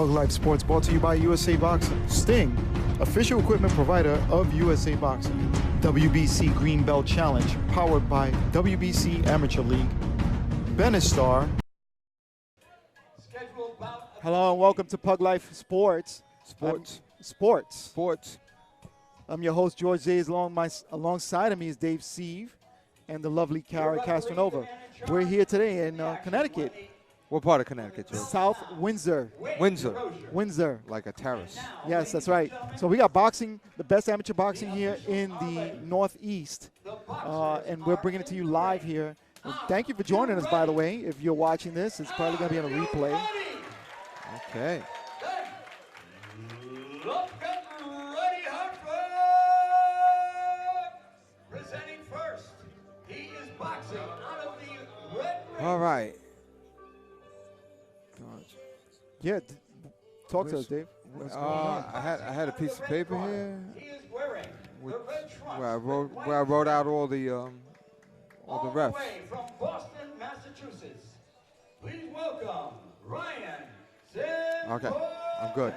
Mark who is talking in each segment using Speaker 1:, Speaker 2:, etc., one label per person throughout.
Speaker 1: Pug Life Sports, brought to you by USA Boxing. Sting, official equipment provider of USA Boxing. WBC Green Belt Challenge, powered by WBC Amateur League. Benestar. Hello and welcome to Pug Life Sports. Sports. I'm your host, George Zays. Alongside of me is Dave Sieve and the lovely Cara Castronova. We're here today in Connecticut.
Speaker 2: What part of Connecticut, George?
Speaker 1: South Windsor.
Speaker 2: Windsor. Like a terrace.
Speaker 1: Yes, that's right. So we got boxing, the best amateur boxing here in the Northeast. And we're bringing it to you live here. And thank you for joining us, by the way. If you're watching this, it's probably going to be on a replay.
Speaker 2: Okay.
Speaker 3: Presenting first, he is boxing out of the red ring.
Speaker 2: All right.
Speaker 1: Yeah, talk to us, Dave.
Speaker 2: I had a piece of paper here
Speaker 3: He is wearing the red trunks.
Speaker 2: where I wrote out all the refs.
Speaker 3: Way from Boston, Massachusetts. Please welcome Ryan.
Speaker 2: Okay, I'm good.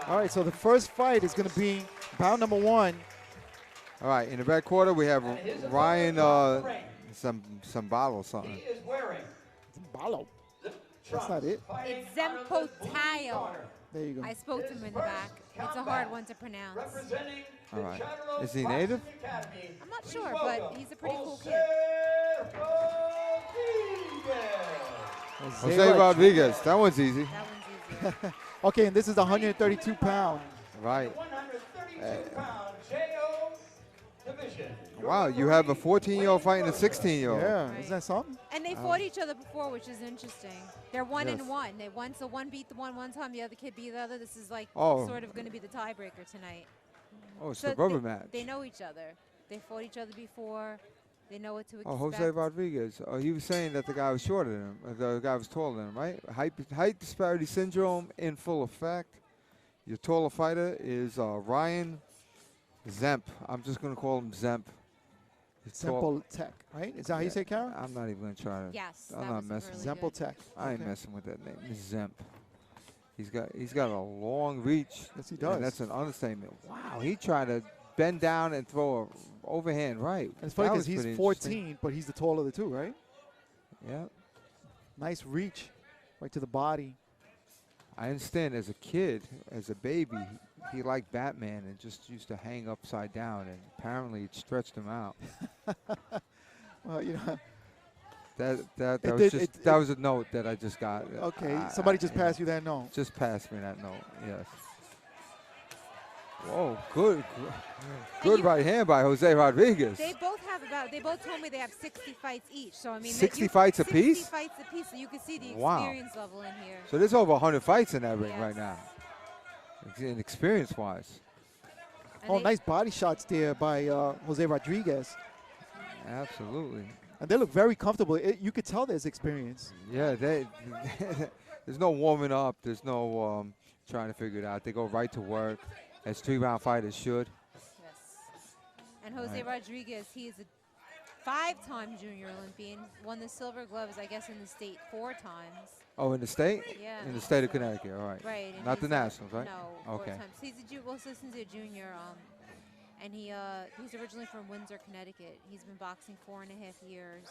Speaker 1: All right, so the first fight is going to be bout number 1.
Speaker 2: All right, in the red quarter we have Ryan some bottle or something.
Speaker 3: He is wearing
Speaker 1: Balo. That's not it.
Speaker 4: It's Zempotayo.
Speaker 1: There you go.
Speaker 4: I spoke to him in the back. It's a hard one to pronounce.
Speaker 2: All right. Is he native?
Speaker 4: I'm not sure, but he's a pretty cool kid.
Speaker 2: Jose Rodriguez. That one's easy.
Speaker 4: That one's easy.
Speaker 1: Okay, and this is 132-pound.
Speaker 2: Right.
Speaker 3: 132-pound JO division.
Speaker 2: Wow, you have a 14-year-old fighting a 16-year-old.
Speaker 1: Yeah,
Speaker 4: Right.
Speaker 1: isn't that something?
Speaker 4: And they fought each other before, which is interesting. They're 1
Speaker 2: Yes.
Speaker 4: and 1. So one beat the one time, the other kid beat the other. This is like
Speaker 2: Oh.
Speaker 4: sort of going to be the tiebreaker tonight.
Speaker 2: Oh, it's
Speaker 4: So
Speaker 2: the rubber
Speaker 4: they,
Speaker 2: match.
Speaker 4: They know each other. They fought each other before. They know what to expect.
Speaker 2: Oh, Jose Rodriguez. Oh, he was saying that the guy was shorter than him. The guy was taller than him, right? Height disparity syndrome in full effect. Your taller fighter is Ryan Zemp. I'm just going to call him Zemp.
Speaker 1: Zempo Tech, right? Is that how you say, Karen?
Speaker 2: I'm not even going to try to.
Speaker 4: Yes,
Speaker 2: I'm
Speaker 4: that
Speaker 2: not
Speaker 4: was
Speaker 2: messing.
Speaker 4: really
Speaker 1: Zempo
Speaker 4: good.
Speaker 1: Tech.
Speaker 2: I ain't
Speaker 1: Okay.
Speaker 2: messing with that name. It's Zemp. He's got a long reach.
Speaker 1: Yes, he does.
Speaker 2: And that's an understatement. Wow, he tried to bend down and throw a overhand right.
Speaker 1: And it's funny
Speaker 2: That
Speaker 1: because
Speaker 2: was
Speaker 1: he's
Speaker 2: pretty
Speaker 1: 14, but he's the taller of the two, right?
Speaker 2: Yeah.
Speaker 1: Nice reach right to the body.
Speaker 2: I understand as a kid, as a baby, he liked Batman and just used to hang upside down, and apparently it stretched him out.
Speaker 1: Well, you know.
Speaker 2: That was a note that I just got.
Speaker 1: Okay, somebody just passed you that note.
Speaker 2: Just passed me that note, yes. Whoa, good right hand by Jose Rodriguez.
Speaker 4: They both told me they have 60 fights each. So I mean,
Speaker 2: 60 fights apiece?
Speaker 4: 60 fights apiece, so you can see the
Speaker 2: Wow.
Speaker 4: experience level in here.
Speaker 2: So there's over 100 fights in that ring
Speaker 4: Yes.
Speaker 2: right now, in experience-wise.
Speaker 4: And
Speaker 1: Oh,
Speaker 4: they-
Speaker 1: nice body shots there by Jose Rodriguez.
Speaker 2: Absolutely.
Speaker 1: And they look very comfortable. You could tell there's experience.
Speaker 2: Yeah, there's no warming up. There's no trying to figure it out. They go right to work, as 3-round fighters should.
Speaker 4: Yes. And Jose
Speaker 2: Right.
Speaker 4: Rodriguez, he is a 5-time junior Olympian. Won the silver gloves, I guess, in the state 4 times.
Speaker 2: Oh, in the state?
Speaker 4: Yeah.
Speaker 2: In the state of Connecticut, all right.
Speaker 4: Right. and
Speaker 2: Not the
Speaker 4: he's,
Speaker 2: Nationals, right?
Speaker 4: No, 4
Speaker 2: Okay.
Speaker 4: times. He's since he's a junior, and he's originally from Windsor, Connecticut. He's been boxing 4.5 years.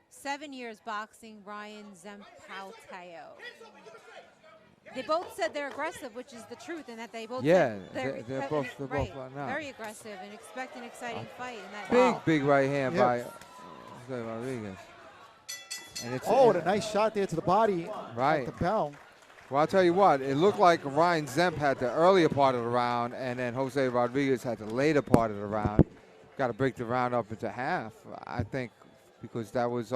Speaker 4: 7 years boxing, Ryan Zempotayo. They both said they're aggressive, which is the truth, and that they both
Speaker 2: Yeah,
Speaker 4: said
Speaker 2: they're both
Speaker 4: right,
Speaker 2: now.
Speaker 4: very aggressive and expect an exciting fight. And that
Speaker 2: Big right hand
Speaker 1: Yeah.
Speaker 2: by Jose Rodriguez. And it's
Speaker 1: Oh, and a nice shot there to the body.
Speaker 2: Right.
Speaker 1: At the bell.
Speaker 2: Well, I'll tell you what, it looked like Ryan Zemp had the earlier part of the round, and then Jose Rodriguez had the later part of the round. Got to break the round up into half, I think, because that was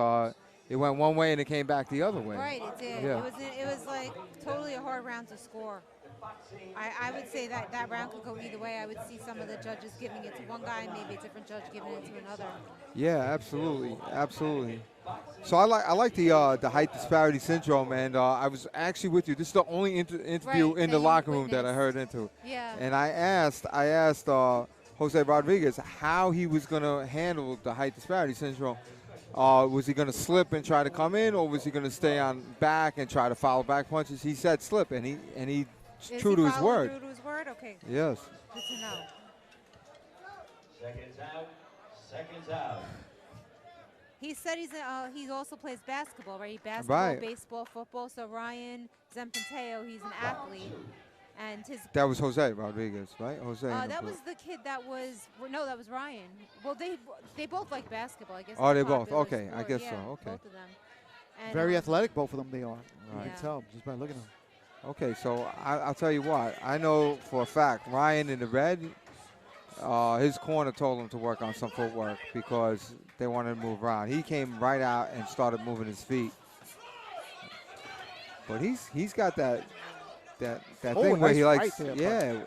Speaker 2: it went one way and it came back the other way.
Speaker 4: Right, it did.
Speaker 2: Yeah.
Speaker 4: It was like totally a hard round to score. I would say that round could go either way. I would see some of the judges giving it to one guy, and maybe a different judge giving it to another.
Speaker 2: Yeah, absolutely. So I like the height disparity syndrome, and I was actually with you. This is the only interview
Speaker 4: Right,
Speaker 2: in
Speaker 4: that
Speaker 2: the
Speaker 4: you
Speaker 2: locker room that I
Speaker 4: witnessed.
Speaker 2: heard into.
Speaker 4: Yeah.
Speaker 2: And I asked Jose Rodriguez how he was going to handle the height disparity syndrome. Was he going to slip and try to come in, or was he going to stay on back and try to follow back punches? He said slip, and he true to his word.
Speaker 4: True to his word? Okay.
Speaker 2: Yes.
Speaker 4: Good to know.
Speaker 3: Seconds out. Seconds out.
Speaker 4: He said he also plays basketball, right? Basketball,
Speaker 2: Right.
Speaker 4: baseball, football. So Ryan Zempanteo, he's an athlete, and his
Speaker 2: That was Jose Rodriguez, right? Jose.
Speaker 4: that was the kid that was that was Ryan. Well, they both like basketball, I guess.
Speaker 2: Oh,
Speaker 4: it's
Speaker 2: they
Speaker 4: a
Speaker 2: both.
Speaker 4: popular
Speaker 2: Okay, I
Speaker 4: sport.
Speaker 2: guess
Speaker 4: Yeah,
Speaker 2: so. Okay.
Speaker 4: both of them. And,
Speaker 1: Very athletic, both of them they are. You
Speaker 2: Right.
Speaker 1: can tell just by looking at them.
Speaker 2: Okay, so I'll tell you what. I know for a fact, Ryan in the red, his corner told him to work on some footwork because they wanted to move around. He came right out and started moving his feet. But he's got that thing where
Speaker 1: nice
Speaker 2: he likes,
Speaker 1: right there,
Speaker 2: yeah.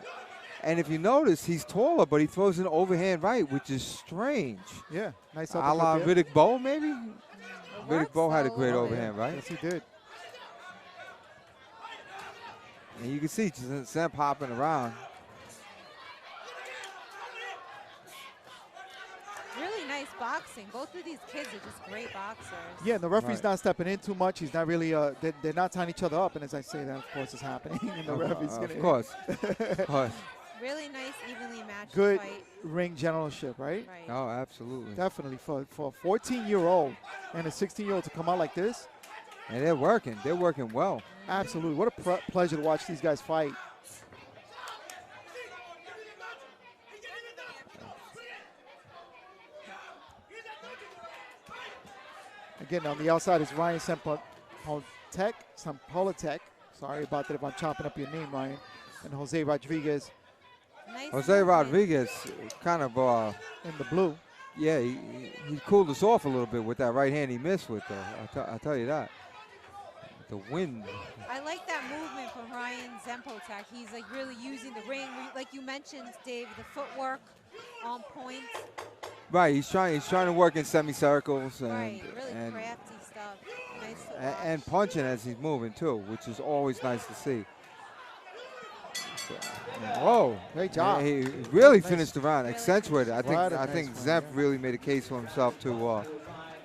Speaker 2: And if you notice, he's taller, but he throws an overhand right, which is strange.
Speaker 1: Yeah, nice
Speaker 2: A la
Speaker 1: uppercut there.
Speaker 2: Riddick Bowe, maybe?
Speaker 4: It
Speaker 2: Riddick
Speaker 4: works,
Speaker 2: Bowe had a
Speaker 4: though.
Speaker 2: great
Speaker 4: Oh,
Speaker 2: overhand, right?
Speaker 1: Yes, he did.
Speaker 2: And you can see Zemp hopping around.
Speaker 4: Really nice boxing. Both of these kids are just great boxers.
Speaker 1: Yeah, and the referee's
Speaker 2: Right.
Speaker 1: not stepping in too much. He's not really, they're not tying each other up. And as I say that, of course, is happening. And the referee's going to.
Speaker 2: Of course. Of course.
Speaker 4: Really nice, evenly matched
Speaker 1: Good
Speaker 4: fight.
Speaker 1: ring generalship, right?
Speaker 4: Right.
Speaker 2: Oh, absolutely.
Speaker 1: Definitely. For a 14-year-old and a 16-year-old to come out like this,
Speaker 2: And they're working. They're working well.
Speaker 1: absolutely. What a pleasure to watch these guys fight. Again, on the outside is Ryan Sampolitek. Sorry about that if I'm chopping up your name, Ryan. And Jose Rodriguez
Speaker 4: Nice
Speaker 2: Jose
Speaker 4: movement.
Speaker 2: Rodriguez kind of,
Speaker 1: in the blue.
Speaker 2: yeah, he cooled us off a little bit with that right hand he missed with, though. I'll tell you that. The wind.
Speaker 4: I like that movement from Ryan Zempotek. He's like really using the ring, like you mentioned, Dave. The footwork on point.
Speaker 2: Right, he's trying to work in semicircles and
Speaker 4: Right, really
Speaker 2: and,
Speaker 4: crafty stuff. Nice to watch.
Speaker 2: and punching as he's moving too, which is always nice to see. So, whoa!
Speaker 1: Great job.
Speaker 2: He really
Speaker 1: Nice.
Speaker 2: finished the round,
Speaker 4: Really
Speaker 2: accentuated. I think
Speaker 1: What a
Speaker 2: I think
Speaker 1: nice
Speaker 2: Zemp
Speaker 1: round, yeah.
Speaker 2: really made a case for himself to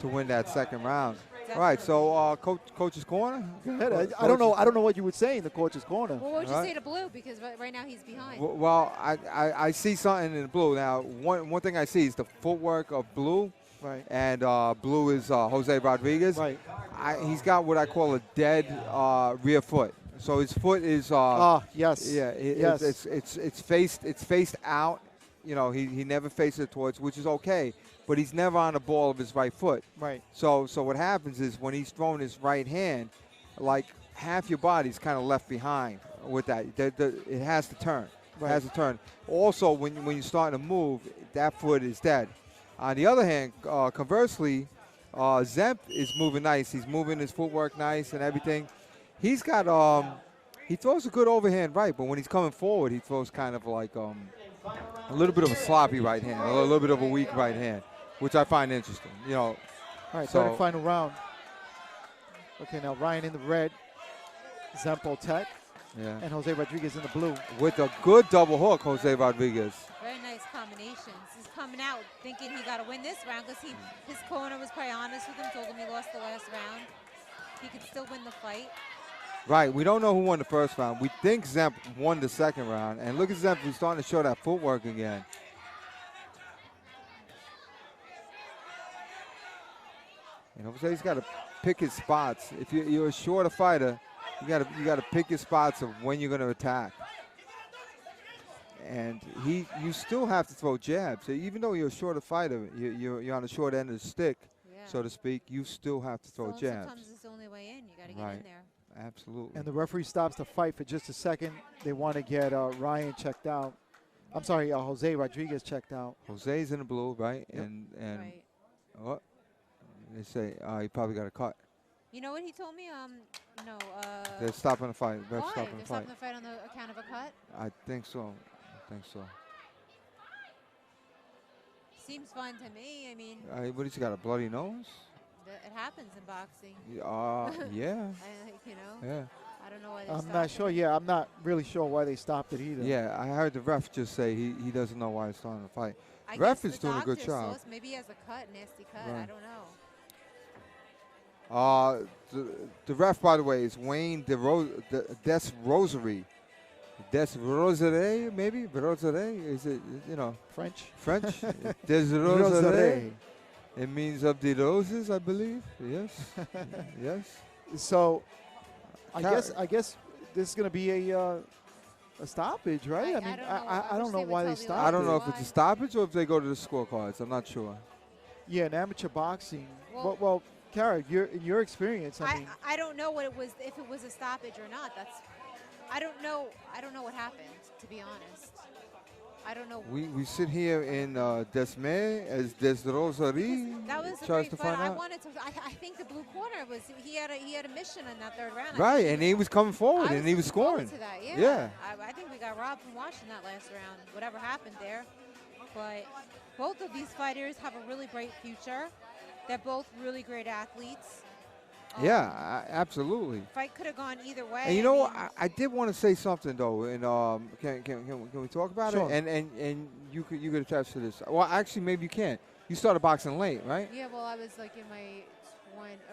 Speaker 2: win that second round. All right, so coach's corner.
Speaker 1: Go ahead. I don't know what you would say in the coach's corner.
Speaker 4: Well, what would you
Speaker 2: Right.
Speaker 4: say to Blue? Because right now he's behind.
Speaker 2: Well, I see something in the blue. Now, one thing I see is the footwork of Blue,
Speaker 1: Right.
Speaker 2: and Blue is Jose Rodriguez.
Speaker 1: Right.
Speaker 2: He's got what I call a dead rear foot. So his foot is
Speaker 1: Yes.
Speaker 2: yeah,
Speaker 1: Yes.
Speaker 2: it's faced out. You know, he never faces it towards, which is okay, but he's never on the ball of his right foot.
Speaker 1: Right.
Speaker 2: So what happens is when he's throwing his right hand, like half your body's kind of left behind with that. It has to turn. It
Speaker 1: Right.
Speaker 2: has to turn. Also, when you're starting to move, that foot is dead. On the other hand, conversely, Zemp is moving nice. He's moving his footwork nice and everything. He's got he throws a good overhand right, but when he's coming forward, he throws kind of like a little bit of a sloppy right hand, a little bit of a weak right hand, which I find interesting. You know,
Speaker 1: All right,
Speaker 2: So-
Speaker 1: third and final round. Okay, now Ryan in the red, Zempotek,
Speaker 2: yeah.
Speaker 1: and Jose Rodriguez in the blue.
Speaker 2: With a good double hook, Jose Rodriguez.
Speaker 4: Very nice combinations. He's coming out thinking he got to win this round because his corner was probably honest with him, told him he lost the last round. He could still win the fight.
Speaker 2: Right, we don't know who won the first round. We think Zemp won the second round. And look at Zemp, he's starting to show that footwork again. And Jose's got to pick his spots. If you're a shorter fighter, you got to pick your spots of when you're going to attack. And you still have to throw jabs. So even though you're a shorter fighter, you're on the short end of the stick,
Speaker 4: Yeah.
Speaker 2: so to speak. You still have to throw jabs.
Speaker 4: Sometimes it's the only way in. You got to get
Speaker 2: Right.
Speaker 4: in there.
Speaker 2: Absolutely.
Speaker 1: And the referee stops the fight for just a second. They want to get Ryan checked out. I'm sorry, Jose Rodriguez checked out.
Speaker 2: Jose's in the blue, right?
Speaker 1: Yep.
Speaker 2: And
Speaker 4: Right.
Speaker 2: what? They say he probably got a cut.
Speaker 4: You know what he told me? No.
Speaker 2: They're stopping the fight. Ref's
Speaker 4: Why?
Speaker 2: stopping
Speaker 4: They're
Speaker 2: the
Speaker 4: stopping
Speaker 2: fight.
Speaker 4: the fight on the account of a cut?
Speaker 2: I think so.
Speaker 4: Seems fine to me. I mean,
Speaker 2: What, he's got a bloody nose?
Speaker 4: it happens in boxing.
Speaker 2: Yeah.
Speaker 4: You know,
Speaker 2: Yeah.
Speaker 4: I don't know why they
Speaker 1: I'm
Speaker 4: stopped
Speaker 1: not sure.
Speaker 4: it.
Speaker 1: Yeah, I'm not really sure why they stopped it either.
Speaker 2: Yeah, I heard the ref just say he doesn't know why he's starting the fight.
Speaker 4: I
Speaker 2: Ref
Speaker 4: guess
Speaker 2: is
Speaker 4: the
Speaker 2: doing a good
Speaker 4: doctor saw
Speaker 2: job.
Speaker 4: us. Maybe he has a cut, nasty cut. I
Speaker 2: Right.
Speaker 4: don't know.
Speaker 2: The ref, by the way, is Wayne Des Rosary. Des Rosary, maybe? Rosary? Is it,
Speaker 1: French?
Speaker 2: French? Des Rosary. It means of the roses, I believe. Yes. Yes.
Speaker 1: So, I guess this is going to be a stoppage, right? I don't know why they stopped.
Speaker 2: I don't know if it's a stoppage or if they go to the scorecards. I'm not sure.
Speaker 1: Yeah, in amateur boxing. Well, Kara, in your experience,
Speaker 4: I don't know what it was, if it was a stoppage or not. I don't know what happened, to be honest. I don't know.
Speaker 2: We sit here in Desme as Des Rosary.
Speaker 4: That was
Speaker 2: tries
Speaker 4: great
Speaker 2: to
Speaker 4: fun.
Speaker 2: find out.
Speaker 4: I think the blue corner was he had a mission in that third round.
Speaker 2: Right, and he was coming forward and he was scoring.
Speaker 4: To that,
Speaker 2: yeah.
Speaker 4: I think we got robbed from watching that last round. Whatever happened there, but both of these fighters have a really bright future. They're both really great athletes.
Speaker 2: Yeah, absolutely.
Speaker 4: Fight could have gone either way.
Speaker 2: And I did want to say something though, and can we talk about
Speaker 1: sure.
Speaker 2: it? And you could attest to this. Well, actually, maybe you can. You started boxing late, right?
Speaker 4: Yeah, well, I was like in my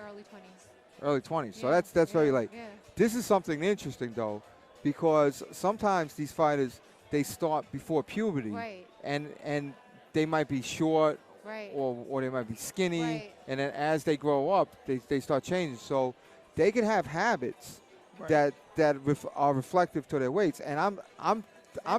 Speaker 4: early 20s.
Speaker 2: Early 20s. So
Speaker 4: Yeah,
Speaker 2: that's very late.
Speaker 4: Yeah.
Speaker 2: This is something interesting though, because sometimes these fighters they start before puberty,
Speaker 4: Right.
Speaker 2: and they might be short.
Speaker 4: Right.
Speaker 2: Or they might be skinny,
Speaker 4: Right.
Speaker 2: and then as they grow up, they start changing. So they can have habits
Speaker 1: Right.
Speaker 2: that are reflective to their weights. And I'm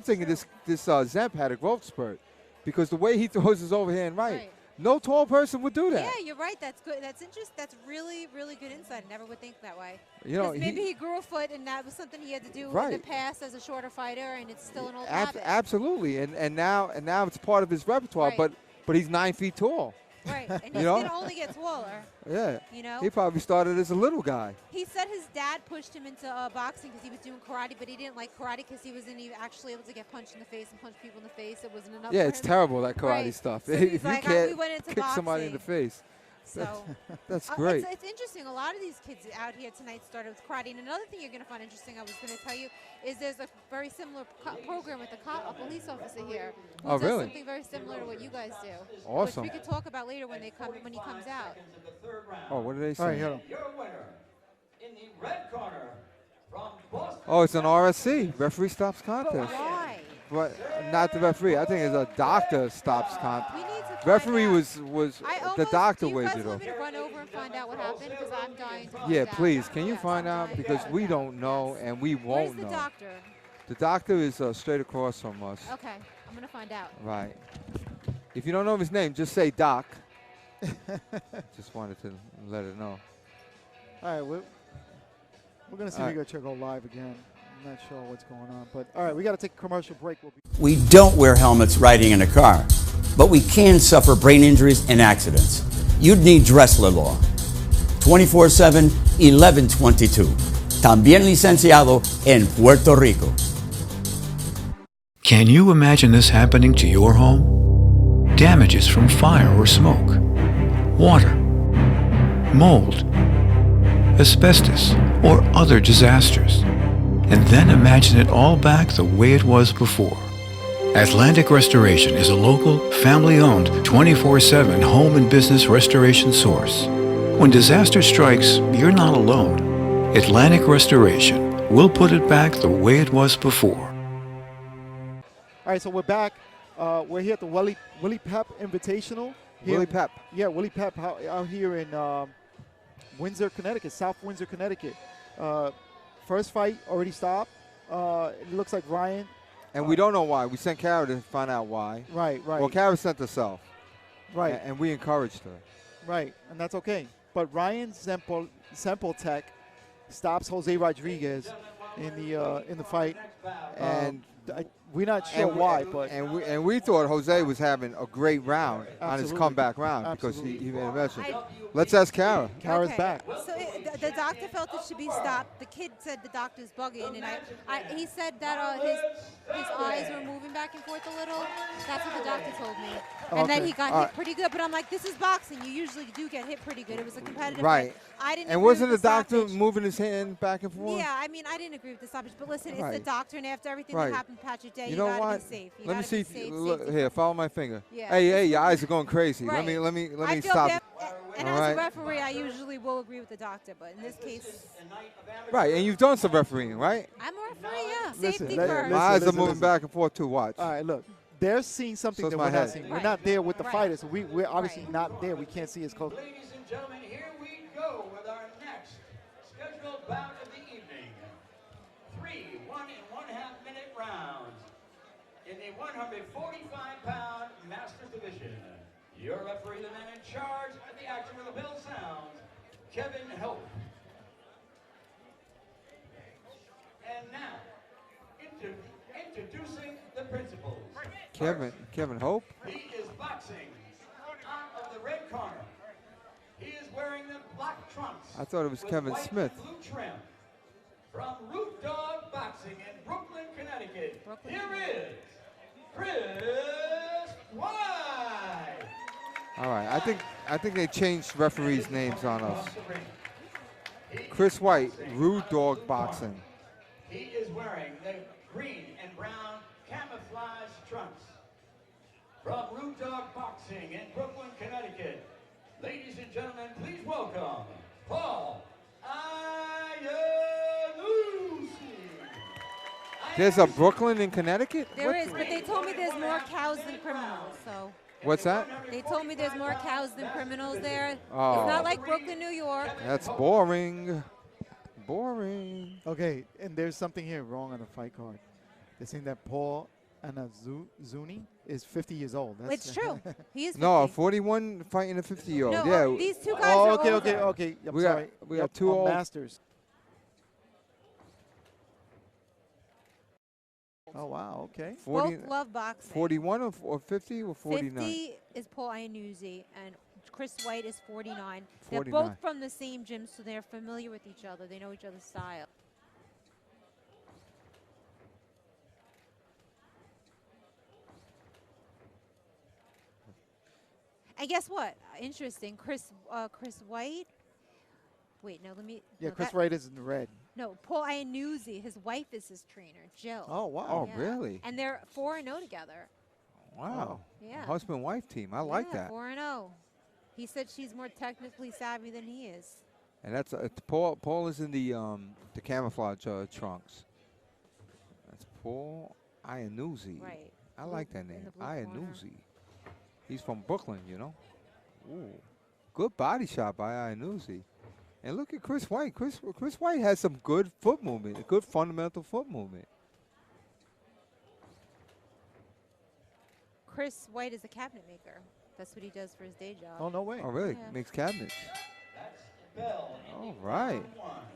Speaker 2: thinking
Speaker 4: true.
Speaker 2: this Zemp had a growth spurt because the way he throws his overhand
Speaker 4: Right.
Speaker 2: no tall person would do that.
Speaker 4: Yeah, you're right. That's good. That's interesting. That's really, really good insight. I never would think that way.
Speaker 2: You know,
Speaker 4: 'Cause maybe he grew a foot, and that was something he had to do in the
Speaker 2: Right.
Speaker 4: past as a shorter fighter, and it's still an old habit.
Speaker 2: Absolutely, and now it's part of his repertoire.
Speaker 4: Right.
Speaker 2: But he's 9 feet tall.
Speaker 4: Right, and he's
Speaker 2: You know?
Speaker 4: going to only get taller.
Speaker 2: Yeah.
Speaker 4: You know?
Speaker 2: He probably started as a little guy.
Speaker 4: He said his dad pushed him into boxing because he was doing karate, but he didn't like karate because he wasn't even actually able to get punched in the face and punch people in the face. It wasn't enough.
Speaker 2: Yeah,
Speaker 4: for
Speaker 2: it's
Speaker 4: him.
Speaker 2: terrible, that karate
Speaker 4: Right.
Speaker 2: stuff.
Speaker 4: So
Speaker 2: if
Speaker 4: he's
Speaker 2: you
Speaker 4: like,
Speaker 2: can't
Speaker 4: we went into
Speaker 2: kick somebody in the
Speaker 4: boxing.
Speaker 2: face.
Speaker 4: So
Speaker 2: That's great.
Speaker 4: It's interesting. A lot of these kids out here tonight started with karate. And another thing you're going to find interesting, I was going to tell you, is there's a very similar program with a police officer here who
Speaker 2: Oh,
Speaker 4: does
Speaker 2: really?
Speaker 4: something very similar to what you guys do.
Speaker 2: Awesome.
Speaker 4: Which we could talk about later when he comes out.
Speaker 2: Oh, what did they say?
Speaker 1: All right, hold on.
Speaker 3: Your winner in the red corner from Boston.
Speaker 2: Oh, it's an RSC. Referee stops contest.
Speaker 4: Why?
Speaker 2: But not the referee. I think it's a doctor stops contest.
Speaker 4: We need to find
Speaker 2: Referee
Speaker 4: out.
Speaker 2: was
Speaker 4: I
Speaker 2: the
Speaker 4: almost,
Speaker 2: doctor
Speaker 4: do you
Speaker 2: waged
Speaker 4: guys
Speaker 2: it
Speaker 4: want
Speaker 2: off.
Speaker 4: me to run over and find out what happened? Because I'm dying to find
Speaker 2: Yeah,
Speaker 4: out.
Speaker 2: please. Can you
Speaker 4: Yes,
Speaker 2: find
Speaker 4: I'm
Speaker 2: out?
Speaker 4: dying to
Speaker 2: Because
Speaker 4: find
Speaker 2: we
Speaker 4: out.
Speaker 2: don't know
Speaker 4: Yes.
Speaker 2: and we
Speaker 4: Where's
Speaker 2: won't
Speaker 4: the
Speaker 2: know.
Speaker 4: doctor?
Speaker 2: The doctor is straight across from us.
Speaker 4: Okay, I'm going to find out.
Speaker 2: Right. If you don't know his name, just say Doc. Just wanted to let it know.
Speaker 1: All right, we're going to see if we go check out live again. I'm not sure what's going on. But, all right, we got to take a commercial break.
Speaker 5: We don't wear helmets riding in a car, but we can suffer brain injuries and accidents. You'd need Dressler Law. 24/7, 1122. También licenciado en Puerto Rico.
Speaker 6: Can you imagine this happening to your home? Damages from fire or smoke, water, mold, asbestos, or other disasters. And then imagine it all back the way it was before. Atlantic Restoration is a local, family-owned, 24/7 home and business restoration source. When disaster strikes, you're not alone. Atlantic Restoration will put it back the way it was before.
Speaker 1: All right, so we're back. We're here at the Willie Pep Invitational.
Speaker 2: Willie Pep.
Speaker 1: Yeah, Willie Pep out here in Windsor, Connecticut, South Windsor, Connecticut. First fight already stopped. It looks like Ryan.
Speaker 2: And we don't know why. We sent Kara to find out why.
Speaker 1: Right.
Speaker 2: Well, Kara sent herself.
Speaker 1: Right.
Speaker 2: And we encouraged her.
Speaker 1: Right, and that's okay. But Ryan Zempeltek stops Jose Rodriguez in the fight, and we're not sure why. But
Speaker 2: we thought Jose was having a great round on his
Speaker 1: Absolutely.
Speaker 2: comeback round
Speaker 1: Absolutely.
Speaker 2: because he made a mention. Let's ask Kara.
Speaker 1: Kara's
Speaker 4: Okay.
Speaker 1: back.
Speaker 4: So the doctor felt it should be stopped. The kid said the doctor's bugging, and he said that his eyes were moving back and forth a little. That's what the doctor told me. And then
Speaker 1: Okay.
Speaker 4: he got hit pretty good. But I'm like, this is boxing. You usually do get hit pretty good. It was a competitive
Speaker 2: Right.
Speaker 4: fight. I didn't.
Speaker 2: And
Speaker 4: agree
Speaker 2: wasn't the
Speaker 4: with the
Speaker 2: doctor
Speaker 4: stoppage.
Speaker 2: moving his hand back and forth?
Speaker 4: Yeah, I mean, I didn't agree with the stoppage, but listen, it's
Speaker 2: Right.
Speaker 4: the doctor, and after everything
Speaker 2: Right.
Speaker 4: that happened, Patrick Day,
Speaker 2: You
Speaker 4: you
Speaker 2: know
Speaker 4: gotta
Speaker 2: what?
Speaker 4: be safe. You
Speaker 2: Let me
Speaker 4: gotta
Speaker 2: see.
Speaker 4: be safe.
Speaker 2: Look,
Speaker 4: Safety
Speaker 2: here,
Speaker 4: first.
Speaker 2: follow my finger.
Speaker 4: Yeah.
Speaker 2: Hey, your eyes are going crazy.
Speaker 4: Right.
Speaker 2: Let me
Speaker 4: I feel
Speaker 2: stop.
Speaker 4: bad, and
Speaker 2: All
Speaker 4: as
Speaker 2: right.
Speaker 4: a referee, I usually will agree with the doctor, but in this case,
Speaker 2: Right, and you've done some refereeing, right?
Speaker 4: I'm a referee. Yeah,
Speaker 1: Listen,
Speaker 4: safety
Speaker 1: let-
Speaker 4: first.
Speaker 2: My eyes are
Speaker 1: listen,
Speaker 2: moving
Speaker 1: listen.
Speaker 2: back and forth too. Watch.
Speaker 1: All right, look. They're seeing something
Speaker 2: So's
Speaker 1: that
Speaker 2: my
Speaker 1: we're not
Speaker 2: head.
Speaker 1: seeing. We're
Speaker 4: Right.
Speaker 1: not there with the
Speaker 4: Right.
Speaker 1: fighters. We're obviously
Speaker 4: Right.
Speaker 1: not there. We can't see as close.
Speaker 3: Ladies and gentlemen, here we go with our next scheduled bout of the evening. 3 1.5-minute rounds in the 145-pound Masters division. Your referee, the man in charge of the action where the bell sounds, Kevin Hope. And now, introducing the principals.
Speaker 2: Kevin Hope.
Speaker 3: He is boxing out of the red corner. He is wearing the black trunks.
Speaker 2: I thought it was
Speaker 3: with
Speaker 2: Kevin
Speaker 3: white
Speaker 2: Smith.
Speaker 3: and blue trim. From Root Dog Boxing in Brooklyn, Connecticut. Here is Chris White.
Speaker 2: All right, I think they changed referees' names on us.
Speaker 3: Across the ring. He
Speaker 2: Chris
Speaker 3: is
Speaker 2: White,
Speaker 3: boxing
Speaker 2: Rude
Speaker 3: out
Speaker 2: Dog
Speaker 3: of the
Speaker 2: Boxing.
Speaker 3: corner. He is wearing the green and brown camouflage trunks. From Root Dog Boxing in Brooklyn, Connecticut. Ladies and gentlemen, please welcome Paul Iannucci.
Speaker 2: There's a Brooklyn in Connecticut?
Speaker 4: There is, but they told me there's more cows than criminals. So
Speaker 2: What's that?
Speaker 4: they told me there's more cows than criminals there.
Speaker 2: Oh.
Speaker 4: It's not like Brooklyn, New York.
Speaker 2: That's boring. Boring.
Speaker 1: Okay, and there's something here wrong on the fight card. They're saying that Paul Anazuni is 50 years old.
Speaker 4: It's true. He is 50.
Speaker 2: No, a 41 fighting a 50-year-old.
Speaker 4: No,
Speaker 2: Yeah.
Speaker 4: these two guys
Speaker 1: Oh,
Speaker 4: are
Speaker 1: okay,
Speaker 4: older.
Speaker 1: okay. I'm
Speaker 2: We got-
Speaker 1: sorry.
Speaker 2: we got two
Speaker 1: on
Speaker 2: old-
Speaker 1: Masters. Oh, wow, okay.
Speaker 2: 40,
Speaker 4: Both love boxing.
Speaker 2: 41 or 50 or 49?
Speaker 4: 50 is Paul Iannucci, and Chris White is 49. They're
Speaker 2: 49.
Speaker 4: both from the same gym, so they're familiar with each other. They know each other's style. And guess what? Interesting. Chris White. Wait, no, let me.
Speaker 1: Yeah,
Speaker 4: no,
Speaker 1: Chris
Speaker 4: that-
Speaker 1: Wright is in red.
Speaker 4: No, Paul Iannucci. His wife is his trainer, Jill.
Speaker 1: Oh, wow.
Speaker 2: Oh,
Speaker 4: Yeah.
Speaker 2: really?
Speaker 4: And they're 4-0 together.
Speaker 2: Wow.
Speaker 4: Yeah.
Speaker 2: Husband-wife team. I like that.
Speaker 4: 4-0. He said she's more technically savvy than he is.
Speaker 2: And that's Paul. Paul is in the camouflage trunks. That's Paul Iannucci.
Speaker 4: Right.
Speaker 2: I
Speaker 4: Blue-
Speaker 2: like that
Speaker 4: in
Speaker 2: name.
Speaker 4: the blue corner.
Speaker 2: Iannucci. He's from Brooklyn, you know. Ooh, good body shot by Iannucci. And look at Chris White. Chris White has some good foot movement, a good fundamental foot movement.
Speaker 4: Chris White is a cabinet maker. That's what he does for his day job.
Speaker 1: Oh, no way.
Speaker 2: Oh, really?
Speaker 4: Yeah.
Speaker 2: Makes cabinets.
Speaker 3: That's Bell.
Speaker 2: All right.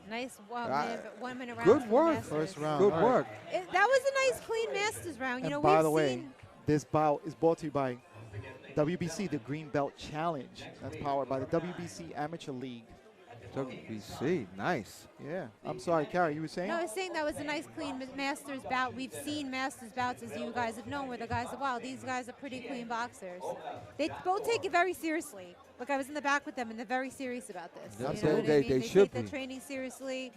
Speaker 4: Nice
Speaker 2: Ah,
Speaker 4: 1 minute round.
Speaker 2: Good
Speaker 4: for the
Speaker 2: work.
Speaker 4: Masters.
Speaker 1: First round.
Speaker 2: Good
Speaker 1: all right.
Speaker 2: work.
Speaker 4: That was a nice, clean Masters round. You
Speaker 1: And
Speaker 4: know,
Speaker 1: by
Speaker 4: we've
Speaker 1: the way,
Speaker 4: seen.
Speaker 1: this bout is brought to you by WBC, the Green Belt Challenge. That's powered by the WBC Amateur League.
Speaker 2: WBC. Nice.
Speaker 1: Yeah. I'm sorry, Carrie, you were saying?
Speaker 4: No, I was saying that was a nice, clean Masters bout. We've seen Masters bouts, as you guys have known, where the guys are, wow, these guys are pretty clean boxers. They both take it very seriously. Look, I was in the back with them, and they're very serious about this.
Speaker 2: Yeah,
Speaker 4: You know what I mean?
Speaker 2: they
Speaker 4: They
Speaker 2: should
Speaker 4: take their
Speaker 2: be.
Speaker 4: training seriously.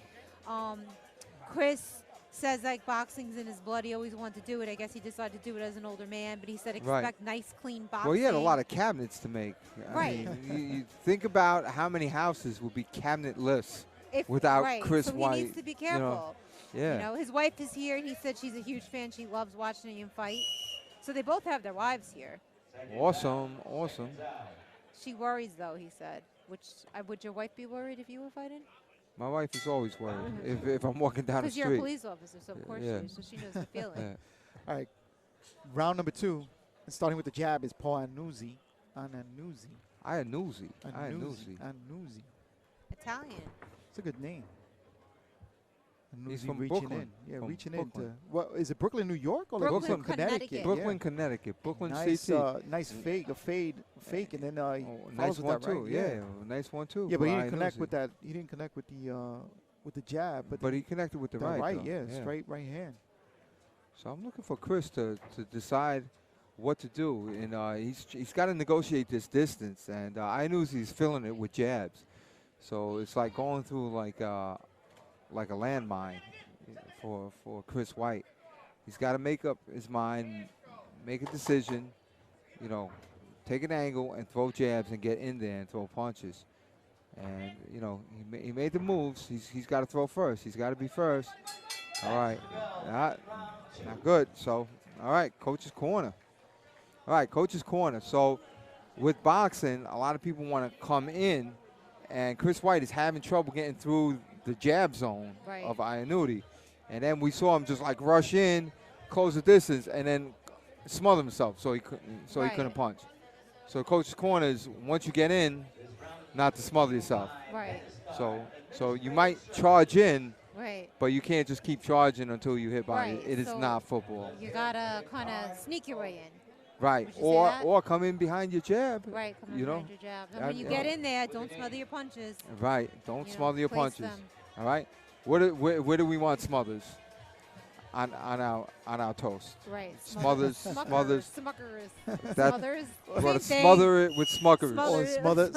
Speaker 4: Chris says like boxing's in his blood. He always wanted to do it. I guess he decided to do it as an older man, but he said
Speaker 2: Right.
Speaker 4: expect nice, clean boxing.
Speaker 2: Well, he had a lot of cabinets to make.
Speaker 4: Right.
Speaker 2: I mean, you think about how many houses would be cabinetless
Speaker 4: If-
Speaker 2: without
Speaker 4: right.
Speaker 2: Chris
Speaker 4: so
Speaker 2: White.
Speaker 4: he needs to be
Speaker 2: you
Speaker 4: careful.
Speaker 2: know. Yeah.
Speaker 4: You know, his wife is here, and he said she's a huge fan. She loves watching him fight. So they both have their wives here.
Speaker 2: Awesome. Awesome.
Speaker 4: She worries, though, he said. Which would your wife be worried if you were fighting?
Speaker 2: My wife is always worried if I'm walking down the
Speaker 4: Because
Speaker 2: street.
Speaker 4: you're a police officer, so of course
Speaker 2: Yeah.
Speaker 4: she is. So she knows the feeling.
Speaker 2: Yeah.
Speaker 1: All right. Round number 2, and starting with the jab, is Paul Iannucci.
Speaker 2: Iannucci.
Speaker 1: Iannucci.
Speaker 4: Italian.
Speaker 1: It's a good name.
Speaker 2: He's
Speaker 1: Iannucci
Speaker 2: from
Speaker 1: reaching
Speaker 2: Brooklyn.
Speaker 1: in. Yeah,
Speaker 2: From
Speaker 1: reaching
Speaker 2: Brooklyn.
Speaker 1: into. What is it? Brooklyn, New York, or
Speaker 4: Brooklyn,
Speaker 1: Brooklyn,
Speaker 4: Connecticut.
Speaker 2: Brooklyn,
Speaker 1: Yeah.
Speaker 2: Connecticut. Brooklyn
Speaker 1: Nice,
Speaker 2: CT.
Speaker 1: nice fake, a fake, and then he
Speaker 2: Oh,
Speaker 1: follows
Speaker 2: nice
Speaker 1: with
Speaker 2: one
Speaker 1: that, right?
Speaker 2: too. Yeah, nice one too.
Speaker 1: Yeah, but he
Speaker 2: for
Speaker 1: didn't connect
Speaker 2: Iannucci.
Speaker 1: with that. He didn't connect with the jab,
Speaker 2: But he connected with the right. though.
Speaker 1: yeah, straight right hand.
Speaker 2: So I'm looking for Chris to decide what to do, and he's got to negotiate this distance, and I knew he's filling it with jabs. So it's like going through like a landmine for Chris White. He's got to make up his mind, make a decision, you know, take an angle and throw jabs and get in there and throw punches. And, you know, he made the moves. He's got to throw first. He's got to be first. All right. Not good. So, all right, coach's corner. All right, coach's corner. So with boxing, a lot of people want to come in, and Chris White is having trouble getting through the jab zone of Iannuti. And then we saw him just like rush in, close the distance, and then smother himself so he couldn't punch. So coach's corner is once you get in, not to smother yourself.
Speaker 4: Right.
Speaker 2: So you might charge in,
Speaker 4: Right.
Speaker 2: but you can't just keep charging until you hit by
Speaker 4: Right.
Speaker 2: it. It is
Speaker 4: So
Speaker 2: not football.
Speaker 4: You gotta kind of sneak your way in.
Speaker 2: Right.
Speaker 4: Would you say that?
Speaker 2: Or come in behind your jab.
Speaker 4: Right. Come in
Speaker 2: You know?
Speaker 4: behind your jab. And when you get in there, don't smother your punches.
Speaker 2: Right. Don't smother your
Speaker 4: place
Speaker 2: punches.
Speaker 4: them.
Speaker 2: All right. Where do we want smothers? On our toast.
Speaker 4: Right.
Speaker 2: Smothers.
Speaker 4: Smuckers.
Speaker 2: That-
Speaker 4: Smothers.
Speaker 2: We want to
Speaker 4: Same
Speaker 2: smother it with smuckers.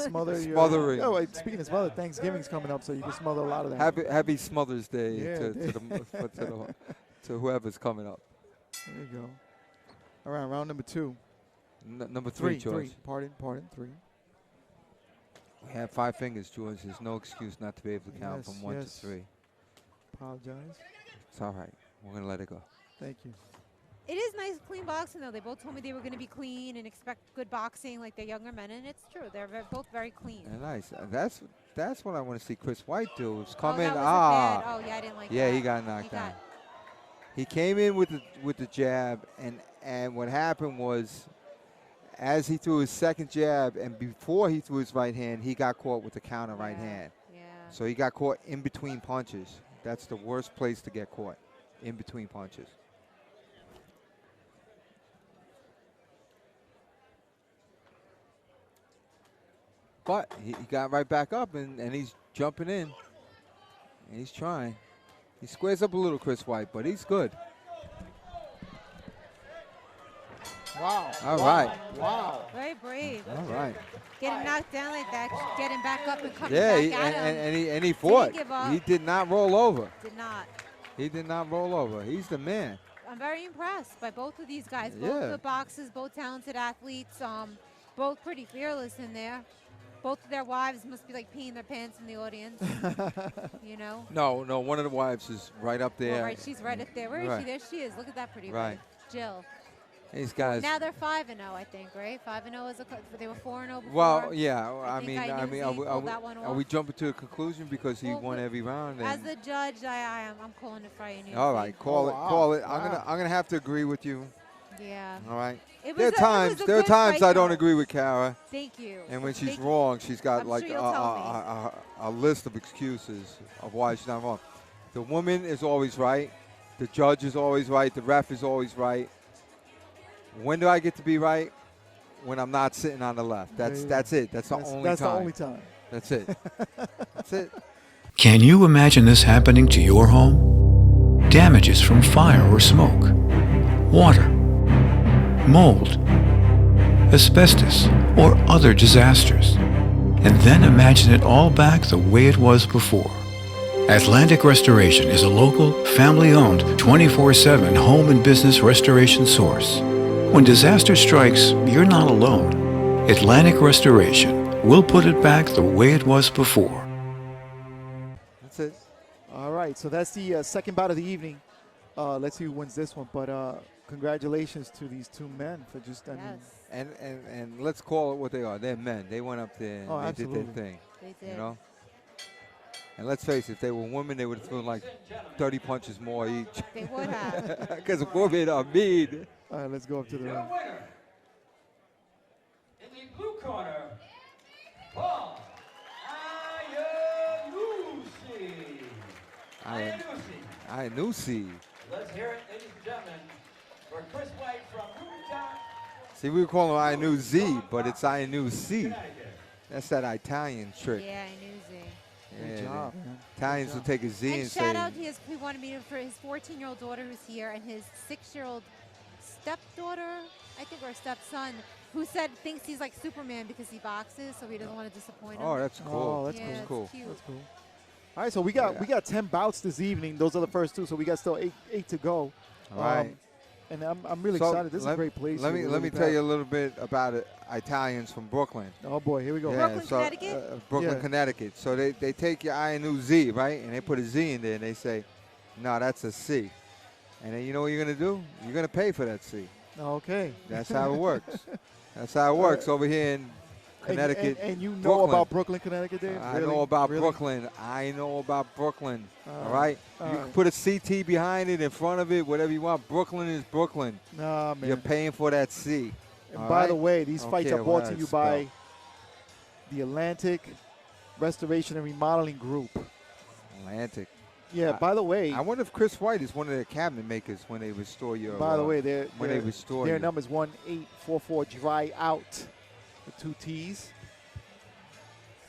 Speaker 1: Smother your.
Speaker 2: Smothering.
Speaker 1: Oh, wait, speaking of smother, Thanksgiving's coming up, so you can smother a lot of that.
Speaker 2: Happy Smothers Day
Speaker 1: Yeah,
Speaker 2: to whoever's coming up.
Speaker 1: There you go. All right, round number 2.
Speaker 2: Number three, George.
Speaker 1: Pardon, 3.
Speaker 2: We have 5 fingers, George. There's no excuse not to be able to count
Speaker 1: Yes,
Speaker 2: from 1 to
Speaker 1: yes.
Speaker 2: 3.
Speaker 1: Apologize.
Speaker 2: It's all right. We're going to let it go.
Speaker 1: Thank you.
Speaker 4: It is nice, clean boxing, though. They both told me they were going to be clean and expect good boxing like they're younger men, and it's true. They're both very clean.
Speaker 2: And nice. That's what I want to see Chris White do. Is come
Speaker 4: that
Speaker 2: in.
Speaker 4: was a bad. Oh, yeah, I didn't like that.
Speaker 2: Yeah, he got knocked down. He came in with the jab, and what happened was, as he threw his second jab, and before he threw his right hand, he got caught with the counter right hand.
Speaker 4: Yeah.
Speaker 2: So he got caught in between punches. That's the worst place to get caught, in between punches. But he got right back up, and he's jumping in. And he's trying. He squares up a little, Chris White, but he's good.
Speaker 1: Wow.
Speaker 2: All right.
Speaker 1: Wow.
Speaker 4: Very brave.
Speaker 2: All right.
Speaker 4: Getting knocked down like that, getting back up and coming
Speaker 2: Yeah,
Speaker 4: back at him.
Speaker 2: and he fought.
Speaker 4: give up.
Speaker 2: He did not roll over.
Speaker 4: Did not.
Speaker 2: He did not roll over. He's the man.
Speaker 4: I'm very impressed by both of these guys.
Speaker 2: Yeah.
Speaker 4: Both good boxers, both talented athletes, both pretty fearless in there. Both of their wives must be like peeing their pants in the audience, you know?
Speaker 2: No, one of the wives is right up there.
Speaker 4: Well, right, she's right up there. Where is
Speaker 2: Right.
Speaker 4: she? There she is. Look at that pretty
Speaker 2: Right.
Speaker 4: wife. Jill.
Speaker 2: These guys.
Speaker 4: Now they're 5-0, I think, right? 5-0 is they were 4-0 before.
Speaker 2: Well, yeah.
Speaker 4: I think
Speaker 2: Are we jumping to a conclusion because he
Speaker 4: Well,
Speaker 2: won every round?
Speaker 4: As
Speaker 2: and-
Speaker 4: the judge, I'm calling it for Iannuti.
Speaker 2: all right, call it.
Speaker 1: wow.
Speaker 2: Call it.
Speaker 1: Wow.
Speaker 2: I'm gonna have to agree with you.
Speaker 4: Yeah.
Speaker 2: All right.
Speaker 4: It was
Speaker 2: There are times.
Speaker 4: a
Speaker 2: There are
Speaker 4: good
Speaker 2: times
Speaker 4: fight,
Speaker 2: I don't
Speaker 4: though.
Speaker 2: agree with Kara,
Speaker 4: Thank you.
Speaker 2: and when she's
Speaker 4: Thank you.
Speaker 2: wrong, she's got
Speaker 4: I'm
Speaker 2: like
Speaker 4: sure you'll tell
Speaker 2: a list of excuses of why she's not wrong. The woman is always right. The judge is always right. The ref is always right. When do I get to be right? When I'm not sitting on the left. That's it. That's the only
Speaker 1: That's
Speaker 2: time.
Speaker 1: the only time.
Speaker 2: That's it. That's it.
Speaker 6: Can you imagine this happening to your home? Damages from fire or smoke, water, mold, asbestos, or other disasters. And then imagine it all back the way it was before. Atlantic Restoration is a local, family-owned, 24/7 home and business restoration source. When disaster strikes, you're not alone. Atlantic Restoration will put it back the way it was before.
Speaker 2: That's it.
Speaker 1: All right, so that's the second bout of the evening. Let's see who wins this one. But congratulations to these two men for just, I mean,
Speaker 4: Yes,
Speaker 2: And let's call it what they are. They're men. They went up there and
Speaker 1: Oh,
Speaker 2: they did
Speaker 1: absolutely.
Speaker 2: their thing.
Speaker 4: they did.
Speaker 2: You know? And let's face it, if they were women, they would have thrown like 30 punches more each.
Speaker 4: They would have.
Speaker 2: Because women are mean.
Speaker 1: all right, let's go up to the
Speaker 3: Your
Speaker 1: ring.
Speaker 3: winner, in the blue corner, Paul Iannuti.
Speaker 2: Iannuti.
Speaker 3: Let's hear it, ladies and gentlemen, for Chris White from Newtown,
Speaker 2: See, we call him Iannuti, but it's Iannuti.
Speaker 3: Connecticut.
Speaker 2: That's that Italian trick.
Speaker 4: Yeah, I knew Z.
Speaker 1: Good
Speaker 2: Yeah,
Speaker 1: job,
Speaker 2: the
Speaker 1: man.
Speaker 2: Italians will take a Z and
Speaker 4: And
Speaker 2: say,
Speaker 4: shout out, he wanted me to, for his 14-year-old daughter who's here and his 6-year-old stepdaughter, I think, or stepson. who thinks he's like Superman because he boxes, so he doesn't want to disappoint him.
Speaker 2: Oh, that's cool.
Speaker 1: Oh, that's
Speaker 4: yeah,
Speaker 1: cool.
Speaker 4: it's
Speaker 2: Cool.
Speaker 4: cute.
Speaker 1: That's cool. All right, so we got 10 bouts this evening. Those are the first 2, so we got still eight to go.
Speaker 2: All right.
Speaker 1: And I'm really
Speaker 2: So
Speaker 1: excited. This is a great place.
Speaker 2: Let me tell you a little bit about it. Italians from Brooklyn.
Speaker 1: Oh boy, here we go.
Speaker 4: Brooklyn, Connecticut?
Speaker 2: Brooklyn,
Speaker 1: Yeah.
Speaker 2: Connecticut. So they take your INUZ, right, and they put a Z in there, and they say, no, that's a C. And then you know what you're gonna do? You're gonna pay for that C.
Speaker 1: Okay.
Speaker 2: That's how it works. That's how it works over here in Connecticut.
Speaker 1: And you know
Speaker 2: Brooklyn.
Speaker 1: about Brooklyn, Connecticut, Dave?
Speaker 2: I
Speaker 1: Really?
Speaker 2: know about
Speaker 1: Really?
Speaker 2: Brooklyn. I know about Brooklyn. All right? You
Speaker 1: all
Speaker 2: can
Speaker 1: right.
Speaker 2: put a CT behind it, in front of it, whatever you want. Brooklyn is Brooklyn.
Speaker 1: Nah, man.
Speaker 2: You're paying for that C.
Speaker 1: And
Speaker 2: all
Speaker 1: by the
Speaker 2: right?
Speaker 1: way, these
Speaker 2: Don't
Speaker 1: fights
Speaker 2: care
Speaker 1: are brought
Speaker 2: what
Speaker 1: to
Speaker 2: I
Speaker 1: you
Speaker 2: spell.
Speaker 1: by the Atlantic Restoration and Remodeling Group.
Speaker 2: Atlantic.
Speaker 1: Yeah, by the way,
Speaker 2: I wonder if Chris White is one of their cabinet makers when they restore your.
Speaker 1: by the way,
Speaker 2: when they restore
Speaker 1: their
Speaker 2: you.
Speaker 1: number is 1844 Dry Out with 2 T's.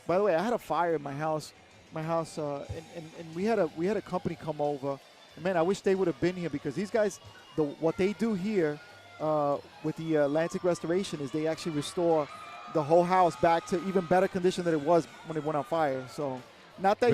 Speaker 1: By the way, I had a fire in my house, and we had a company come over. And man, I wish they would have been here because these guys, what they do here with the Atlantic Restoration is they actually restore the whole house back to even better condition than it was when it went on fire. So, not that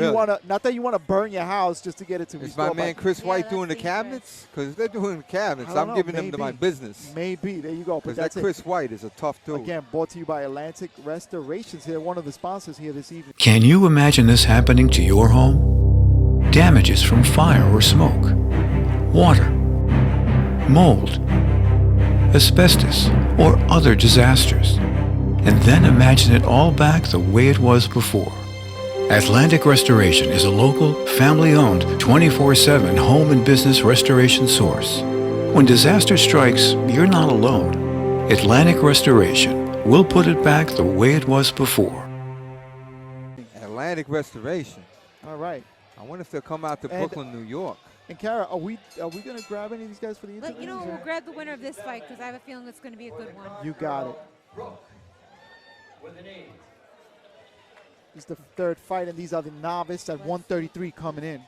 Speaker 1: you wanna burn your house just to get it to
Speaker 2: Is
Speaker 1: restore.
Speaker 2: my man Chris
Speaker 4: Yeah,
Speaker 2: White
Speaker 4: that's
Speaker 2: doing the
Speaker 4: dangerous.
Speaker 2: cabinets? Because they're doing the cabinets.
Speaker 1: I don't
Speaker 2: I'm
Speaker 1: know,
Speaker 2: giving them to my
Speaker 1: maybe.
Speaker 2: business.
Speaker 1: Maybe there you go. But
Speaker 2: Because that
Speaker 1: that's
Speaker 2: Chris White is a tough dude.
Speaker 1: Again, brought to you by Atlantic Restorations here, one of the sponsors here this evening.
Speaker 6: Can you imagine this happening to your home? Damages from fire or smoke, water, mold, asbestos, or other disasters. And then imagine it all back the way it was before. Atlantic Restoration is a local, family-owned, 24/7 home and business restoration source. When disaster strikes, you're not alone. Atlantic Restoration will put it back the way it was before.
Speaker 2: Atlantic Restoration.
Speaker 1: All right.
Speaker 2: I wonder if they'll come out to
Speaker 1: And-
Speaker 2: Brooklyn, New York.
Speaker 1: And Kara, are we gonna grab any of these guys for the interview?
Speaker 4: You know, we'll grab the winner of this fight because I have a feeling it's going to be a good one.
Speaker 1: You got it.
Speaker 3: With an A.
Speaker 1: This is the 3rd fight, and these are the novice at 133 coming in.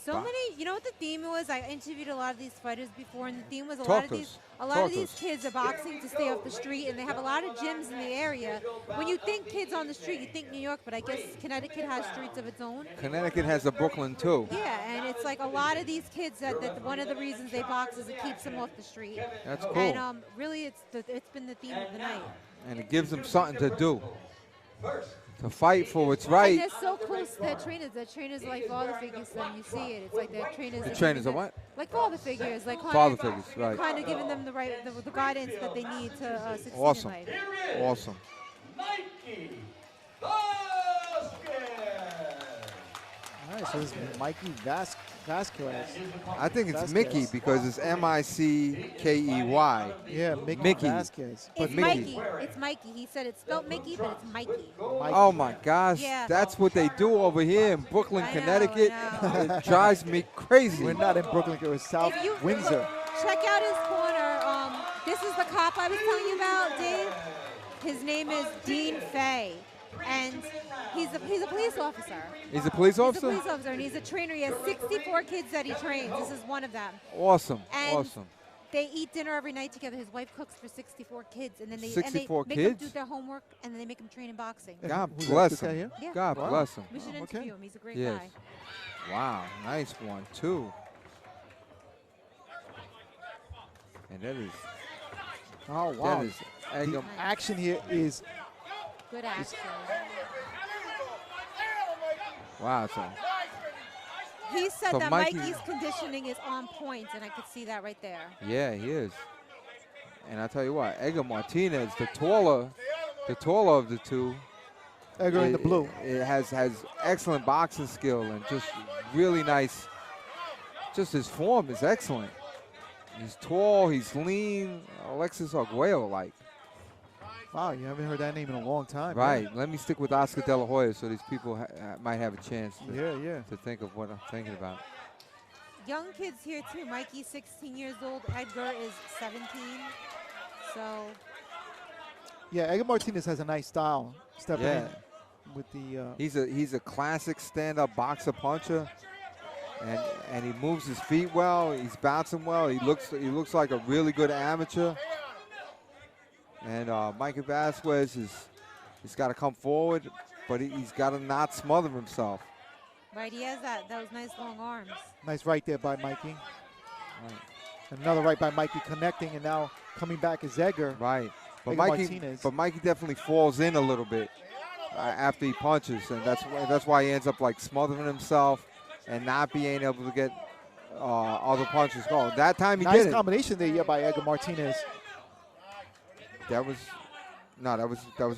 Speaker 4: So many, you know what the theme was? I interviewed a lot of these fighters before, and the theme was a
Speaker 2: Talk
Speaker 4: lot of
Speaker 2: to
Speaker 4: these
Speaker 2: us.
Speaker 4: a lot
Speaker 2: Talk
Speaker 4: of
Speaker 2: to
Speaker 4: these
Speaker 2: us.
Speaker 4: kids are boxing to stay off the street, and they have a lot of gyms in the area. When you think kids on the street, you think New York, but I guess Connecticut has streets of its own.
Speaker 2: Connecticut has a Brooklyn, too.
Speaker 4: Yeah, and it's like a lot of these kids that one of the reasons they box is it keeps them off the street.
Speaker 2: That's cool.
Speaker 4: And really, it's been the theme of the night.
Speaker 2: And it gives them something to do. To fight for what's right.
Speaker 4: And they're so close to their trainers. Their trainers are like father figures to them. You see it. It's like their trainers.
Speaker 2: The
Speaker 4: are
Speaker 2: trainers
Speaker 4: giving
Speaker 2: are what?
Speaker 4: them- Like father figures. Like
Speaker 2: Father figures, right.
Speaker 4: Kind of giving them the guidance that they need to succeed
Speaker 2: Awesome.
Speaker 4: in life.
Speaker 2: Awesome.
Speaker 3: Mikey Vasquez.
Speaker 1: All right, so this is Mikey Vasquez.
Speaker 2: I think it's
Speaker 1: Vasquez.
Speaker 2: Mickey because it's Mickey.
Speaker 1: Yeah,
Speaker 2: Mickey.
Speaker 1: Vasquez.
Speaker 4: It's
Speaker 2: Mickey.
Speaker 4: Mikey. It's Mikey. He said it's spelled Mickey, but it's Mikey.
Speaker 1: Mikey.
Speaker 2: Oh my gosh,
Speaker 4: Yeah.
Speaker 2: that's what they do over here in Brooklyn,
Speaker 4: I know,
Speaker 2: Connecticut.
Speaker 4: I know.
Speaker 2: It drives me crazy.
Speaker 1: We're not in Brooklyn, we're South
Speaker 4: If you
Speaker 1: Windsor.
Speaker 4: check out his corner. This is the cop I was telling you about, Dave. His name is Dean Fay, and he's a police officer.
Speaker 2: He's a police
Speaker 4: He's a
Speaker 2: officer?
Speaker 4: police officer, and he's a trainer. He has 64 kids that he trains. This is one of them.
Speaker 2: Awesome,
Speaker 4: And
Speaker 2: awesome.
Speaker 4: they eat dinner every night together. His wife cooks for 64 kids, and then they
Speaker 2: 64
Speaker 4: make them
Speaker 2: kids?
Speaker 4: do their homework, and then they make them train in boxing.
Speaker 2: God
Speaker 1: Who's
Speaker 2: bless
Speaker 1: this guy
Speaker 2: him.
Speaker 1: here?
Speaker 4: Yeah.
Speaker 2: God
Speaker 1: Wow.
Speaker 2: bless him.
Speaker 4: We should
Speaker 1: Oh, okay.
Speaker 4: interview him. He's a great
Speaker 2: Yes.
Speaker 4: guy.
Speaker 2: Wow, nice one too. And that is
Speaker 1: Oh, wow.
Speaker 2: that is
Speaker 1: The
Speaker 2: Eggum.
Speaker 1: action here is
Speaker 4: Good action.
Speaker 2: Wow, so
Speaker 4: He said
Speaker 2: So
Speaker 4: that
Speaker 2: Mikey-
Speaker 4: Mikey's conditioning is on point, and I could see that right there.
Speaker 2: yeah, he is. And I tell you what, Edgar Martinez, the taller of the two,
Speaker 1: Edgar in the blue.
Speaker 2: It has excellent boxing skill and just really nice. Just his form is excellent. He's tall, he's lean, Alexis Arguello like.
Speaker 1: Wow, you haven't heard that name in a long time.
Speaker 2: Right. Let me stick with Oscar De La Hoya so these people might have a chance
Speaker 1: Yeah.
Speaker 2: to think of what I'm thinking about.
Speaker 4: Young kids here too. Mikey's 16 years old. Edgar is 17. So
Speaker 1: Yeah, Edgar Martinez has a nice style stepping
Speaker 2: Yeah.
Speaker 1: in with the.
Speaker 2: He's a classic stand-up boxer puncher, and he moves his feet well. He's bouncing well. He looks like a really good amateur. And Mikey Vasquez he's got to come forward, but he's got to not smother himself.
Speaker 4: Right, he has those nice long arms.
Speaker 1: Nice right there by Mikey.
Speaker 2: Right.
Speaker 1: And another right by Mikey connecting, and now coming back is Edgar.
Speaker 2: Right. But
Speaker 1: Martinez.
Speaker 2: Mikey definitely falls in a little bit after he punches, and that's why he ends up like smothering himself and not being able to get other punches going. That time he did it.
Speaker 1: Nice combination there, yeah, by Edgar Martinez.
Speaker 2: That was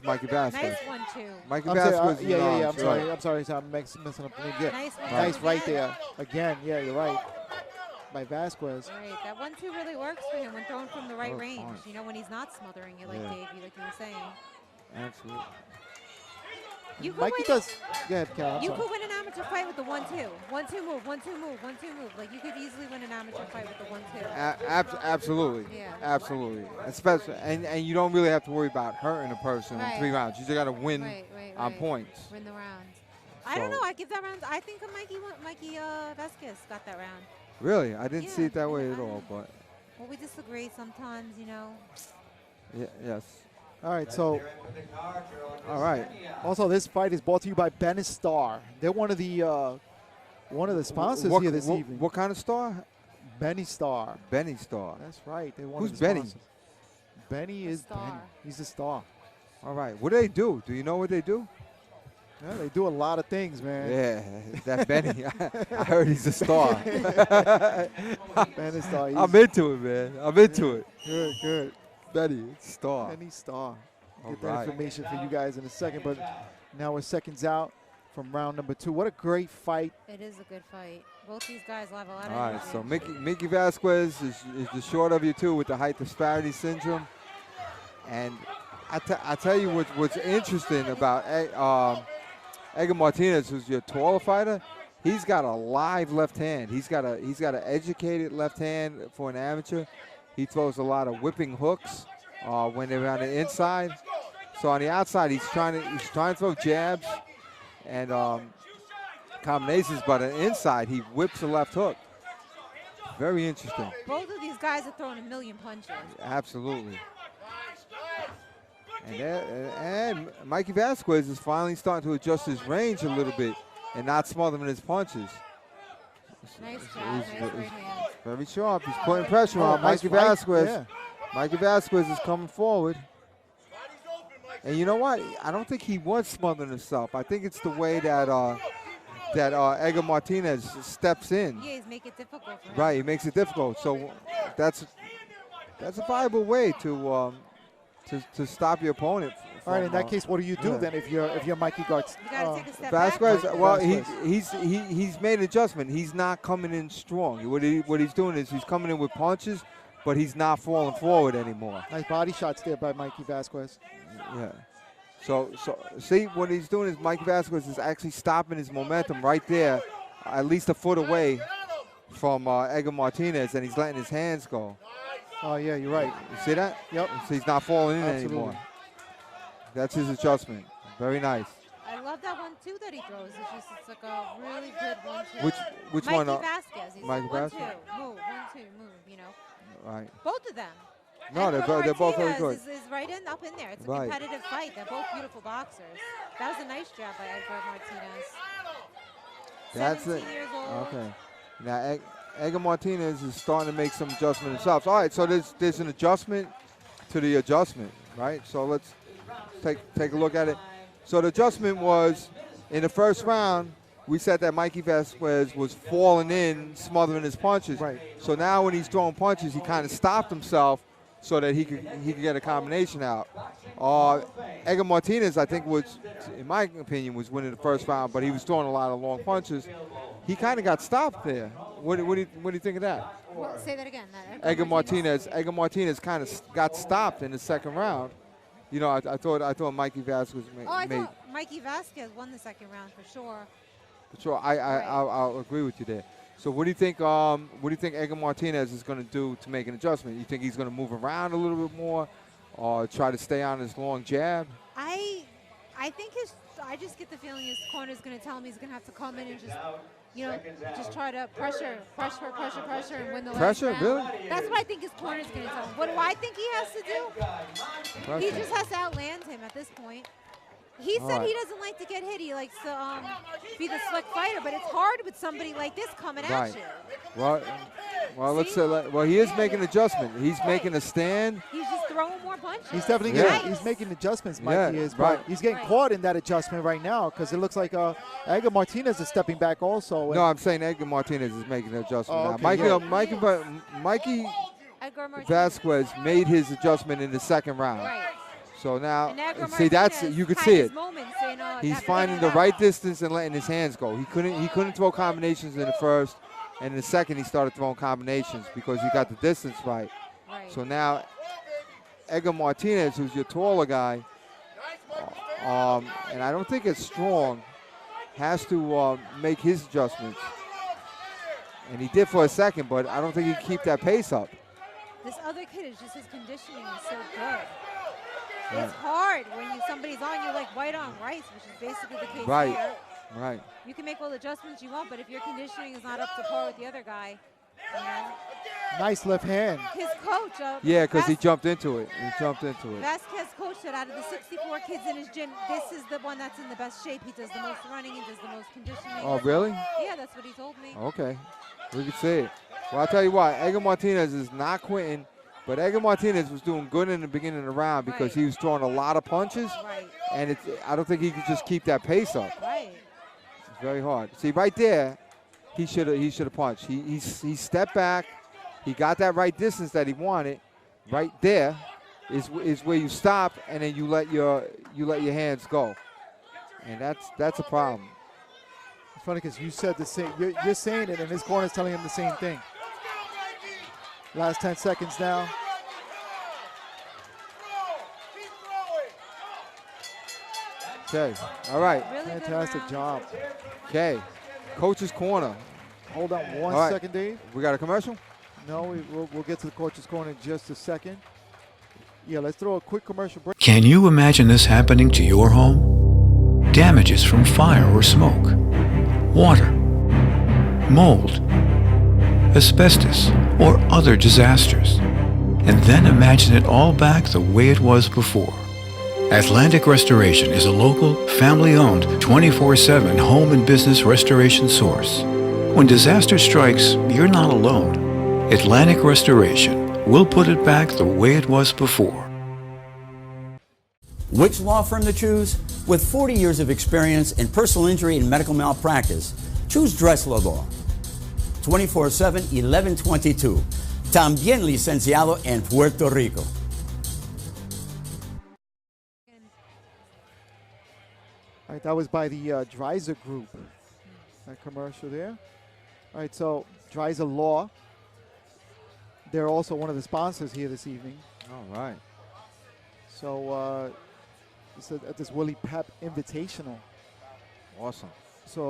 Speaker 2: Mikey Vasquez.
Speaker 4: Nice 1-2.
Speaker 2: Mikey
Speaker 1: I'm
Speaker 2: Vasquez.
Speaker 1: sorry, yeah. I'm sorry. I'm messing up the name. Yeah.
Speaker 4: Nice one.
Speaker 1: Nice right there. Again, yeah, you're right. By Vasquez.
Speaker 4: Right, that 1-2 really works for him when thrown from the right
Speaker 2: Oh,
Speaker 4: range.
Speaker 2: fine.
Speaker 4: You know, when he's not smothering you, like
Speaker 2: Yeah.
Speaker 4: Dave, like you were saying.
Speaker 2: Absolutely.
Speaker 4: You could
Speaker 1: Mikey
Speaker 4: win,
Speaker 1: does. Go ahead, Cal. I'm
Speaker 4: You
Speaker 1: sorry.
Speaker 4: could win an amateur fight with the 1-2. 1-2 move, 1-2 move, 1-2 move. Like you could easily win an amateur fight with the 1-2.
Speaker 2: Absolutely.
Speaker 4: Yeah.
Speaker 2: Absolutely. Especially, and you don't really have to worry about hurting a person
Speaker 4: Right.
Speaker 2: in 3 rounds. You just got to win
Speaker 4: Right.
Speaker 2: on points.
Speaker 4: Win the round. I don't
Speaker 2: So-
Speaker 4: know. I give that round. I think Mikey Vasquez got that round.
Speaker 2: Really, I didn't see
Speaker 4: Yeah,
Speaker 2: it that way
Speaker 4: yeah,
Speaker 2: at
Speaker 4: I
Speaker 2: all.
Speaker 4: know.
Speaker 2: But
Speaker 4: Well, we disagree sometimes, you know.
Speaker 2: yes.
Speaker 1: All right, so
Speaker 2: All right.
Speaker 1: also this fight is brought to you by Benistar. They're one of the sponsors here this evening.
Speaker 2: What kind of star?
Speaker 1: Benistar.
Speaker 2: Benny Star.
Speaker 1: That's right. They're one
Speaker 2: Who's
Speaker 1: of the
Speaker 2: Benny?
Speaker 1: sponsors. Benny
Speaker 4: The
Speaker 1: is
Speaker 4: star.
Speaker 1: Benny. He's the star.
Speaker 2: All right. What do they do? Do you know what they do?
Speaker 1: Yeah, they do a lot of things, man.
Speaker 2: Yeah, that Benny. I heard he's a star.
Speaker 1: Benistar.
Speaker 2: I'm into it, man. I'm into it.
Speaker 1: Good.
Speaker 2: Benny, star.
Speaker 1: Benny Star.
Speaker 2: All
Speaker 1: Get that
Speaker 2: right.
Speaker 1: information for you guys in a second, but now we're seconds out from round number 2. What a great fight.
Speaker 4: It is a good fight. Both these guys will have a lot of
Speaker 2: All right,
Speaker 4: energy.
Speaker 2: so Mickey Vasquez is the short of you two with the height disparity syndrome. And I tell you what's interesting about Edgar Martinez, who's your taller fighter. He's got a live left hand. He's got an educated left hand for an amateur. He throws a lot of whipping hooks when they're on the inside. So on the outside, he's trying to throw jabs and combinations, but on the inside, he whips a left hook. Very interesting.
Speaker 4: Both of these guys are throwing a million punches.
Speaker 2: Absolutely. And Mikey Vasquez is finally starting to adjust his range a little bit and not smothering his punches.
Speaker 4: Nice job. Nice right hand.
Speaker 2: Very sharp. He's putting pressure on
Speaker 1: nice
Speaker 2: Mikey
Speaker 1: fight.
Speaker 2: Vasquez.
Speaker 1: Yeah.
Speaker 2: Mikey Vasquez is coming forward. And you know what? I don't think he was smothering himself. I think it's the way that Edgar Martinez steps in.
Speaker 4: Yeah, he's making it difficult for him.
Speaker 2: Right, he makes it difficult. So that's a viable way to stop your opponent.
Speaker 1: All right, in that
Speaker 2: from,
Speaker 1: case, what do you do
Speaker 2: yeah.
Speaker 1: then if you're Mikey Gartz?
Speaker 4: You got to take a step
Speaker 2: Vasquez,
Speaker 4: back.
Speaker 2: well,
Speaker 1: Vasquez.
Speaker 2: he's made an adjustment. He's not coming in strong. What he's doing is he's coming in with punches, but he's not falling forward anymore.
Speaker 1: Nice body shots there by Mikey Vasquez.
Speaker 2: Yeah. So see, what he's doing is Mikey Vasquez is actually stopping his momentum right there, at least a foot away from Edgar Martinez, and he's letting his hands go.
Speaker 1: Oh, yeah, you're right.
Speaker 2: You see that?
Speaker 1: Yep.
Speaker 2: So he's not falling in
Speaker 1: Absolutely.
Speaker 2: anymore. That's his adjustment. Very nice.
Speaker 4: I love that 1-2 that he throws. It's like a really good 1-2.
Speaker 2: Which
Speaker 4: Mikey
Speaker 2: one?
Speaker 4: Vasquez. He's
Speaker 2: Mikey
Speaker 4: 1-2.
Speaker 2: Vasquez?
Speaker 4: Move, 1-2, move, you know.
Speaker 2: Right.
Speaker 4: Both of them.
Speaker 2: No,
Speaker 4: And
Speaker 2: they're both very good.
Speaker 4: Is right in, up in there. It's a
Speaker 2: Right.
Speaker 4: competitive fight. They're both beautiful boxers. That was a nice job by Edgar Martinez.
Speaker 2: That's
Speaker 4: 17
Speaker 2: it.
Speaker 4: years old.
Speaker 2: Okay. Now Edgar Martinez is starting to make some adjustment himself. All right, so there's an adjustment to the adjustment, right? So let's take a look at it. So the adjustment was in the first round. We said that Mikey Vasquez was falling in, smothering his punches.
Speaker 1: Right.
Speaker 2: So now when he's throwing punches, he kind of stopped himself so that he could get a combination out. Edgar Martinez, I think, was, in my opinion, was winning the first round, but he was throwing a lot of long punches. He kind of got stopped there. What do you think of that?
Speaker 4: Well, say that again.
Speaker 2: Edgar Martinez kind of got stopped in the second round. You know, I thought Mikey Vasquez
Speaker 4: I
Speaker 2: made.
Speaker 4: thought Mikey Vasquez won the second round for sure.
Speaker 2: Sure, I'll agree with you there. So what do you think? What do you think Edgar Martinez is going to do to make an adjustment? You think he's going to move around a little bit more, or try to stay on his long jab?
Speaker 4: I think I just get the feeling his corner's going to tell him he's going to have to come in and just, you know, just try to pressure, and win the last round.
Speaker 2: Really?
Speaker 4: That's what I think his corner's going to tell him. What do I think he has to do?
Speaker 2: Pressure.
Speaker 4: He just has to outland him at this point. He said he doesn't like to get hit. He likes to be the slick fighter, but it's hard with somebody like this coming at you.
Speaker 2: Well, let's say, well, he is making an adjustment. He's making a stand.
Speaker 4: He's just throwing more punches.
Speaker 1: He's definitely he's making adjustments, Mikey is, but he's getting caught in that adjustment right now because it looks like Edgar Martinez is stepping back also.
Speaker 2: No, I'm saying Edgar Martinez is making an adjustment now. Mikey Vasquez made his adjustment in the second round.
Speaker 4: Right.
Speaker 2: So now, see,
Speaker 4: Martinez
Speaker 2: you could see it.
Speaker 4: Saying,
Speaker 2: He's finding the right distance and letting his hands go. He couldn't throw combinations in the first, and in the second he started throwing combinations because he got the distance right. So now, Edgar Martinez, who's your taller guy, and I don't think it's strong, has to make his adjustments. And he did for a second, but I don't think he can keep that pace up.
Speaker 4: This other kid is just his conditioning is so good. It's hard when somebody's on you like white on rice, which is basically the case here.
Speaker 2: Right.
Speaker 4: You can make all the adjustments you want, but if your conditioning is not up to par with the other guy, you know.
Speaker 1: Nice left hand.
Speaker 4: His coach.
Speaker 2: Because he jumped into it.
Speaker 4: Vasquez coach said out of the 64 kids in his gym, this is the one that's in the best shape. He does the most running. He does the most conditioning.
Speaker 2: Oh, really?
Speaker 4: Yeah, that's what he told me.
Speaker 2: Okay. We can see it. Well, I'll tell you what, Edgar Martinez is not quitting. But Edgar Martinez was doing good in the beginning of the round because he was throwing a lot of punches, and I don't think he could just keep that pace up. It's very hard. See, right there, he should have punched. He stepped back. He got that right distance that he wanted. Right there is where you stop, and then you let your hands go, and that's a problem.
Speaker 1: It's funny because you said the same. You're saying it, and his corner's telling him the same thing. Last 10 seconds now.
Speaker 2: Okay, all right.
Speaker 4: Really
Speaker 1: fantastic job.
Speaker 2: Okay, coach's corner.
Speaker 1: Hold on one second, Dave.
Speaker 2: We got a commercial?
Speaker 1: No, we'll get to the coach's corner in just a second. Yeah, let's throw a quick commercial break.
Speaker 6: Can you imagine this happening to your home? Damages from fire or smoke, water, mold, asbestos, or other disasters. And then imagine it all back the way it was before. Atlantic Restoration is a local, family-owned, 24/7 home and business restoration source. When disaster strikes, you're not alone. Atlantic Restoration will put it back the way it was before.
Speaker 5: Which law firm to choose? With 40 years of experience in personal injury and medical malpractice, choose Dressler Law. 24/7, 1122. También licenciado en Puerto Rico.
Speaker 1: All right, that was by the Dreiser Group, that commercial there. All right, so Dreiser Law, they're also one of the sponsors here this evening.
Speaker 2: All right.
Speaker 1: So it's at this Willie Pep Invitational.
Speaker 2: Awesome.
Speaker 1: So,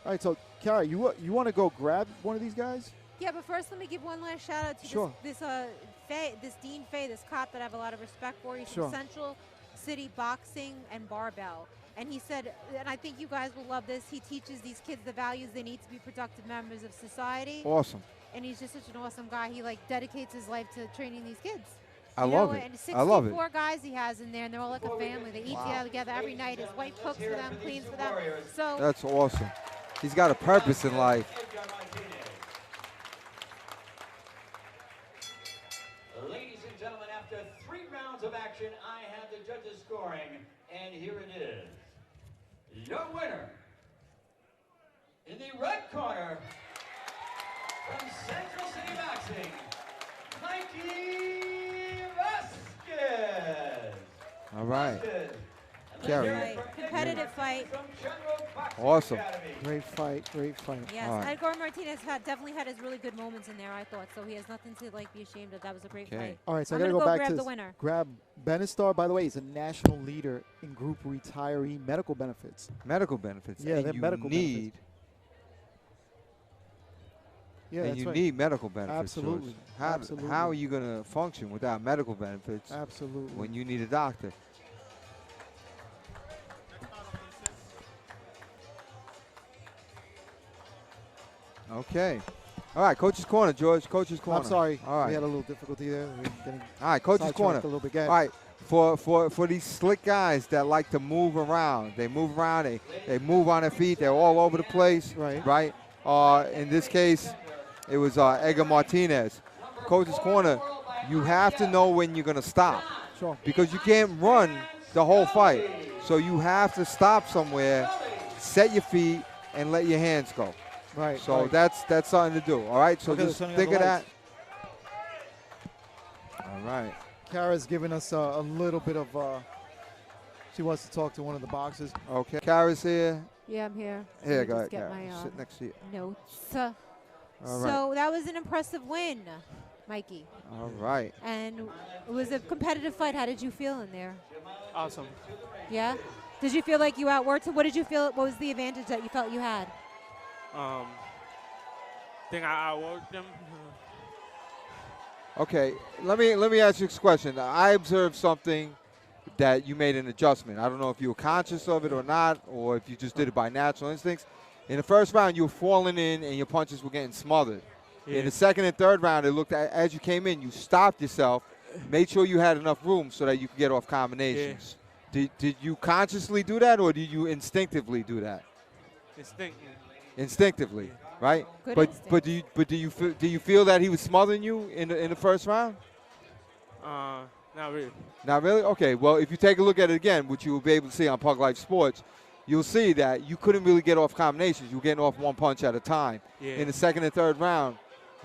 Speaker 1: all right, so Kara, you want to go grab one of these guys?
Speaker 4: Yeah, but first let me give one last shout out to this Dean Fay, this cop that I have a lot of respect for. He's from Central City Boxing and Barbell. And he said, and I think you guys will love this, he teaches these kids the values they need to be productive members of society.
Speaker 2: Awesome.
Speaker 4: And he's just such an awesome guy. He dedicates his life to training these kids.
Speaker 2: I love it.
Speaker 4: And 64 guys he has in there, and they're all like a family. They eat together every night. His wife cooks for them, cleans for them. So
Speaker 2: that's awesome. He's got a purpose in life.
Speaker 3: Ladies and gentlemen, after 3 rounds of action, I have the judges scoring, and here it is. Your winner, in the red corner, from Central City Boxing, Mikey Vasquez.
Speaker 2: All right.
Speaker 4: Right. Competitive fight.
Speaker 2: Awesome.
Speaker 1: Great fight, great fight.
Speaker 4: Yes, Edgar Martinez definitely had his really good moments in there, I thought. So he has nothing to be ashamed of. That was a great fight.
Speaker 1: All right, so
Speaker 4: I'm
Speaker 1: I got to go back to
Speaker 4: the winner.
Speaker 1: Grab Benistar, by the way, is a national leader in group retiree medical benefits.
Speaker 2: Medical benefits.
Speaker 1: Yeah, they're medical benefits. Yeah,
Speaker 2: and
Speaker 1: that's
Speaker 2: you
Speaker 1: right.
Speaker 2: need medical benefits.
Speaker 1: Absolutely.
Speaker 2: So how are you going to function without medical benefits?
Speaker 1: Absolutely.
Speaker 2: When you need a doctor? Okay. All right, Coach's Corner, George. Coach's Corner.
Speaker 1: I'm sorry.
Speaker 2: All right.
Speaker 1: We had a little difficulty there. We're getting
Speaker 2: All right, Coach's
Speaker 1: sidetracked
Speaker 2: Corner.
Speaker 1: a little bit. Go
Speaker 2: All
Speaker 1: ahead.
Speaker 2: right, for these slick guys that like to move around, they move around, they move on their feet, they're all over the place,
Speaker 1: Right.
Speaker 2: In this case, it was Edgar Martinez. Coach's Corner, you have to know when you're going to stop.
Speaker 1: Sure.
Speaker 2: Because you can't run the whole fight. So you have to stop somewhere, set your feet, and let your hands go.
Speaker 1: Right.
Speaker 2: So
Speaker 1: right.
Speaker 2: that's something to do. All right. So
Speaker 1: Okay,
Speaker 2: just
Speaker 1: they're turning
Speaker 2: think
Speaker 1: on
Speaker 2: of
Speaker 1: the
Speaker 2: that.
Speaker 1: lights.
Speaker 2: All right.
Speaker 1: Kara's giving us a little bit of. She wants to talk to one of the boxers.
Speaker 2: Okay. Kara's here.
Speaker 4: Yeah, I'm here.
Speaker 2: Here,
Speaker 4: Let me
Speaker 2: go ahead,
Speaker 4: just get
Speaker 2: Kara.
Speaker 4: my
Speaker 2: Sit next to you.
Speaker 4: notes.
Speaker 2: All right.
Speaker 4: So that was an impressive win, Mikey.
Speaker 2: All right.
Speaker 4: And it was a competitive fight. How did you feel in there?
Speaker 7: Awesome.
Speaker 4: Yeah? Did you feel like you outworked it? What did you feel? What was the advantage that you felt you had?
Speaker 7: Think I outworked them.
Speaker 2: Okay. Let me ask you this question. I observed something that you made an adjustment. I don't know if you were conscious of it or not, or if you just did it by natural instincts. In the first round, you were falling in and your punches were getting smothered.
Speaker 7: Yeah.
Speaker 2: In the second and third round, it looked as you came in, you stopped yourself, made sure you had enough room so that you could get off combinations. Did you consciously do that, or did you instinctively do that? Instinctively, right?
Speaker 4: Good
Speaker 2: But do you feel that he was smothering you in the first round?
Speaker 7: Not really.
Speaker 2: Not really? Okay, well, if you take a look at it again, which you will be able to see on PugLifeSports, you'll see that you couldn't really get off combinations. You were getting off one punch at a time.
Speaker 7: Yeah.
Speaker 2: In the second and third round,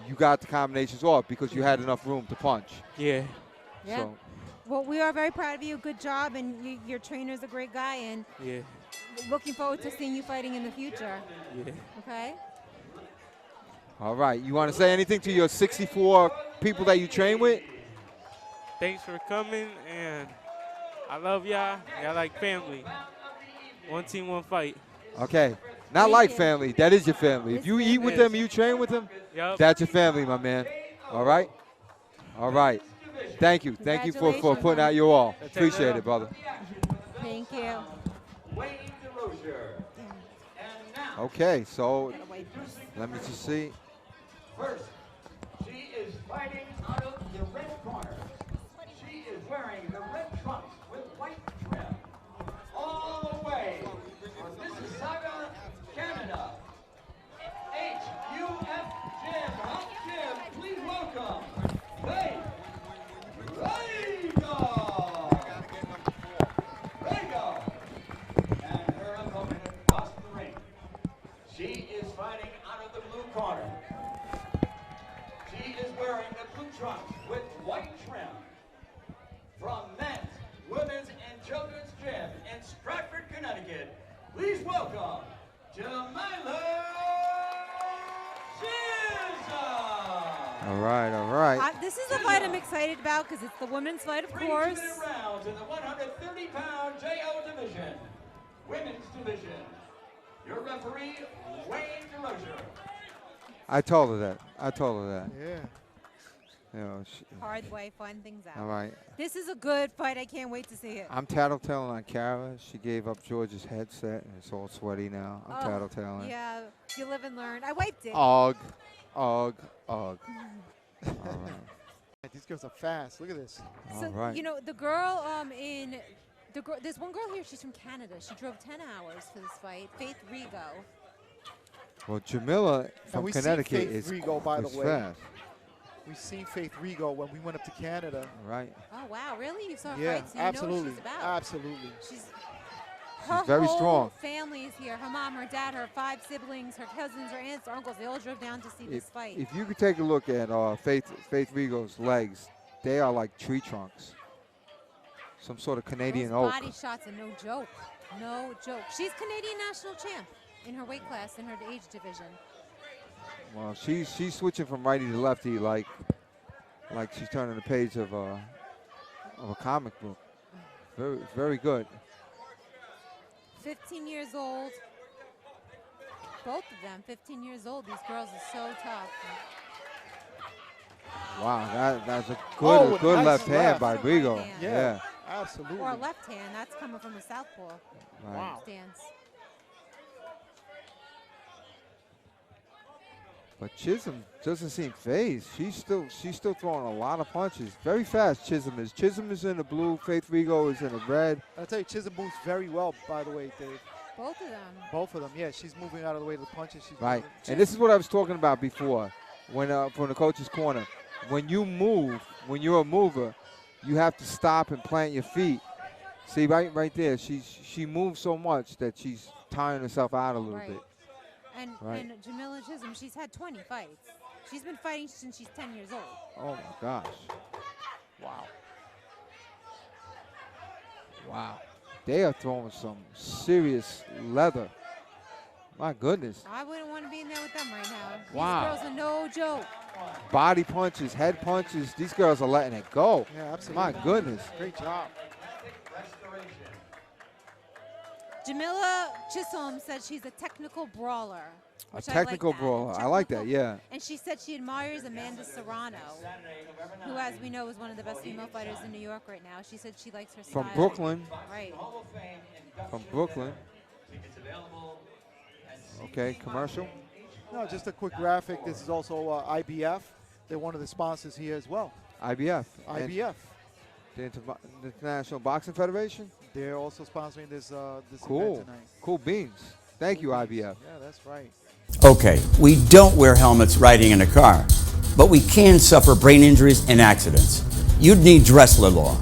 Speaker 2: you got the combinations off because you had enough room to punch.
Speaker 7: Yeah.
Speaker 4: Yeah.
Speaker 2: So,
Speaker 4: Well, we are very proud of you. Good job. And your trainer's a great guy. And
Speaker 7: Yeah.
Speaker 4: looking forward to seeing you fighting in the future.
Speaker 7: Yeah.
Speaker 4: Okay?
Speaker 2: all right. You want to say anything to your 64 people that you train with?
Speaker 7: Thanks for coming, and I love y'all. Y'all like family. One team, one fight.
Speaker 2: Okay. Not
Speaker 4: Thank
Speaker 2: like
Speaker 4: you.
Speaker 2: family. That is your family. If you eat with them, you train with them,
Speaker 7: Yup.
Speaker 2: that's your family, my man. All right? All right. Thank you. Thank you for
Speaker 4: Congratulations,
Speaker 2: putting
Speaker 4: man.
Speaker 2: out your all. Appreciate it, brother.
Speaker 4: Thank you.
Speaker 3: Wayne DeRozier. And now,
Speaker 2: Okay, so let me just see.
Speaker 3: first, she is fighting out of the red corner. She is wearing the red trunks with white trim. All the way from Mississauga, Canada. HUF Gym. Hot Gym, please welcome Faith Rego. And her opponent across the ring. She is fighting out of the blue corner. She is wearing the blue trunks with white trim. From men's, women's, and children's gym in Stratford, Connecticut, please welcome Maneeley.
Speaker 2: All right, all right.
Speaker 4: This is a fight I'm excited about because it's the women's fight, of course.
Speaker 3: 3 rounds in the 130-pound JO division, women's division. Your referee, Wayne DeRozier.
Speaker 2: I told her that.
Speaker 1: Yeah.
Speaker 2: You know,
Speaker 4: Hard way, fun things out.
Speaker 2: all right.
Speaker 4: This is a good fight. I can't wait to see it.
Speaker 2: I'm tattletaling on Kara. She gave up George's headset, and it's all sweaty now. I'm tattletaling.
Speaker 4: Yeah, you live and learn. I wiped it.
Speaker 2: Ugh. All right.
Speaker 1: These girls are fast. Look at this.
Speaker 4: So,
Speaker 2: All right.
Speaker 4: you know, the girl there's one girl here, she's from Canada. She drove 10 hours for this fight. Faith Rego.
Speaker 2: Well, Jamila from
Speaker 1: we see
Speaker 2: Connecticut
Speaker 1: Faith
Speaker 2: is
Speaker 1: Rego, by the
Speaker 2: is
Speaker 1: way.
Speaker 2: fast.
Speaker 1: We see Faith Rego when we went up to Canada.
Speaker 2: All right.
Speaker 4: Oh, wow, really? You saw her
Speaker 1: Yeah,
Speaker 4: fight, so you
Speaker 1: absolutely.
Speaker 4: know what she's about.
Speaker 1: Absolutely.
Speaker 4: Her
Speaker 2: very
Speaker 4: whole
Speaker 2: strong.
Speaker 4: family is here. Her mom, her dad, her 5 siblings, her cousins, her aunts, her uncles. They all drove down to see this fight.
Speaker 2: If you could take a look at Faith Rego's legs, they are like tree trunks. Some sort of Canadian
Speaker 4: Those
Speaker 2: oak.
Speaker 4: body shots are no joke. No joke. She's Canadian national champ in her weight class, in her age division.
Speaker 2: Well, she's switching from righty to lefty like she's turning the page of a comic book. Very, very good.
Speaker 4: 15 years old. Both of them, 15 years old. These girls are so tough.
Speaker 2: Wow, that's a
Speaker 1: Oh,
Speaker 2: good
Speaker 1: nice
Speaker 2: left hand
Speaker 1: left.
Speaker 2: by
Speaker 4: That's a
Speaker 2: Rego.
Speaker 4: right hand.
Speaker 2: Yeah.
Speaker 1: Absolutely.
Speaker 4: Or a left hand. That's coming from a southpaw
Speaker 2: Right.
Speaker 4: stance.
Speaker 2: But Chisholm doesn't seem phased. She's still throwing a lot of punches. Very fast, Chisholm is. Chisholm is in the blue. Faith Rigo is in the red.
Speaker 1: I'll tell you, Chisholm moves very well, by the way, Dave.
Speaker 4: Both of them.
Speaker 1: Both of them, yeah. She's moving out of the way to the punches. She's
Speaker 2: Right.
Speaker 1: moving.
Speaker 2: And this is what I was talking about before when from the coach's corner. When you move, when you're a mover, you have to stop and plant your feet. See, right there, she moves so much that she's tiring herself out a little bit.
Speaker 4: And Jamila Chisholm, she's had 20 fights. She's been fighting since she's 10 years old.
Speaker 2: Oh, my gosh. Wow. Wow. They are throwing some serious leather. My goodness.
Speaker 4: I wouldn't want to be in there with them right now.
Speaker 2: Wow.
Speaker 4: These girls are no joke.
Speaker 2: Body punches, head punches. These girls are letting it go.
Speaker 1: Yeah, absolutely.
Speaker 2: My goodness.
Speaker 1: Great job.
Speaker 4: Jamila Chisholm said she's a technical brawler.
Speaker 2: A technical brawler. I like that, yeah.
Speaker 4: And she said she admires Amanda Serrano, who, as we know, is one of the best female fighters in New York right now. She said she likes her style.
Speaker 2: From Brooklyn.
Speaker 4: Right.
Speaker 2: From Brooklyn. Okay, commercial.
Speaker 1: No, just a quick graphic. This is also IBF. They're one of the sponsors here as well.
Speaker 2: IBF.
Speaker 1: IBF.
Speaker 2: The International Boxing Federation?
Speaker 1: They're also sponsoring this
Speaker 2: Cool.
Speaker 1: event tonight.
Speaker 2: Cool beans. Thank you, IBF.
Speaker 1: Yeah, that's right.
Speaker 5: Okay, we don't wear helmets riding in a car, but we can suffer brain injuries and accidents. You'd need Dressler Law.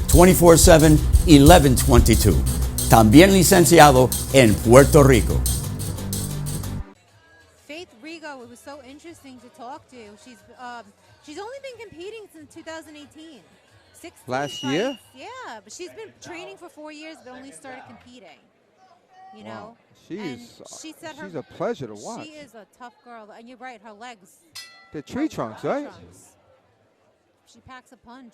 Speaker 5: 24/7, 11/22. También licenciado en Puerto Rico.
Speaker 4: Faith Rigo, it was so interesting to talk to. She's only been competing since 2018. 16
Speaker 2: Last
Speaker 4: fights.
Speaker 2: year?
Speaker 4: Yeah, but she's been training for 4 years, but only started competing. You know,
Speaker 2: She's
Speaker 4: she's
Speaker 2: a pleasure to watch.
Speaker 4: She is a tough girl, and you're right. Her legs.
Speaker 2: They're tree trunks, right?
Speaker 4: Trunks. She packs a punch.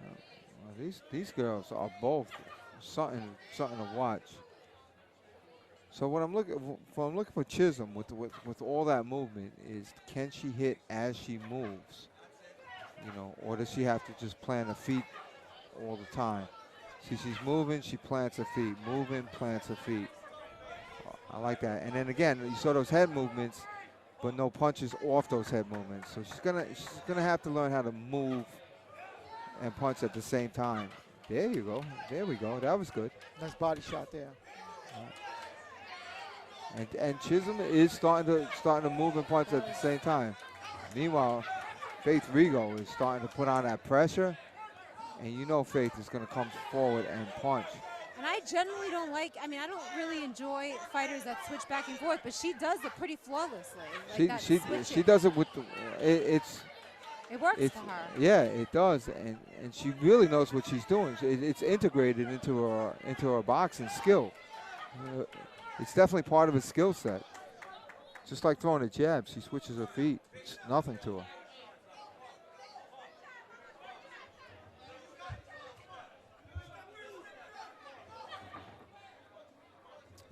Speaker 2: Well, these girls are both something to watch. So what I'm looking for Chisholm with all that movement is, can she hit as she moves? You know, or does she have to just plant her feet all the time? See, she's moving, she plants her feet. Moving, plants her feet. I like that. And then again, you saw those head movements, but no punches off those head movements. So she's gonna have to learn how to move and punch at the same time. There you go. There we go. That was good.
Speaker 1: Nice body shot there.
Speaker 2: And Chisholm is starting to move and punch at the same time. Meanwhile, Faith Rigo is starting to put on that pressure, and you know Faith is going to come forward and punch.
Speaker 4: And I generally don't I don't really enjoy fighters that switch back and forth, but she does it pretty flawlessly.
Speaker 2: She does it with it
Speaker 4: works for her.
Speaker 2: Yeah, it does, and she really knows what she's doing. It's integrated into her boxing skill. It's definitely part of her skill set. Just like throwing a jab, she switches her feet. It's nothing to her.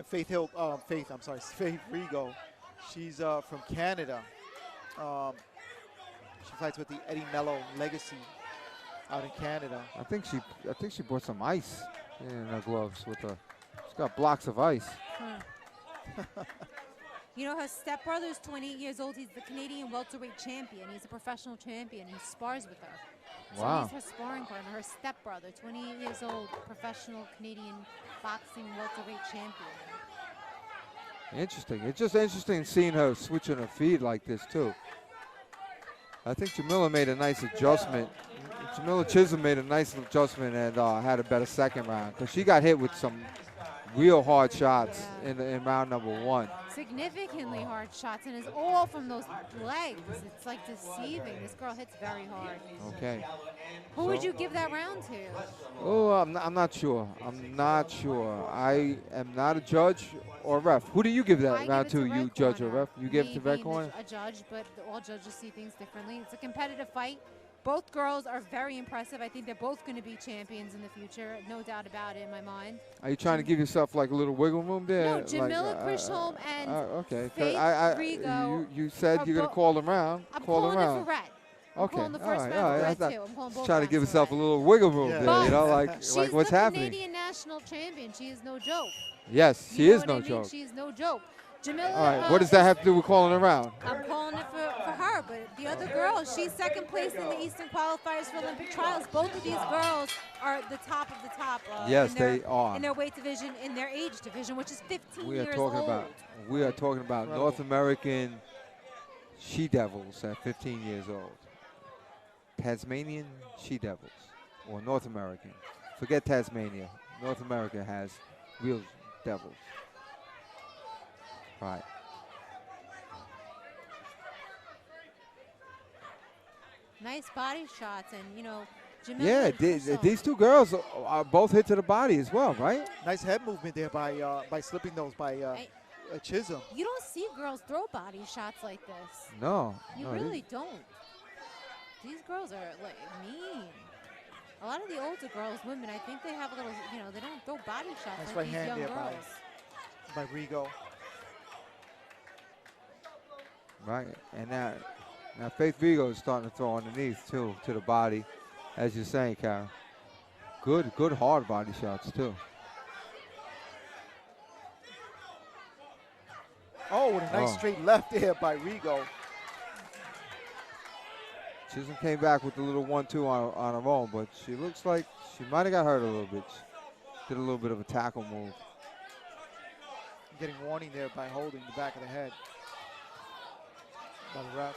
Speaker 1: Faith Rigo. She's from Canada. She fights with the Eddie Mello legacy out in Canada.
Speaker 2: I think she brought some ice in her gloves with her. She's got blocks of ice.
Speaker 4: You know, her stepbrother is 28 years old. He's the Canadian welterweight champion. He's a professional champion. He spars with her.
Speaker 2: Wow.
Speaker 4: So he's her sparring partner. Her stepbrother, 28 years old, professional Canadian boxing welterweight champion.
Speaker 2: Interesting. It's just interesting seeing her switching her feet like this, too. I think Jamila made a nice adjustment. Jamila Chisholm made a nice adjustment and had a better second round, because she got hit with some real hard shots in round number 1.
Speaker 4: Significantly hard shots, and it's all from those legs. It's like deceiving. This girl hits very hard.
Speaker 2: Okay.
Speaker 4: Who would you give that round to?
Speaker 2: Oh, I'm not sure. I'm not sure. I am not a judge or a ref. Who do you give that round to? You judge or ref? You give it to Red Corner?
Speaker 4: A judge, but all judges see things differently. It's a competitive fight. Both girls are very impressive. I think they're both going to be champions in the future. No doubt about it in my mind.
Speaker 2: Are you trying to give yourself like a little wiggle room there?
Speaker 4: No, Jamila Chisholm and
Speaker 2: okay.
Speaker 4: Faith Rigo.
Speaker 2: You said you're going to call them around.
Speaker 4: I'm
Speaker 2: call
Speaker 4: calling
Speaker 2: around.
Speaker 4: it for red. I'm
Speaker 2: Okay.
Speaker 4: calling the first round
Speaker 2: all
Speaker 4: for
Speaker 2: right.
Speaker 4: red too. I'm calling both
Speaker 2: Trying to
Speaker 4: rounds
Speaker 2: give
Speaker 4: for
Speaker 2: yourself
Speaker 4: red.
Speaker 2: a little wiggle room there.
Speaker 4: But
Speaker 2: You know, like
Speaker 4: she's
Speaker 2: what's
Speaker 4: the
Speaker 2: happening?
Speaker 4: Canadian national champion. She is no joke.
Speaker 2: Yes, she
Speaker 4: You know
Speaker 2: is
Speaker 4: what
Speaker 2: no
Speaker 4: I mean?
Speaker 2: joke.
Speaker 4: She's no joke. Jamila.
Speaker 2: All right, what does that have to do with calling around?
Speaker 4: I'm calling it for her, but the other girl, she's second place in the Eastern qualifiers for Olympic trials. Both of these girls are the top of the top.
Speaker 2: Yes,
Speaker 4: in their,
Speaker 2: they are.
Speaker 4: in their weight division, in their age division, which is 15
Speaker 2: We are
Speaker 4: years
Speaker 2: talking
Speaker 4: old.
Speaker 2: about North American She Devils at 15 years old. Tasmanian She Devils, or North American. Forget Tasmania. North America has real devils. Right.
Speaker 4: Nice body shots, and you know, Jamila.
Speaker 2: Yeah, these two girls are both hit to the body as well, right?
Speaker 1: Nice head movement there by slipping those by Chisholm.
Speaker 4: You don't see girls throw body shots like this.
Speaker 2: No.
Speaker 4: You
Speaker 2: no,
Speaker 4: really don't. These girls are like mean. A lot of the older girls, women, I think they have a little, you know, they don't throw body shots
Speaker 1: Nice
Speaker 4: like
Speaker 1: right
Speaker 4: these
Speaker 1: hand
Speaker 4: young
Speaker 1: there
Speaker 4: girls.
Speaker 1: by Rigo.
Speaker 2: Right, and now Faith Vigo is starting to throw underneath too, to the body, as you're saying, Karen. Good hard body shots too.
Speaker 1: Oh, with a nice straight left there by Rigo.
Speaker 2: Chisholm came back with a little 1-2 on her own, but she looks like she might have got hurt a little bit. She did a little bit of a tackle move.
Speaker 1: Getting warning there by holding the back of the head by the ref.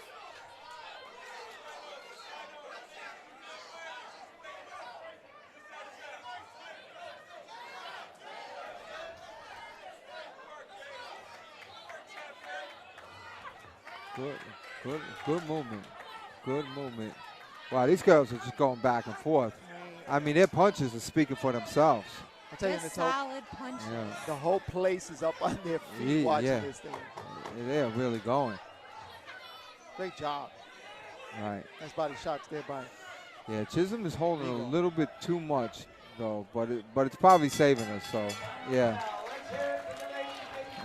Speaker 2: Good movement. Good movement. Wow, these girls are just going back and forth. I mean, their punches are speaking for themselves.
Speaker 1: I'll tell you,
Speaker 4: They're solid punches.
Speaker 2: Yeah.
Speaker 1: the whole place is up on their feet watching this thing.
Speaker 2: They're really going.
Speaker 1: Great job.
Speaker 2: Right.
Speaker 1: Nice body shots there by.
Speaker 2: Yeah, Chisholm is holding a little bit too much, though, but it's probably saving us. So, yeah.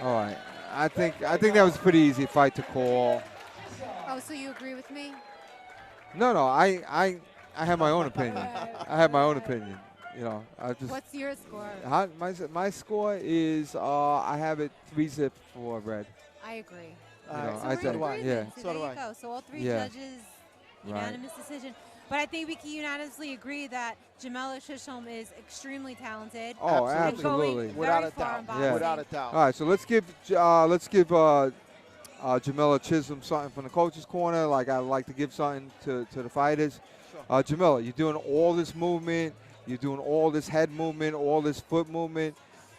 Speaker 2: All right. I think that was a pretty easy fight to call.
Speaker 4: Oh, so you agree with me?
Speaker 2: No, I have my own opinion. I have my own opinion. You know, I just.
Speaker 4: What's your score?
Speaker 2: My score is I have it 3-0 for red.
Speaker 4: I agree.
Speaker 2: You know,
Speaker 4: So
Speaker 2: I
Speaker 4: we're
Speaker 2: said,
Speaker 4: in agreement.
Speaker 2: yeah.
Speaker 4: So
Speaker 1: So do
Speaker 4: there
Speaker 1: I.
Speaker 4: you go. So all three
Speaker 2: Yeah.
Speaker 4: judges, unanimous decision. But I think we can unanimously agree that Jamila Chisholm is extremely talented.
Speaker 2: Oh,
Speaker 4: and
Speaker 2: absolutely.
Speaker 4: going
Speaker 1: Without
Speaker 4: very
Speaker 1: a
Speaker 4: far
Speaker 1: doubt.
Speaker 4: in boxing.
Speaker 2: Yeah.
Speaker 1: Without a doubt.
Speaker 2: All right, so let's give Jamila Chisholm something from the coach's corner. Like I like to give something to the fighters. Jamila, you're doing all this movement, you're doing all this head movement, all this foot movement,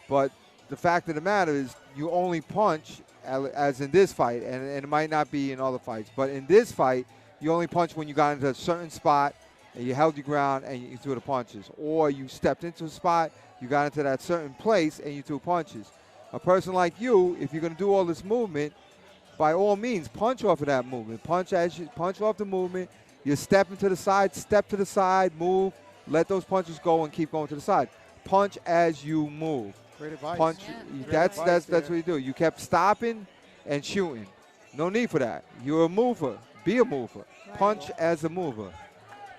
Speaker 2: but the fact of the matter is you only punch, as in this fight, and it might not be in other fights, but in this fight, you only punch when you got into a certain spot and you held your ground and you threw the punches. Or you stepped into a spot, you got into that certain place and you threw punches. A person like you, if you're going to do all this movement, by all means, punch off of that movement. Punch off the movement. You step to the side, move, let those punches go and keep going to the side. Punch as you move.
Speaker 1: Great advice.
Speaker 2: Punch.
Speaker 4: Yeah.
Speaker 2: That's what you do. You kept stopping and shooting. No need for that. You're a mover. Be a mover.
Speaker 4: Right.
Speaker 2: Punch as a mover.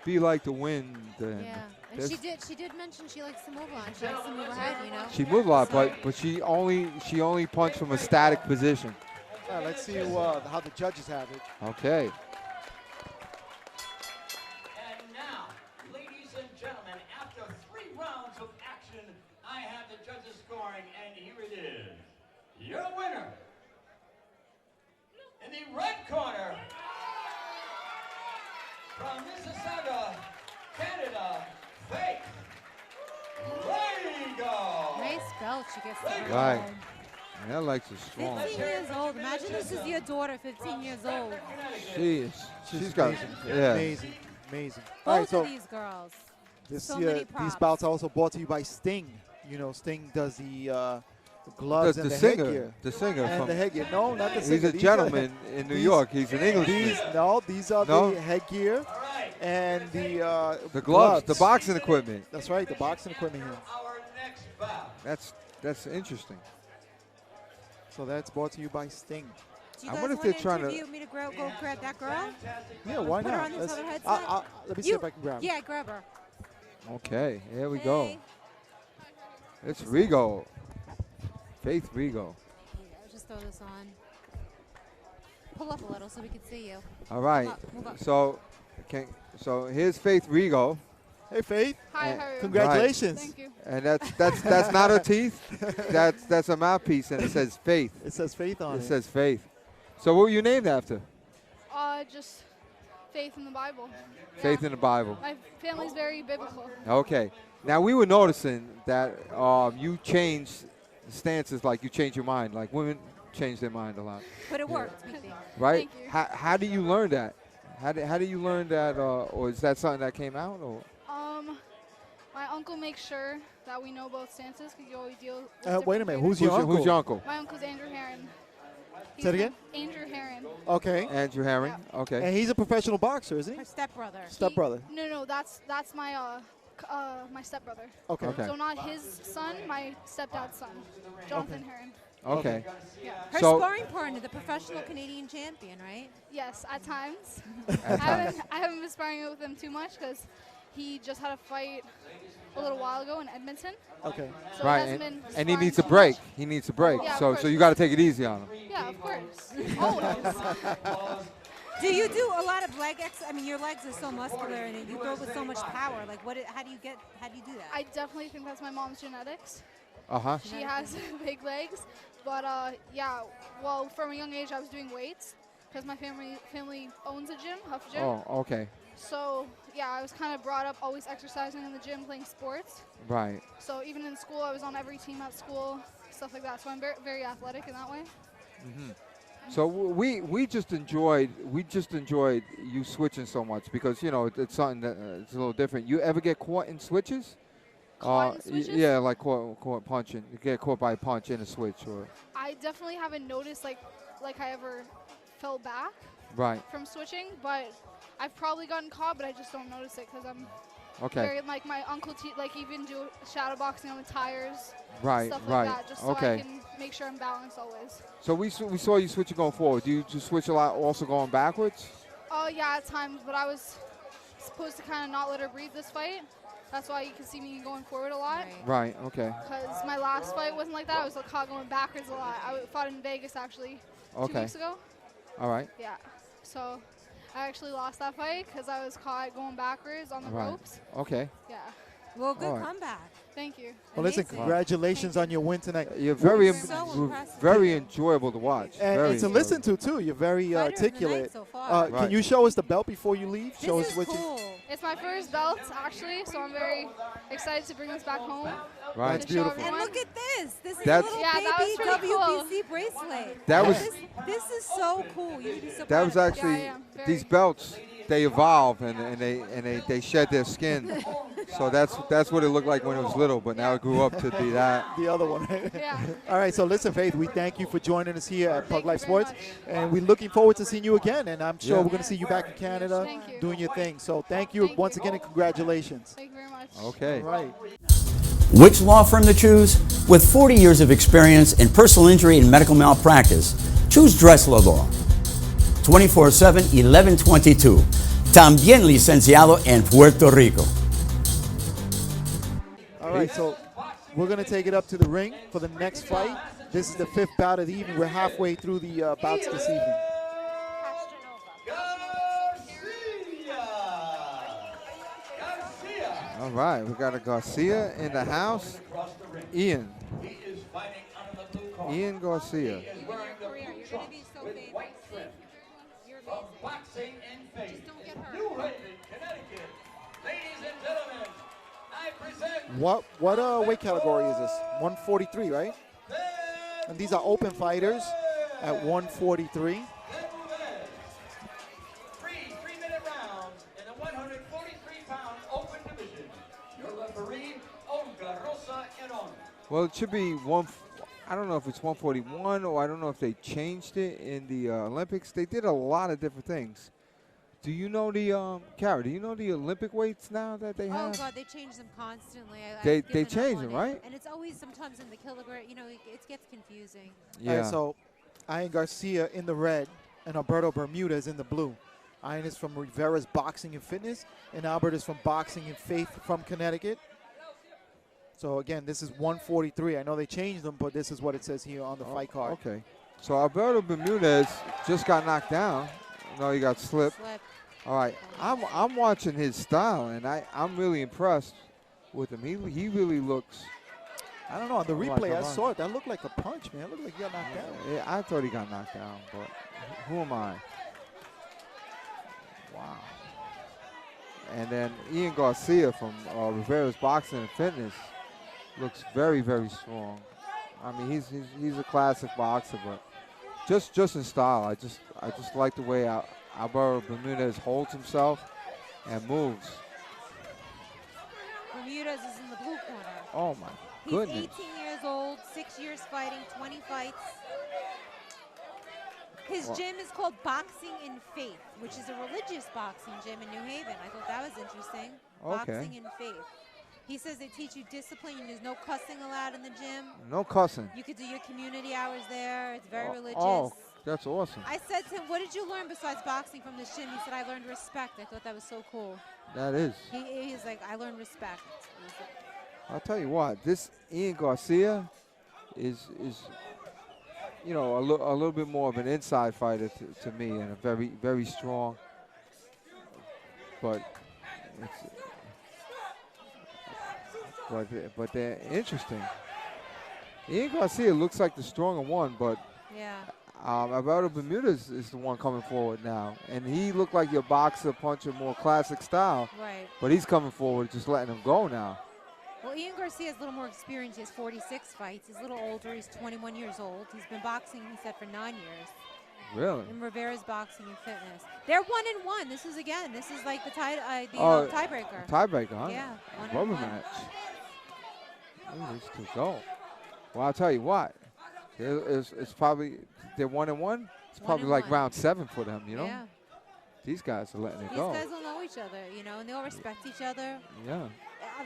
Speaker 2: Be like the wind. And
Speaker 4: Yeah, and
Speaker 2: that's-
Speaker 4: she did mention she likes to move a lot. She likes to move her head, you know.
Speaker 2: She moved a lot,
Speaker 4: So-
Speaker 2: but she only punched from a static position.
Speaker 1: Let's see how the judges have it.
Speaker 2: Okay.
Speaker 3: And now, ladies and gentlemen, after 3 rounds of action, I have the judges scoring, and here it is. Your winner, in the red corner, from Mississauga, Canada, Faith Rigo.
Speaker 4: Nice belt she gets to bring
Speaker 2: Right.
Speaker 4: home.
Speaker 2: That legs is strong.
Speaker 4: 15 years old. Imagine this is your daughter, 15 years old.
Speaker 2: She's got yeah.
Speaker 1: Amazing. Amazing. All right,
Speaker 4: Both
Speaker 1: so
Speaker 4: of these girls.
Speaker 1: this
Speaker 4: so many props.
Speaker 1: these bouts are also brought to you by Sting. You know, Sting does the gloves
Speaker 2: The
Speaker 1: and the
Speaker 2: singer,
Speaker 1: headgear.
Speaker 2: the singer
Speaker 1: And
Speaker 2: from.
Speaker 1: the headgear. No, not the singer.
Speaker 2: He's a
Speaker 1: These
Speaker 2: gentleman in New York. He's an Englishman.
Speaker 1: These are
Speaker 2: No?
Speaker 1: the headgear and
Speaker 2: The gloves, the boxing equipment.
Speaker 1: That's right, the boxing equipment here.
Speaker 3: Our next bout.
Speaker 2: That's interesting.
Speaker 1: So that's brought to you by Sting.
Speaker 4: Do you
Speaker 2: I
Speaker 4: guys
Speaker 2: wonder if
Speaker 4: want
Speaker 2: they're
Speaker 4: to
Speaker 2: trying to-
Speaker 4: interview me to go grab that girl?
Speaker 1: Yeah, why
Speaker 4: Put her
Speaker 1: not?
Speaker 4: on this other headset?
Speaker 1: Let me see if I can grab her.
Speaker 4: Yeah, grab her.
Speaker 2: Okay, here we
Speaker 4: Hey.
Speaker 2: go. It's Rigo. Faith Rigo.
Speaker 4: Just throw this on. Pull up a little so we can see you.
Speaker 2: All right.
Speaker 4: Move up.
Speaker 2: So here's Faith Rigo.
Speaker 1: Hey, Faith.
Speaker 8: Hi, how are you?
Speaker 1: Congratulations.
Speaker 8: Thank you.
Speaker 2: And that's not her teeth. That's a mouthpiece, and it says Faith.
Speaker 1: It says Faith on it.
Speaker 2: It says Faith. So what were you named after?
Speaker 8: Just faith in the Bible.
Speaker 2: Faith in the Bible.
Speaker 8: My family's very biblical.
Speaker 2: Okay. Now we were noticing that you changed stances, like you changed your mind. Like women change their mind a lot.
Speaker 4: But it worked, we think.
Speaker 2: Right?
Speaker 8: Thank you.
Speaker 2: How do you learn that? How do you learn that, or is that something that came out? Or?
Speaker 8: My uncle makes sure that we know both stances because you always deal with
Speaker 1: Wait a minute. Who's
Speaker 8: trainers.
Speaker 1: your uncle?
Speaker 2: Who's your uncle?
Speaker 8: My uncle's Andrew Heron.
Speaker 1: Say it again?
Speaker 8: Andrew Heron.
Speaker 1: Okay.
Speaker 2: Andrew Herring. Okay.
Speaker 1: And he's a professional boxer, isn't he?
Speaker 4: Her stepbrother.
Speaker 1: Stepbrother.
Speaker 8: No, that's my my stepbrother.
Speaker 1: Okay.
Speaker 2: Okay.
Speaker 8: So not his son, my stepdad's son, Jonathan Heron.
Speaker 2: Okay.
Speaker 8: Yeah.
Speaker 4: Her
Speaker 2: So-
Speaker 4: sparring partner, the professional Canadian champion, right?
Speaker 8: Yes, at times.
Speaker 2: At times.
Speaker 8: I haven't been sparring with him too much because he just had a fight a little while ago in Edmonton.
Speaker 1: Okay.
Speaker 8: So it
Speaker 2: Right.
Speaker 8: hasn't been
Speaker 2: And he
Speaker 8: sparring
Speaker 2: needs a
Speaker 8: so
Speaker 2: break.
Speaker 8: much.
Speaker 2: He needs a break.
Speaker 8: Yeah, of
Speaker 2: so
Speaker 8: course.
Speaker 2: you got to take it easy on him.
Speaker 8: Yeah, of course. Always.
Speaker 4: Do you do a lot of leg I mean, your legs are so muscular and you throw with so much power. Like, how do you do that?
Speaker 8: I definitely think that's my mom's genetics.
Speaker 2: Uh-huh.
Speaker 8: She has big legs. But yeah, well, from a young age, I was doing weights because my family owns a gym, Huff Gym.
Speaker 2: Oh, okay.
Speaker 8: So yeah, I was kind of brought up always exercising in the gym, playing sports.
Speaker 2: Right.
Speaker 8: So even in school, I was on every team at school, stuff like that. So I'm very, very athletic in that way.
Speaker 2: So we just enjoyed you switching so much because it's something that it's a little different. You ever get caught in switches?
Speaker 8: Caught in switches?
Speaker 2: Yeah, like caught punching. You get caught by a punch in a switch, or
Speaker 8: I definitely haven't noticed like I ever fell back
Speaker 2: right.
Speaker 8: from switching, but I've probably gotten caught, but I just don't notice it because I'm
Speaker 2: Okay.
Speaker 8: very, like my uncle like even do shadow boxing on the tires,
Speaker 2: Right.
Speaker 8: stuff
Speaker 2: Right.
Speaker 8: like that, just so I
Speaker 2: Okay.
Speaker 8: can make sure I'm balanced always.
Speaker 2: So we saw you switching going forward. Do you just switch a lot, also going backwards?
Speaker 8: Oh yeah, at times, but I was supposed to kind of not let her breathe this fight. That's why you can see me going forward a lot.
Speaker 2: Right. Okay.
Speaker 8: Because my last fight wasn't like that. I was caught going backwards a lot. I fought in Vegas actually 2
Speaker 2: Okay.
Speaker 8: weeks ago.
Speaker 2: All right.
Speaker 8: Yeah. So I actually lost that fight because I was caught going backwards on the
Speaker 2: Right.
Speaker 8: ropes.
Speaker 2: Okay.
Speaker 8: Yeah.
Speaker 4: Well, good
Speaker 2: All right.
Speaker 4: comeback.
Speaker 8: Thank you.
Speaker 1: Well, listen,
Speaker 4: Amazing.
Speaker 1: congratulations on your win tonight.
Speaker 2: You're very
Speaker 4: So
Speaker 2: you're
Speaker 4: impressive.
Speaker 2: very enjoyable to watch.
Speaker 1: And
Speaker 2: very
Speaker 1: to listen to, too. You're very
Speaker 4: Fighter of the night
Speaker 1: articulate.
Speaker 4: so far.
Speaker 1: Can
Speaker 2: Right.
Speaker 1: you show us the belt before you leave? Show
Speaker 4: This
Speaker 1: us
Speaker 4: is
Speaker 1: what you.
Speaker 4: cool.
Speaker 8: It's my first belt actually, so I'm very excited to bring this back home.
Speaker 2: Right.
Speaker 1: That's
Speaker 8: to show
Speaker 1: beautiful.
Speaker 4: And
Speaker 8: everyone.
Speaker 4: look at this. This is
Speaker 2: That's-
Speaker 4: a little
Speaker 8: Yeah, that was
Speaker 4: baby
Speaker 8: pretty cool.
Speaker 4: WBC bracelet.
Speaker 2: That was
Speaker 4: This is so cool. You should be so
Speaker 2: that
Speaker 4: proud
Speaker 2: was
Speaker 4: of it.
Speaker 2: actually
Speaker 8: Yeah, I am. Very.
Speaker 2: these belts. They evolve and they shed their skin. So that's what it looked like when it was little, but now it grew up to be that.
Speaker 1: The other one.
Speaker 8: Yeah.
Speaker 1: All right, so listen, Faith, we thank you for joining us here at
Speaker 8: Thank
Speaker 1: Pug
Speaker 8: you
Speaker 1: Life
Speaker 8: very
Speaker 1: Sports,
Speaker 8: much.
Speaker 1: and we're looking forward to seeing you again, and I'm sure
Speaker 2: Yeah.
Speaker 1: we're going to see you back in Canada
Speaker 8: Thank you.
Speaker 1: doing your thing. So thank you
Speaker 8: Thank
Speaker 1: once
Speaker 8: you.
Speaker 1: again, and congratulations.
Speaker 8: Thank you very much.
Speaker 2: Okay.
Speaker 1: All right.
Speaker 5: Which law firm to choose? With 40 years of experience in personal injury and medical malpractice, choose Dressler Law. 24/7, 1122. También licenciado en Puerto Rico.
Speaker 1: All right, so we're going to take it up to the ring for the next fight. This is the 5th bout of the evening. We're halfway through the bouts this evening.
Speaker 2: All right. We got a Garcia in the house. Ian. Ian Garcia.
Speaker 4: Career. You're going to be so famous. You're amazing.
Speaker 3: Boxing and faith.
Speaker 4: Just don't get hurt.
Speaker 3: New Haven, Connecticut. Ladies and gentlemen, I present
Speaker 1: What weight category is this? 143, right? And these are open fighters at 143.
Speaker 3: three-minute rounds in the 143-pound open division. Your referee, Olga Rosa Eron.
Speaker 2: Well, it should be I don't know if it's 141 or I don't know if they changed it in the Olympics. They did a lot of different things. Do you know the Kara? Do you know the Olympic weights now that they
Speaker 4: Oh
Speaker 2: have?
Speaker 4: God, they change them constantly.
Speaker 2: They
Speaker 4: I've given
Speaker 2: change
Speaker 4: up
Speaker 2: them,
Speaker 4: on it.
Speaker 2: right?
Speaker 4: And it's always sometimes in the kilogram. You know, it gets confusing.
Speaker 1: All right, so Ian Garcia in the red and Alberto Bermuda is in the blue. Ian is from Rivera's Boxing and Fitness, and Albert is from Boxing and Faith from Connecticut. So again, this is 143. I know they changed them, but this is what it says here on the fight card.
Speaker 2: Okay. So Alberto Bermudez just got knocked down. No, he got slipped. All right, I'm watching his style, and I'm really impressed with him. He really looks.
Speaker 1: I don't know. On the
Speaker 2: like
Speaker 1: replay,
Speaker 2: a
Speaker 1: I
Speaker 2: run.
Speaker 1: saw it. That looked like a punch, man. It looked like he got knocked down.
Speaker 2: Yeah, I thought he got knocked down, but who am I? Wow. And then Ian Garcia from Rivera's Boxing and Fitness looks very, very strong. I mean, he's a classic boxer, but just in style, I just like the way Alberto Bermudez holds himself and moves.
Speaker 4: Bermudez is in the blue corner.
Speaker 2: Oh my
Speaker 4: He's
Speaker 2: goodness!
Speaker 4: 18 years old, 6 years fighting, 20 fights. His gym is called Boxing in Faith, which is a religious boxing gym in New Haven. I thought that was interesting.
Speaker 2: Okay.
Speaker 4: Boxing in Faith. He says they teach you discipline. There's no cussing allowed in the gym.
Speaker 2: No cussing.
Speaker 4: You could do your community hours there. It's very religious.
Speaker 2: Oh, that's awesome.
Speaker 4: I said to him, what did you learn besides boxing from this gym? He said, I learned respect. I thought that was so cool.
Speaker 2: That is.
Speaker 4: He's like, I learned respect.
Speaker 2: I'll tell you what, this Ian Garcia is you know, a little bit more of an inside fighter to me, and a very, very strong. But they're interesting. Ian Garcia looks like the stronger one, but
Speaker 4: yeah.
Speaker 2: Alberto Bermudez is the one coming forward now, and he looked like your boxer, puncher, more classic style.
Speaker 4: Right.
Speaker 2: But he's coming forward, just letting him go now.
Speaker 4: Well, Ian Garcia has a little more experience. He has 46 fights. He's a little older. He's 21 years old. He's been boxing, he said, for 9 years.
Speaker 2: Really?
Speaker 4: In Rivera's Boxing and Fitness. They're 1-1. This is like the tiebreaker.
Speaker 2: Tiebreaker, huh?
Speaker 4: Yeah.
Speaker 2: Rubber
Speaker 4: 1-1.
Speaker 2: match. Ooh, these two go. Well, I'll tell you what. It's probably, they're 1-1. It's probably like
Speaker 4: 1-1.
Speaker 2: round 7 for them, you know?
Speaker 4: Yeah.
Speaker 2: These guys are letting it
Speaker 4: These
Speaker 2: go.
Speaker 4: guys will know each other, you know, and they all respect each other.
Speaker 2: Yeah.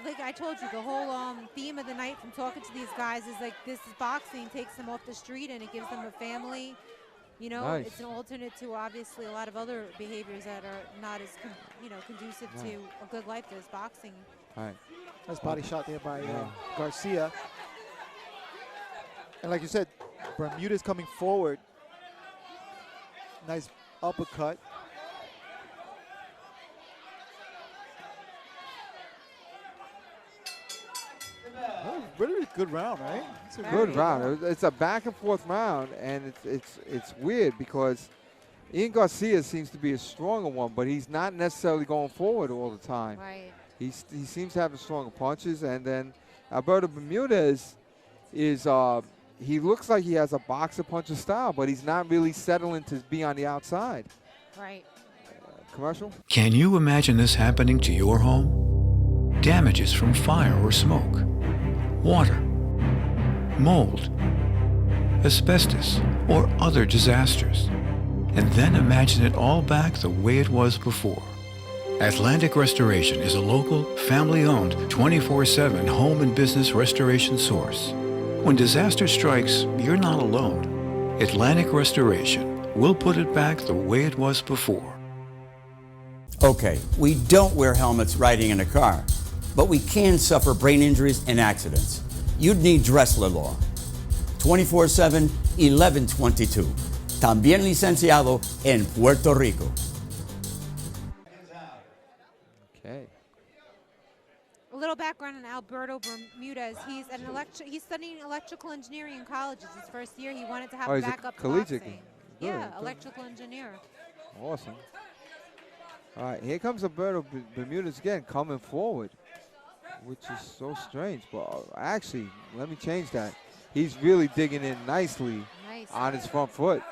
Speaker 4: Like I told you, the whole theme of the night from talking to these guys is like this is boxing takes them off the street and it gives them a family. You know,
Speaker 2: Nice.
Speaker 4: It's an alternate to obviously a lot of other behaviors that are not as conducive to a good life as boxing.
Speaker 2: All right.
Speaker 1: Nice body shot there by Garcia. And like you said, Bermudez coming forward. Nice uppercut. Really good round, right? It's a
Speaker 2: Good round. It's a back and forth round, and it's weird because Ian Garcia seems to be a stronger one, but he's not necessarily going forward all the time.
Speaker 4: Right.
Speaker 2: He seems to have the stronger punches, and then Alberto Bermudez is he looks like he has a boxer puncher style, but he's not really settling to be on the outside.
Speaker 4: Right.
Speaker 2: Commercial?
Speaker 6: Can you imagine this happening to your home? Damages from fire or smoke, water, mold, asbestos, or other disasters. And then imagine it all back the way it was before. Atlantic Restoration is a local, family-owned, 24/7 home and business restoration source. When disaster strikes, you're not alone. Atlantic Restoration will put it back the way it was before.
Speaker 5: Okay, we don't wear helmets riding in a car, but we can suffer brain injuries and accidents. You'd need Dressler Law. 24/7, 1122. También licenciado en Puerto Rico.
Speaker 2: Okay.
Speaker 4: A little background on Alberto Bermudez. He's studying electrical engineering in college. It's his first year. He wanted to have a
Speaker 2: He's a
Speaker 4: backup to
Speaker 2: collegiate.
Speaker 4: boxing.
Speaker 2: Good,
Speaker 4: Yeah,
Speaker 2: good.
Speaker 4: electrical engineer.
Speaker 2: Awesome. All right, here comes Alberto Bermudez again, coming forward, which is so strange. But actually, let me change that. He's really digging in nicely on his front foot.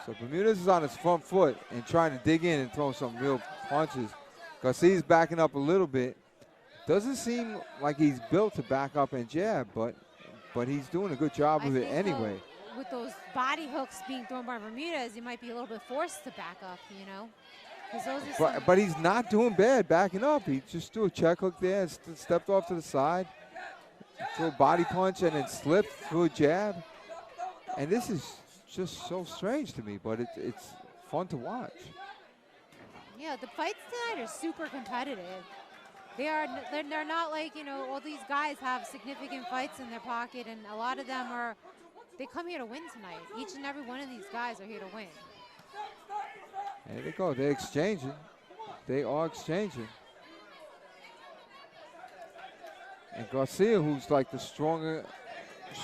Speaker 2: So Bermudez is on his front foot and trying to dig in and throw some real punches. Garcia's backing up a little bit. Doesn't seem like he's built to back up and jab, but he's doing a good job of it anyway.
Speaker 4: With those body hooks being thrown by Bermudez, he might be a little bit forced to back up, you know? 'Cause those are
Speaker 2: But he's not doing bad backing up. He just threw a check hook there and stepped off to the side. Threw a body punch and then slipped, threw a jab. And this is just so strange to me, but it's fun to watch.
Speaker 4: Yeah, the fights tonight are super competitive. They're not like, you know, all these guys have significant fights in their pocket, and a lot of them are they come here to win tonight. Each and every one of these guys are here to win.
Speaker 2: There they go. They're exchanging. They are exchanging. And Garcia, who's like the stronger,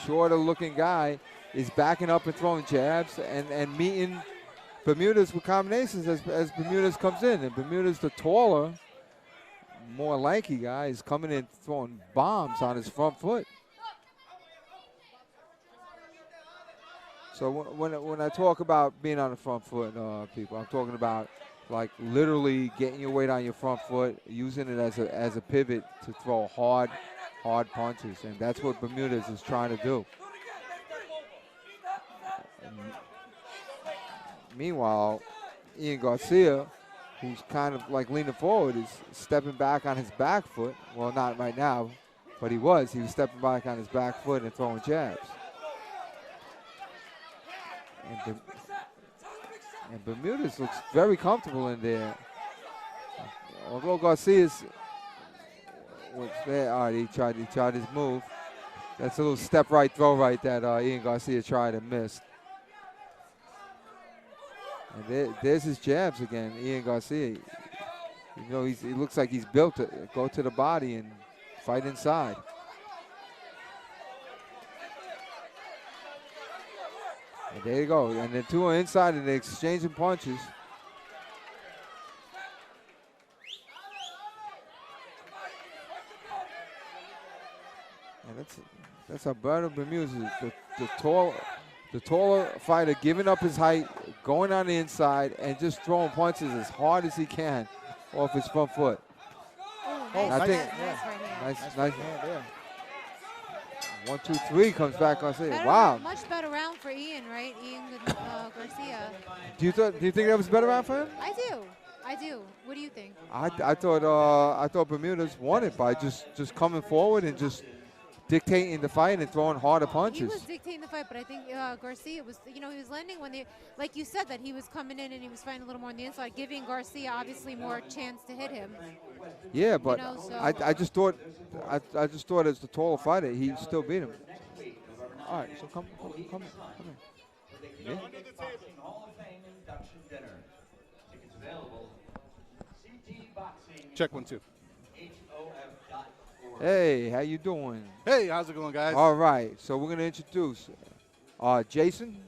Speaker 2: shorter-looking guy, is backing up and throwing jabs and meeting Bermudez with combinations as Bermudez comes in. And Bermudez, the taller, more lanky guy, is coming in throwing bombs on his front foot. So when I talk about being on the front foot, people, I'm talking about like literally getting your weight on your front foot, using it as a pivot to throw hard punches, and that's what Bermudez is trying to do. And meanwhile, Ian Garcia, who's kind of like leaning forward, is stepping back on his back foot. Well, not right now, but he was stepping back on his back foot and throwing jabs. And Bermudez looks very comfortable in there. Although Garcia's was there, all right, he tried his move. That's a little step right throw right that Ian Garcia tried and missed. And there's his jabs again, Ian Garcia. You know, he looks like he's built to go to the body and fight inside. And there you go. And the two are inside and they're exchanging punches. And that's Alberto Bermudez, the taller fighter, giving up his height, going on the inside, and just throwing punches as hard as he can off his front foot.
Speaker 4: Nice,
Speaker 2: I think nice.
Speaker 1: Yeah.
Speaker 2: 1, 2, 3 comes back on stage.
Speaker 4: Better,
Speaker 2: Wow.
Speaker 4: much better round for Ian, right? Ian Garcia.
Speaker 2: Do you think that was a better round for him?
Speaker 4: I do. What do you think?
Speaker 2: I thought Bermudez won it by just coming forward and just dictating the fight and throwing harder punches.
Speaker 4: He was dictating the fight, but I think Garcia was, he was landing when they, like you said, that he was coming in and he was fighting a little more on the inside, giving Garcia obviously more chance to hit him.
Speaker 2: Yeah, but
Speaker 4: so
Speaker 2: I just thought as the taller fighter, he still beat him. All right, so come in. Yeah.
Speaker 3: Hall of Fame induction dinner. Tickets available. CT Boxing.
Speaker 9: Check 1, 2.
Speaker 2: Hey, how you doing?
Speaker 9: Hey, how's it going, guys?
Speaker 2: All right, so we're gonna introduce Jason,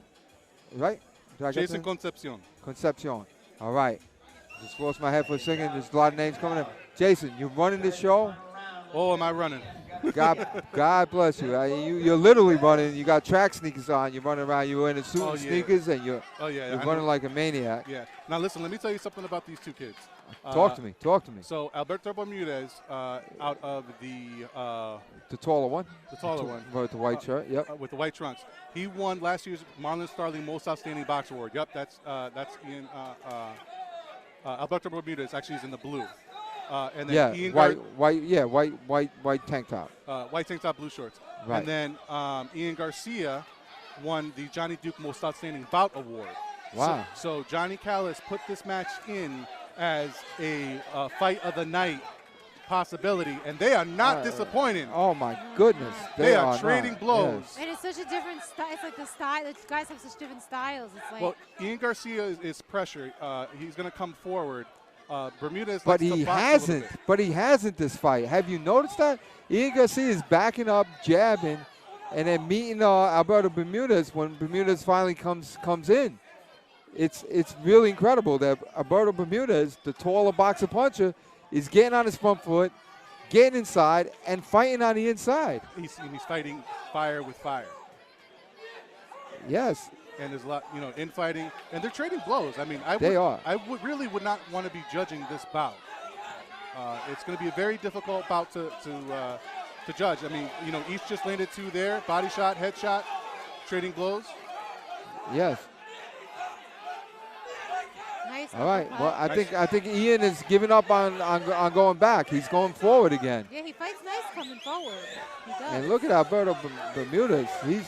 Speaker 2: right? Did I get
Speaker 9: Jason
Speaker 2: that?
Speaker 9: Concepcion.
Speaker 2: All right. Just lost my head for a second. There's a lot of names coming up. Jason, you running this show?
Speaker 9: Oh, am I running?
Speaker 2: God bless you. You're literally running. You got track sneakers on. You're running around. You're wearing the suit and sneakers, and you're running like a maniac.
Speaker 9: Yeah. Now listen, let me tell you something about these two kids.
Speaker 2: Talk to me.
Speaker 9: So Alberto Bermudez, out of the
Speaker 2: taller one.
Speaker 9: The taller one.
Speaker 2: With the white shirt. Yep.
Speaker 9: With the white trunks. He won last year's Marlon Starling Most Outstanding Boxer Award. Yep. That's Ian. Alberto Bermudez actually is in the blue. And then Ian
Speaker 2: white tank top.
Speaker 9: White tank top, blue shorts.
Speaker 2: Right.
Speaker 9: And then Ian Garcia won the Johnny Duke Most Outstanding Bout Award.
Speaker 2: Wow.
Speaker 9: So Johnny Callis put this match in as a fight of the night possibility, and they are not disappointing.
Speaker 2: Oh my goodness.
Speaker 9: They are trading blows.
Speaker 2: Yes.
Speaker 4: And it's such a different style. It's like the style. The guys have such different styles. It's like.
Speaker 9: Well, Ian Garcia is pressure. He's going to come forward. Bermudez,
Speaker 2: but he hasn't. But he hasn't this fight. Have you noticed that? Ian Garcia is backing up, jabbing, and then meeting Alberto Bermudez when Bermudez finally comes in. It's really incredible that Alberto Bermudez, the taller boxer puncher, is getting on his front foot, getting inside, and fighting on the inside.
Speaker 9: He's fighting fire with fire.
Speaker 2: Yes.
Speaker 9: And there's a lot, infighting, and they're trading blows. I mean, I really would not want to be judging this bout. It's going to be a very difficult bout to judge. I mean, each just landed 2 there, body shot, head shot, trading blows.
Speaker 2: Yes.
Speaker 4: Nice.
Speaker 2: All right. Well, I think Ian is giving up on going back. He's going forward again.
Speaker 4: Yeah, he fights nice coming forward. He does.
Speaker 2: And look at Alberto Bermudez. He's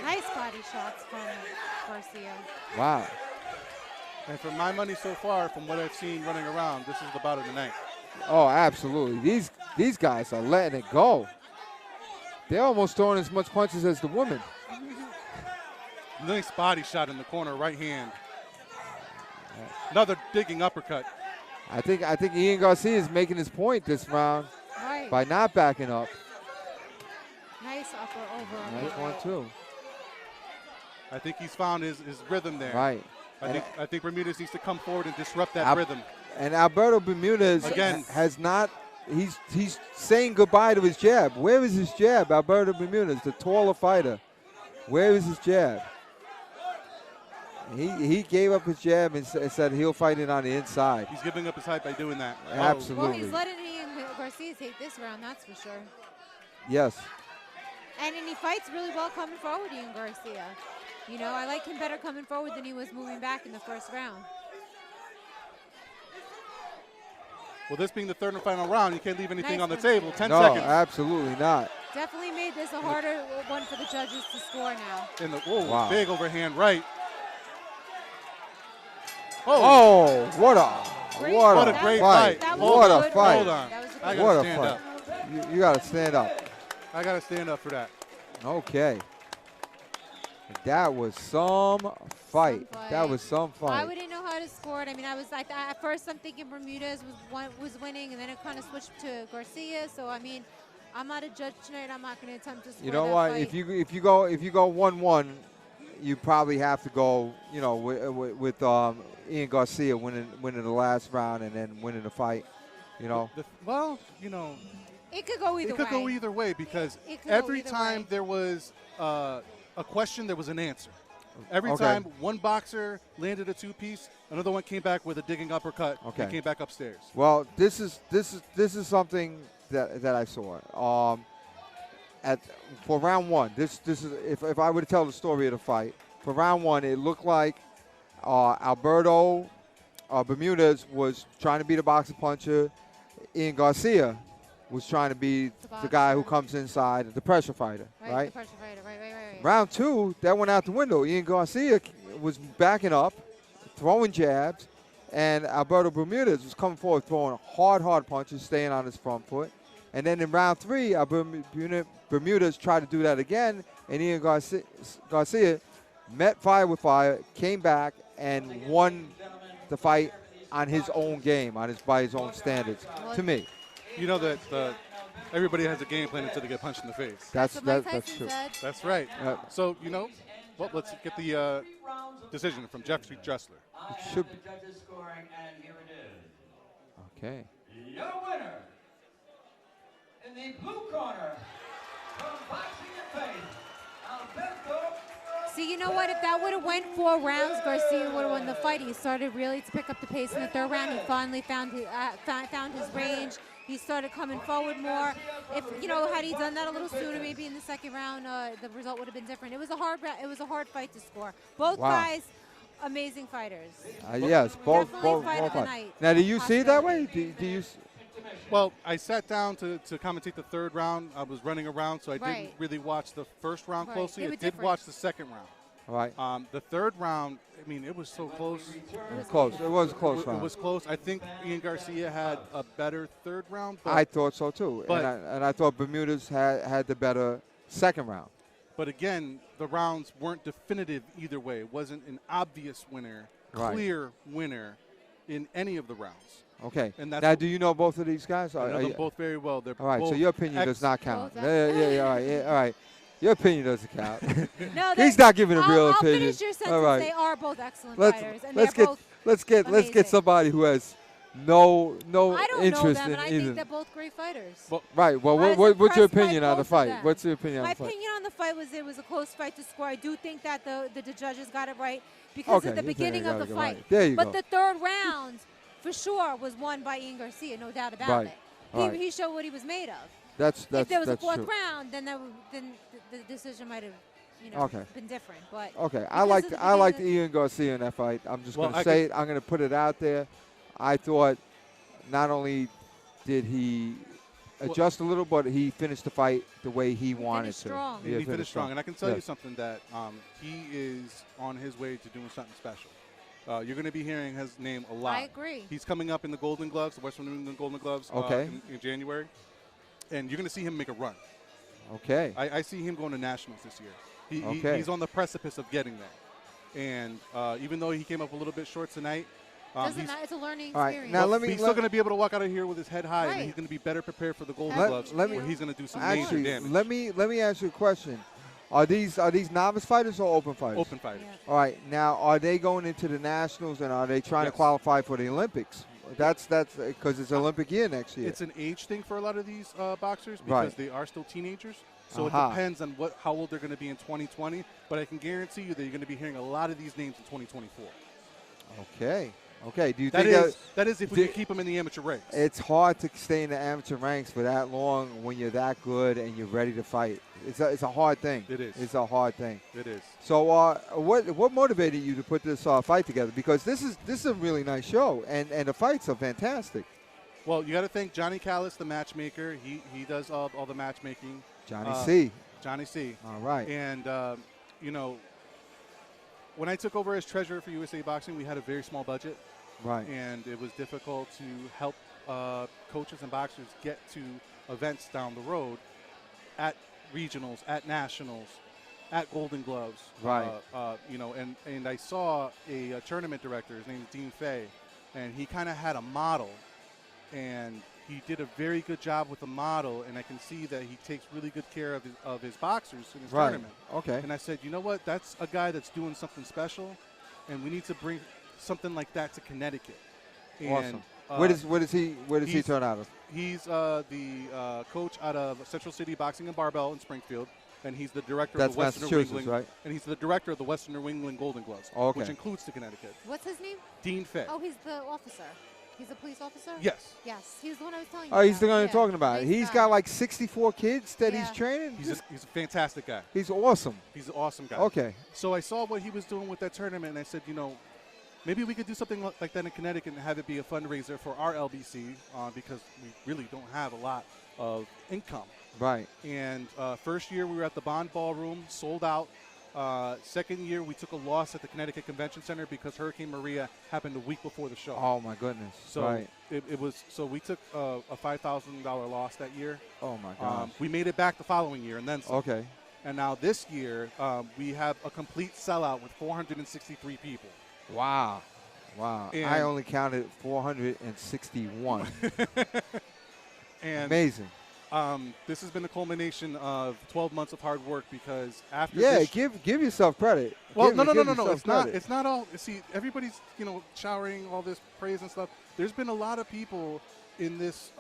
Speaker 4: nice body shots from Garcia.
Speaker 2: Wow.
Speaker 9: And for my money so far, from what I've seen running around, this is the bout of the night.
Speaker 2: Oh, absolutely. These guys are letting it go. They're almost throwing as much punches as the women.
Speaker 9: Nice body shot in the corner, right hand. Another digging uppercut.
Speaker 2: I think Ian Garcia is making his point this round by not backing up.
Speaker 4: Nice upper over.
Speaker 2: Nice one, too.
Speaker 9: I think he's found his rhythm there.
Speaker 2: Right.
Speaker 9: I think Bermudez needs to come forward and disrupt that rhythm.
Speaker 2: And Alberto Bermudez
Speaker 9: Again.
Speaker 2: has not. He's saying goodbye to his jab. Where is his jab, Alberto Bermudez, the taller fighter? Where is his jab? He gave up his jab and said he'll fight it on the inside.
Speaker 9: He's giving up his height by doing that.
Speaker 2: Absolutely.
Speaker 4: Well, he's letting Ian Garcia take this round, that's for sure.
Speaker 2: Yes.
Speaker 4: And he fights really well coming forward, Ian Garcia. You know, I like him better coming forward than he was moving back in the first round.
Speaker 9: Well, this being the third and final round, you can't leave anything on the table. 10
Speaker 2: no,
Speaker 9: seconds.
Speaker 2: Absolutely not.
Speaker 4: Definitely made this a harder one for the judges to score now.
Speaker 2: Wow.
Speaker 9: Big overhand right.
Speaker 2: Oh, what a
Speaker 9: great fight.
Speaker 2: What a fight.
Speaker 9: Hold on. I gotta stand up.
Speaker 2: You got to stand up.
Speaker 9: I got to stand up for that.
Speaker 2: Okay. That was some fight. That was some fight.
Speaker 4: I wouldn't know how to score it. I mean, at first I'm thinking Bermudez was winning, and then it kind of switched to Garcia. So I mean, I'm not a judge tonight. I'm not going to attempt to score.
Speaker 2: You know
Speaker 4: that
Speaker 2: what?
Speaker 4: fight.
Speaker 2: If you go 1-1, you probably have to go. You know, with Ian Garcia winning the last round and then winning the fight. You know.
Speaker 9: Well, you know.
Speaker 4: It could go either way.
Speaker 9: It could go either way because every time there was a question, there was an answer. Every time one boxer landed a two-piece, another one came back with a digging uppercut and came back upstairs.
Speaker 2: Well, this is something that I saw. For round one, this is if I were to tell the story of the fight, for round one, it looked like Alberto Bermudez was trying to be the boxer puncher. Ian Garcia was trying to be the guy who comes inside, the pressure fighter, right?
Speaker 4: The pressure fighter, right.
Speaker 2: Round two, that went out the window. Ian Garcia was backing up, throwing jabs, and Alberto Bermudez was coming forward, throwing hard punches, staying on his front foot. And then in round three, Bermudez tried to do that again, and Ian Garcia met fire with fire, came back, and won the fight on his own game, by his own standards, to me.
Speaker 9: You know that everybody has a game plan until they get punched in the face.
Speaker 2: That's true.
Speaker 9: That's right. So, you know, well, let's get the decision from Jeffrey Dressler.
Speaker 2: It should be. Okay.
Speaker 3: Your winner in the blue corner from Boxing and Faith, Alberto.
Speaker 4: See, you know what? If that would have went 4 rounds, Garcia would have won the fight. He started really to pick up the pace in the third round. He finally found his range. He started coming forward more. If had he done that a little sooner, maybe in the second round, the result would have been different. It was a hard fight to score. Both guys, amazing fighters.
Speaker 2: Yes, both
Speaker 4: fight of the
Speaker 2: fighters.
Speaker 4: night.
Speaker 2: Now, do you see it that way? Do you?
Speaker 9: Well, I sat down to commentate the third round. I was running around, so I didn't really watch the first round closely. I did watch the second round.
Speaker 2: Right.
Speaker 9: The third round, I mean, it was so close.
Speaker 2: It was close. It was a close round.
Speaker 9: It was close. I think Ian Garcia had a better third round. But
Speaker 2: I thought so too, and I thought Bermudez had the better second round.
Speaker 9: But again, the rounds weren't definitive either way. It wasn't an obvious winner, clear winner in any of the rounds.
Speaker 2: Okay.
Speaker 9: And that's
Speaker 2: now, do you know both of these guys?
Speaker 9: I know them both very well. They're
Speaker 2: all right.
Speaker 9: both
Speaker 2: So your opinion does not count. Yeah. All right. Your opinion doesn't count.
Speaker 4: No,
Speaker 2: he's not giving a real
Speaker 4: I'll
Speaker 2: opinion.
Speaker 4: Finish your sentence.
Speaker 2: All right.
Speaker 4: They are both excellent fighters, and
Speaker 2: let's get somebody who has no
Speaker 4: I don't
Speaker 2: interest
Speaker 4: know them,
Speaker 2: in
Speaker 4: and I
Speaker 2: either.
Speaker 4: think they're both great fighters.
Speaker 2: Well, right. Well, what's your opinion on the fight? What's your opinion on the fight?
Speaker 4: My opinion on the fight was it was a close fight to score. I do think that the judges got it right because at the beginning of the fight.
Speaker 2: Right. There you go.
Speaker 4: But the third round, for sure, was won by Ian Garcia, no doubt about it. He showed what he was made of.
Speaker 2: That's
Speaker 4: if there was a fourth
Speaker 2: true.
Speaker 4: round, then the decision might have been different. But
Speaker 2: okay, I liked Ian Garcia in that fight. I'm just going to say it. I'm going to put it out there. I thought not only did he adjust a little, but he finished the fight the way he wanted to.
Speaker 4: Strong.
Speaker 9: He finished strong. And I can tell you something that he is on his way to doing something special. You're going to be hearing his name a lot.
Speaker 4: I agree.
Speaker 9: He's coming up in the Golden Gloves, the Western New England Golden Gloves in January. And you're going to see him make a run.
Speaker 2: Okay.
Speaker 9: I see him going to nationals this year. He's on the precipice of getting there. And even though he came up a little bit short tonight,
Speaker 4: it's a learning
Speaker 2: all right,
Speaker 4: experience.
Speaker 2: now
Speaker 9: he's still going to be able to walk out of here with his head high, and he's going to be better prepared for the Golden Gloves. Where he's going to do some major damage.
Speaker 2: Let me ask you a question. Are these novice fighters or open fighters?
Speaker 9: Open fighters.
Speaker 2: All right. Now, are they going into the nationals, and are they trying to qualify for the Olympics? That's because it's Olympic year next year.
Speaker 9: It's an age thing for a lot of these boxers because they are still teenagers. So it depends on how old they're going to be in 2020. But I can guarantee you that you're going to be hearing a lot of these names in 2024.
Speaker 2: Okay. Do you think
Speaker 9: that is if we can keep them in the amateur ranks?
Speaker 2: It's hard to stay in the amateur ranks for that long when you're that good and you're ready to fight. It's a hard thing.
Speaker 9: It is.
Speaker 2: It's a hard thing.
Speaker 9: It is.
Speaker 2: So what motivated you to put this fight together? Because this is a really nice show, and the fights are fantastic.
Speaker 9: Well, you got to thank Johnny Callis, the matchmaker. He does all the matchmaking.
Speaker 2: Johnny C.
Speaker 9: Johnny C.
Speaker 2: All right.
Speaker 9: And when I took over as treasurer for USA Boxing, we had a very small budget.
Speaker 2: Right.
Speaker 9: And it was difficult to help coaches and boxers get to events down the road at regionals, at nationals, at Golden Gloves.
Speaker 2: Right.
Speaker 9: And I saw a tournament director, his name is Dean Fay, and he kind of had a model, and he did a very good job with the model, and I can see that he takes really good care of his boxers in his tournament.
Speaker 2: Okay.
Speaker 9: And I said, you know what, that's a guy that's doing something special, and we need to bring something like that to Connecticut.
Speaker 2: Awesome.
Speaker 9: And,
Speaker 2: where does he turn out of?
Speaker 9: He's the coach out of Central City Boxing and Barbell in Springfield, and he's the director
Speaker 2: That's
Speaker 9: of the Western New
Speaker 2: Massachusetts,
Speaker 9: England,
Speaker 2: right?
Speaker 9: and he's the director of the Western New England Golden Gloves,
Speaker 2: Okay.
Speaker 9: which includes to Connecticut.
Speaker 4: What's his name?
Speaker 9: Dean Fay.
Speaker 4: Oh, he's the officer. He's a police officer?
Speaker 9: Yes.
Speaker 4: Yes. He's the one I was telling you
Speaker 2: Oh, he's
Speaker 4: about.
Speaker 2: the one I'm talking about.
Speaker 4: Nice
Speaker 2: He's
Speaker 4: guy.
Speaker 2: got like 64 kids that he's training.
Speaker 9: He's a fantastic guy.
Speaker 2: He's awesome.
Speaker 9: He's an awesome guy.
Speaker 2: Okay.
Speaker 9: So I saw what he was doing with that tournament, and I said, maybe we could do something like that in Connecticut and have it be a fundraiser for our LBC because we really don't have a lot of income.
Speaker 2: Right.
Speaker 9: And first year we were at the Ballroom, sold out. Second year we took a loss at the Connecticut Convention Center because Hurricane Maria happened a week before the show.
Speaker 2: Oh my goodness.
Speaker 9: So
Speaker 2: right.
Speaker 9: So we took a $5,000 loss that year.
Speaker 2: Oh my gosh.
Speaker 9: We made it back the following year and then some.
Speaker 2: Okay.
Speaker 9: And now this year we have a complete sellout with 463 people.
Speaker 2: Wow.
Speaker 9: And
Speaker 2: I only counted 461.
Speaker 9: And
Speaker 2: amazing.
Speaker 9: This has been a culmination of 12 months of hard work because after
Speaker 2: give yourself credit.
Speaker 9: Well, no. It's not all. See, everybody's showering all this praise and stuff. There's been a lot of people in this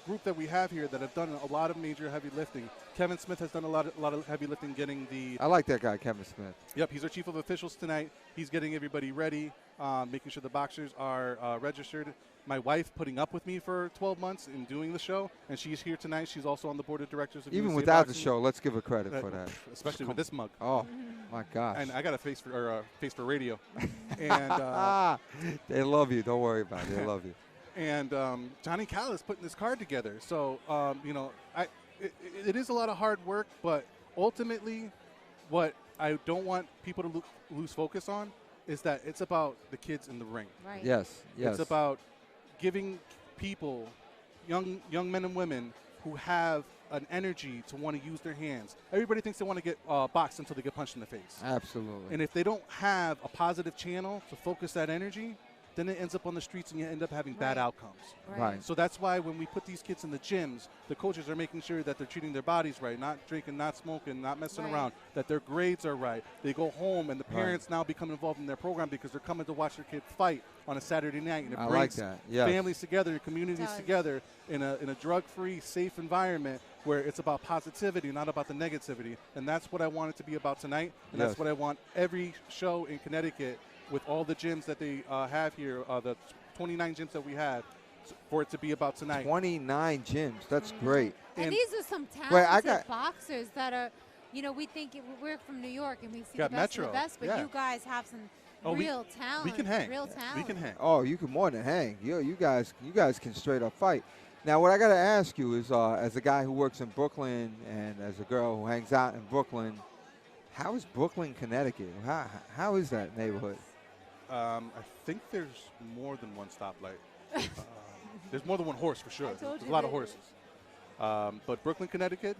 Speaker 9: group that we have here that have done a lot of major heavy lifting. Kevin Smith has done a lot of heavy lifting, getting the.
Speaker 2: I like that guy, Kevin Smith.
Speaker 9: Yep, he's our chief of officials tonight. He's getting everybody ready, making sure the boxers are registered. My wife putting up with me for 12 months in doing the show, and she's here tonight. She's also on the board of directors of
Speaker 2: Even
Speaker 9: USA
Speaker 2: without
Speaker 9: Boxing.
Speaker 2: the show, let's give her credit for that.
Speaker 9: Especially with this mug.
Speaker 2: Oh, my gosh.
Speaker 9: And I got a face for radio. And
Speaker 2: they love you. Don't worry about it. They love you.
Speaker 9: And Johnny Callis putting this card together. So, it is a lot of hard work, but ultimately what I don't want people to lose focus on is that it's about the kids in the ring.
Speaker 4: Right.
Speaker 2: Yes.
Speaker 9: It's about giving people, young men and women, who have an energy to want to use their hands. Everybody thinks they want to get boxed until they get punched in the face.
Speaker 2: Absolutely.
Speaker 9: And if they don't have a positive channel to focus that energy, then it ends up on the streets and you end up having bad outcomes.
Speaker 2: Right.
Speaker 9: So that's why when we put these kids in the gyms, the coaches are making sure that they're treating their bodies right, not drinking, not smoking, not messing around, that their grades are right. They go home and the parents now become involved in their program because they're coming to watch their kid fight on a Saturday night. And it brings families together, communities together in a drug-free, safe environment where it's about positivity, not about the negativity. And that's what I want it to be about tonight. And that's what I want every show in Connecticut with all the gyms that they have here, the 29 gyms that we have, for it to be about tonight.
Speaker 2: 29 gyms. That's great.
Speaker 4: And these are some talented boxers that are, we think we're from New York and we see the best of the best, but you guys have some real talent.
Speaker 9: We can hang.
Speaker 4: Real talent.
Speaker 9: We can hang.
Speaker 2: Oh, you can more than hang. You guys can straight up fight. Now, what I got to ask you is, as a guy who works in Brooklyn and as a girl who hangs out in Brooklyn, how is Brooklyn, Connecticut? How is that neighborhood?
Speaker 9: I think there's more than one stoplight. There's more than one horse for sure. There's a lot of horses. But Brooklyn, Connecticut,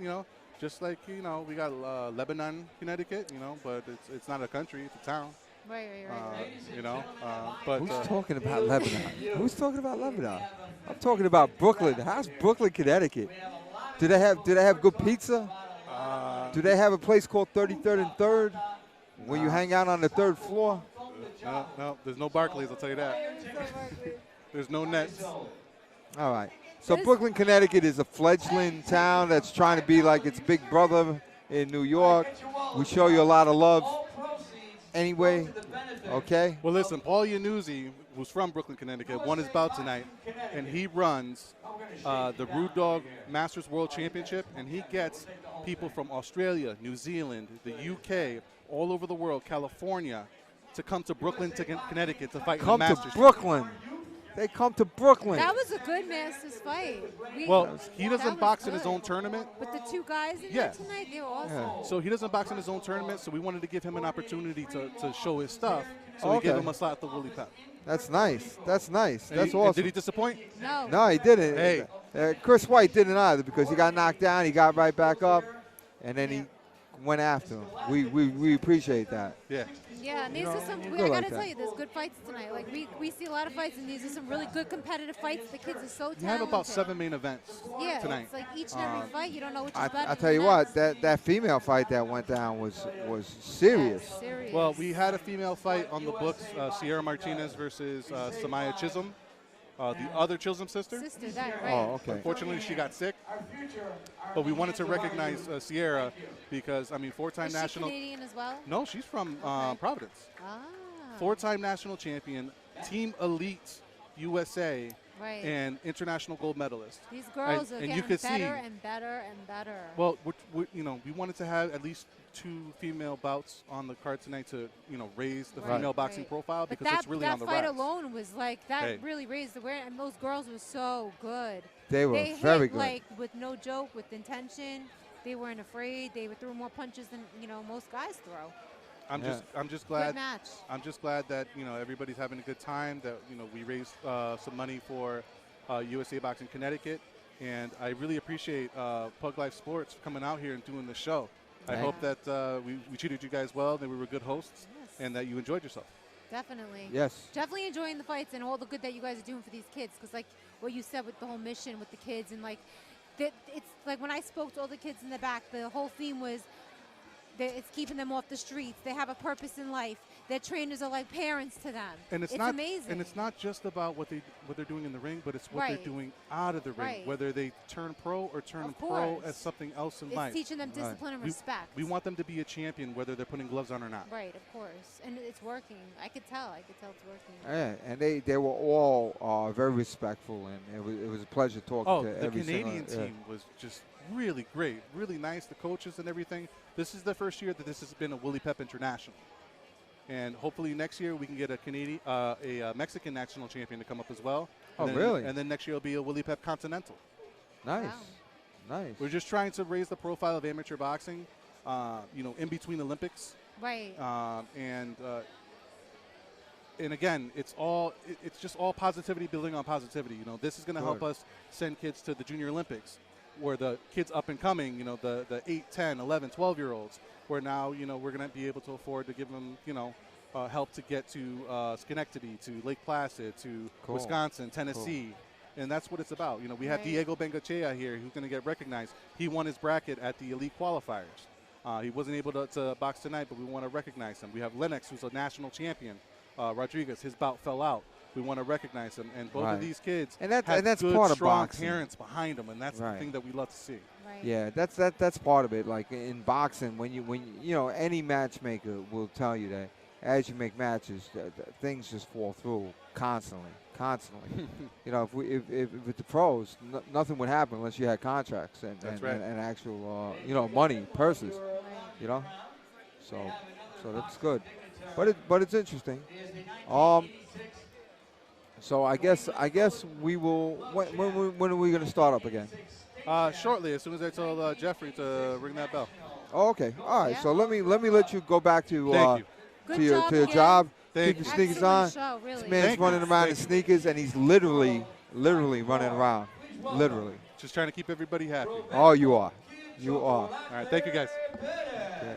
Speaker 9: just like, you know, we got Lebanon, Connecticut, you know, but it's not a country, it's a town.
Speaker 4: Right.
Speaker 9: You know, but
Speaker 2: who's talking about Lebanon? Who's talking about Lebanon? I'm talking about Brooklyn. How's Brooklyn, Connecticut? Do they have good pizza? Do they have a place called 33rd and 3rd where you hang out on the 3rd floor?
Speaker 9: No, there's no Barclays, I'll tell you that. There's no Nets.
Speaker 2: All right. So Brooklyn, Connecticut is a fledgling town that's trying to be like its big brother in New York. We show you a lot of love anyway, okay?
Speaker 9: Well, listen, Paul Yanuzzi, who's from Brooklyn, Connecticut, won his bout tonight, and he runs the Rude Dog Masters World Championship, and he gets people from Australia, New Zealand, the UK, all over the world, California, to come to Brooklyn, to Connecticut to fight in the Masters.
Speaker 2: Come to Brooklyn. They come to Brooklyn.
Speaker 4: That was a good Masters fight.
Speaker 9: Well, he doesn't box in his own tournament.
Speaker 4: But the two guys in there tonight, they were awesome.
Speaker 2: Yeah.
Speaker 9: So he doesn't box in his own tournament, so we wanted to give him an opportunity to show his stuff. So we gave him a slot at the Willie Pep.
Speaker 2: That's nice. That's nice.
Speaker 9: And
Speaker 2: That's awesome.
Speaker 9: Did he disappoint?
Speaker 4: No.
Speaker 2: No, he didn't.
Speaker 9: Hey.
Speaker 2: Chris White didn't either because he got knocked down. He got right back up, and then he went after him. We appreciate that.
Speaker 9: Yeah.
Speaker 4: Yeah, and these are some. I gotta tell you, there's good fights tonight. Like we see a lot of fights, and these are some really good competitive fights. The kids are so talented.
Speaker 9: You have about 7 main events tonight.
Speaker 4: It's like each and every fight, you don't know which is better.
Speaker 2: I tell you what, that female fight that went down was serious.
Speaker 4: Yeah, serious.
Speaker 9: Well, we had a female fight on the books, Sierra Martinez versus Samaya Chisholm, the other Chisholm sister.
Speaker 4: Right.
Speaker 2: Oh, okay.
Speaker 9: Unfortunately, she got sick. But we wanted to recognize Sierra because, I mean, four-time
Speaker 4: Is
Speaker 9: national.
Speaker 4: she Canadian as well?
Speaker 9: No, she's from Providence.
Speaker 4: Ah.
Speaker 9: Four-time national champion, Team Elite USA,
Speaker 4: Right.
Speaker 9: and international gold medalist.
Speaker 4: These girls are
Speaker 9: and
Speaker 4: getting
Speaker 9: you could
Speaker 4: better and better and better.
Speaker 9: Well, we wanted to have at least 2 female bouts on the card tonight to, raise the female boxing profile because it's really on the rise.
Speaker 4: That fight alone was like, that really raised the awareness, and those girls were so good.
Speaker 2: They were very
Speaker 4: hit,
Speaker 2: good.
Speaker 4: Like, with no joke, with intention. They weren't afraid. They threw more punches than, most guys throw.
Speaker 9: I'm just glad.
Speaker 4: Good match.
Speaker 9: I'm just glad that everybody's having a good time. That we raised some money for USA Boxing Connecticut, and I really appreciate PugLifeSports for coming out here and doing the show. I hope that we treated you guys well, that we were good hosts, and that you enjoyed yourself.
Speaker 4: Definitely.
Speaker 2: Yes.
Speaker 4: Definitely enjoying the fights and all the good that you guys are doing for these kids. Because, like, what you said with the whole mission with the kids, and, like, it's like when I spoke to all the kids in the back, the whole theme was it's keeping them off the streets. They have a purpose in life. Their trainers are like parents to them.
Speaker 9: And it's
Speaker 4: amazing.
Speaker 9: And it's not just about what they're doing in the ring, but it's what they're doing out of the ring. Whether they turn pro or turn pro as something else in life.
Speaker 4: It's teaching them discipline and respect.
Speaker 9: We want them to be a champion, whether they're putting gloves on or not.
Speaker 4: Right, of course. And it's working. I could tell it's working.
Speaker 2: Yeah, and they were all very respectful, and it was a pleasure talking to every single.
Speaker 9: The Canadian team was just really great, really nice. The coaches and everything. This is the first year that this has been a Willie Pep International. And hopefully next year we can get a Mexican national champion to come up as well.
Speaker 2: Really?
Speaker 9: And then next year it'll be a Willie Pep Continental.
Speaker 2: Nice. Wow. Nice.
Speaker 9: We're just trying to raise the profile of amateur boxing, in between Olympics.
Speaker 4: Right.
Speaker 9: And again, it's just all positivity building on positivity. This is going to help us send kids to the Junior Olympics, where the kids up and coming, the 8, 10, 11, 12-year-olds, where now, we're going to be able to afford to give them, help to get to Schenectady, to Lake Placid, to Wisconsin, Tennessee. And that's what it's about. We have Diego Bengochea here who's going to get recognized. He won his bracket at the elite qualifiers. He wasn't able to box tonight, but we want to recognize him. We have Lennox, who's a national champion. Rodriguez, his bout fell out. We want to recognize him. And both of these kids have
Speaker 2: that's
Speaker 9: good,
Speaker 2: part of
Speaker 9: strong
Speaker 2: boxing.
Speaker 9: parents behind them, and that's the thing that we love to see.
Speaker 4: Right.
Speaker 2: Yeah, that's part of it. Like in boxing, when any matchmaker will tell you that as you make matches, things just fall through constantly. If with the pros, nothing would happen unless you had contracts and actual money, purses. So that's good. But it's interesting. So I guess we will. When are we going to start up again?
Speaker 9: Shortly, as soon as I told Jeffrey to ring that bell.
Speaker 2: Oh, okay. All right. So let me let you go back to your job. Keep your sneakers on.
Speaker 4: Show, really.
Speaker 2: This man's running around in sneakers, and he's literally running around. Literally.
Speaker 9: Just trying to keep everybody happy.
Speaker 2: Oh, you are. You are.
Speaker 9: All right, thank you, guys.
Speaker 2: Yeah.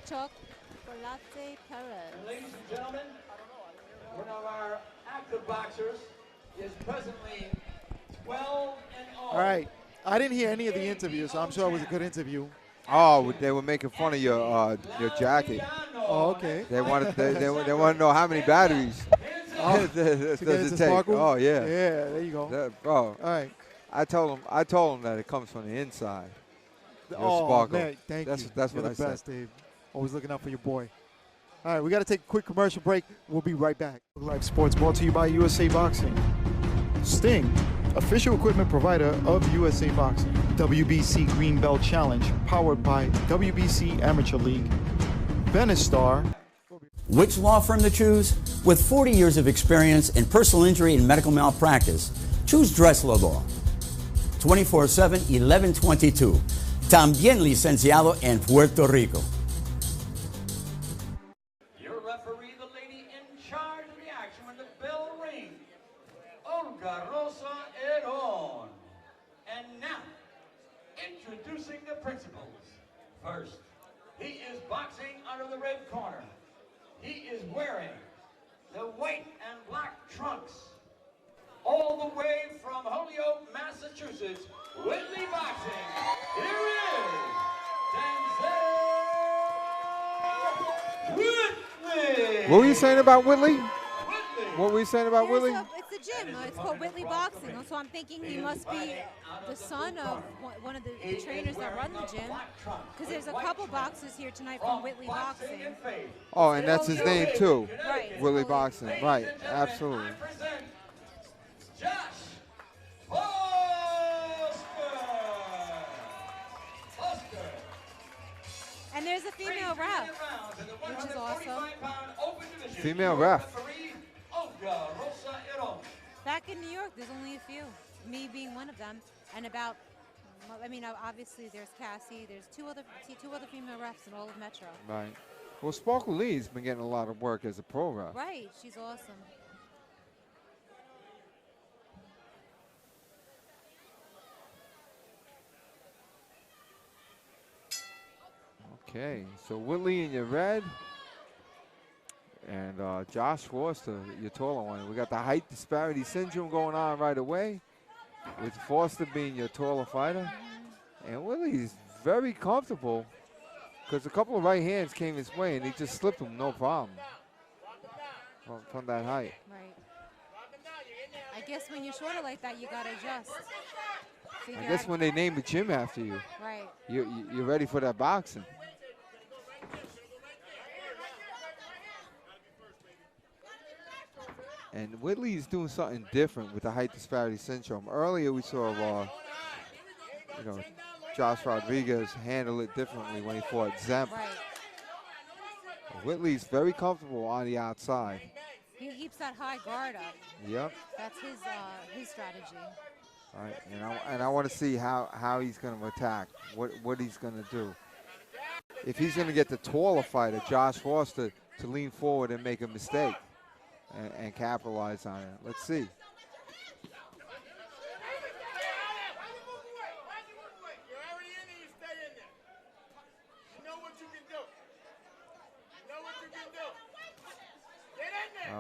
Speaker 4: Chocolate Perez.
Speaker 3: Ladies and gentlemen, one of our active boxers is presently 12-0.
Speaker 1: All right. I didn't hear any of the interviews, so I'm sure it was a good interview.
Speaker 2: Oh, they were making fun of your jacket.
Speaker 1: Oh, okay.
Speaker 2: They wanted they want to know how many batteries does it take. Oh yeah.
Speaker 1: Yeah, there you go.
Speaker 2: Bro.
Speaker 1: All right.
Speaker 2: I told him that it comes from the inside.
Speaker 1: Oh
Speaker 2: sparkle.
Speaker 1: man, thank you.
Speaker 2: That's
Speaker 1: You're
Speaker 2: what
Speaker 1: the
Speaker 2: I
Speaker 1: best,
Speaker 2: said.
Speaker 1: Dave. Always looking out for your boy. All right, we got to take a quick commercial break. We'll be right back. Live Sports brought to you by USA Boxing. Sting, official equipment provider of USA Boxing. WBC Green Belt Challenge, powered by WBC Amateur League. Benistar.
Speaker 5: Which law firm to choose? With 40 years of experience in personal injury and medical malpractice, choose Dressler Law. 24/7, 1122. También licenciado en Puerto Rico.
Speaker 3: Your referee, the lady in charge of the action when the bell rings, Olga Rosa Eron. And now, introducing the principals. First, he is boxing out of the red corner. He is wearing the white and black trunks. All the way from Holyoke, Massachusetts, Whitley Boxing. Here is Denzel Whitley.
Speaker 2: What were you saying about Whitley? What were you saying about Whitley?
Speaker 4: It's a gym. It's called Whitley Boxing. So I'm thinking he must be the son of one of the trainers that run the gym. Because there's a couple boxers here tonight from Whitley Boxing.
Speaker 2: Oh, and that's his name too.
Speaker 4: Right.
Speaker 2: Willie Boxing. Right. Absolutely.
Speaker 3: Josh Foster.
Speaker 4: And there's a female ref, which is awesome.
Speaker 2: Female ref.
Speaker 4: Back in New York, there's only a few. Me being one of them, and about. I mean, obviously there's Cassie. There's two other female refs in all of Metro.
Speaker 2: Right. Well, Sparkle Lee's been getting a lot of work as a pro ref.
Speaker 4: Right. She's awesome.
Speaker 2: Okay, so Whitley in your red, and Josh Foster, your taller one. We got the height disparity syndrome going on right away, with Foster being your taller fighter. And Whitley's very comfortable, because a couple of right hands came his way, and he just slipped him no problem from that height.
Speaker 4: Right. I guess when you're shorter like that, you gotta adjust.
Speaker 2: I guess when they name a gym after you,
Speaker 4: right,
Speaker 2: you're ready for that boxing. And Whitley is doing something different with the height disparity syndrome. Earlier we saw, Josh Rodriguez handle it differently when he fought Zemp.
Speaker 4: right.
Speaker 2: Whitley's very comfortable on the outside.
Speaker 4: He keeps that high guard up.
Speaker 2: Yep.
Speaker 4: That's his strategy.
Speaker 2: All right, and I want to see how he's going to attack, what he's going to do. If he's going to get the taller fighter, Josh Foster, to lean forward and make a mistake and capitalize on it. Let's see.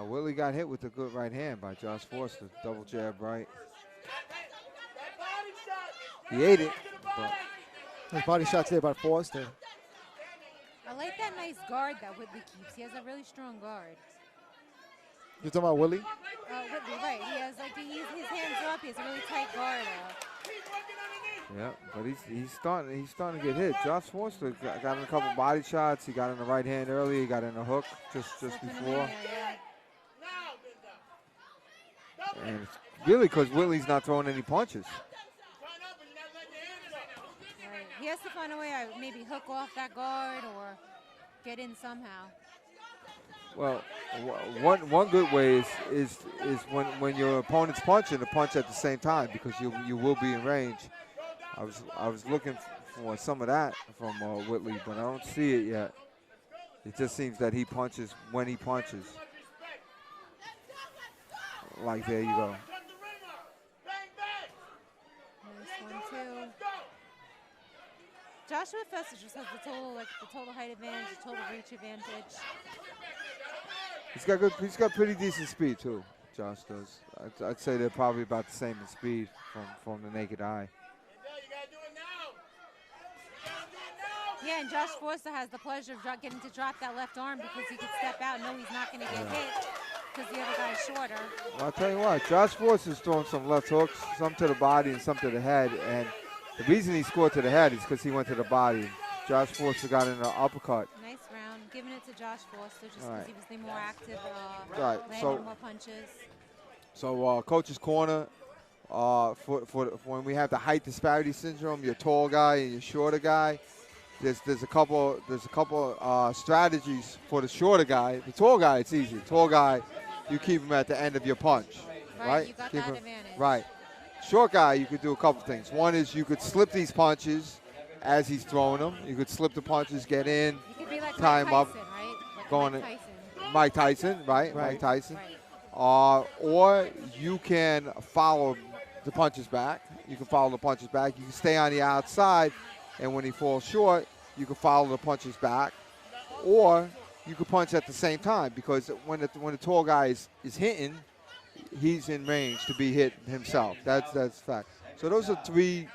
Speaker 2: Willie got hit with a good right hand by Josh Foster. Double jab right. He ate it. But
Speaker 1: His body shots there by Foster.
Speaker 4: I like that nice guard that Whitley keeps. He has a really strong guard.
Speaker 1: You're talking about Willie?
Speaker 4: Whitley, right. He has his hands are up. He has a really tight guard.
Speaker 2: yeah, but he's starting to get hit. Josh Foster got in a couple body shots. He got in the right hand earlier. He got in a hook just before. And it's really because Willie's not throwing any punches.
Speaker 4: Right. He has to find a way to maybe hook off that guard or get in somehow.
Speaker 2: Well, one good way is when your opponent's punching to punch at the same time, because you will be in range. I was looking for some of that from Whitley, but I don't see it yet. It just seems that he punches when he punches. Like, there you go.
Speaker 4: Joshua Foster just has the total height advantage, the total reach advantage.
Speaker 2: He's got pretty decent speed too. Josh does. I'd say they're probably about the same in speed from the naked eye.
Speaker 4: Yeah, and Josh Foster has the pleasure of getting to drop that left arm because he can step out and know he's not going to get hit because the other guy's shorter.
Speaker 2: Well, I'll tell you what, Josh Foster's throwing some left hooks, some to the body and some to the head. And the reason he scored to the head is because he went to the body. Josh Foster got in an uppercut.
Speaker 4: Nice round. Giving it to Josh Foster just because he was the more active, landing more punches.
Speaker 2: So coach's corner, for when we have the height disparity syndrome, your tall guy and your shorter guy, there's a couple strategies for the shorter guy. The tall guy, it's easy. The tall guy, you keep him at the end of your punch, right?
Speaker 4: You got that advantage.
Speaker 2: Right. Short guy, you could do a couple things. One is you could slip these punches as he's throwing them. You could slip the punches, get in,
Speaker 4: you could be like
Speaker 2: time
Speaker 4: Mike Tyson,
Speaker 2: up,
Speaker 4: right? Like
Speaker 2: going
Speaker 4: Mike
Speaker 2: in.
Speaker 4: Tyson.
Speaker 2: Mike Tyson, right? Mike Tyson.
Speaker 4: Right.
Speaker 2: Or you can follow the punches back. You can follow the punches back. You can stay on the outside, and when he falls short, you can follow the punches back. Or you can punch at the same time because when the tall guy is hitting, he's in range to be hit himself. That's fact. So those are three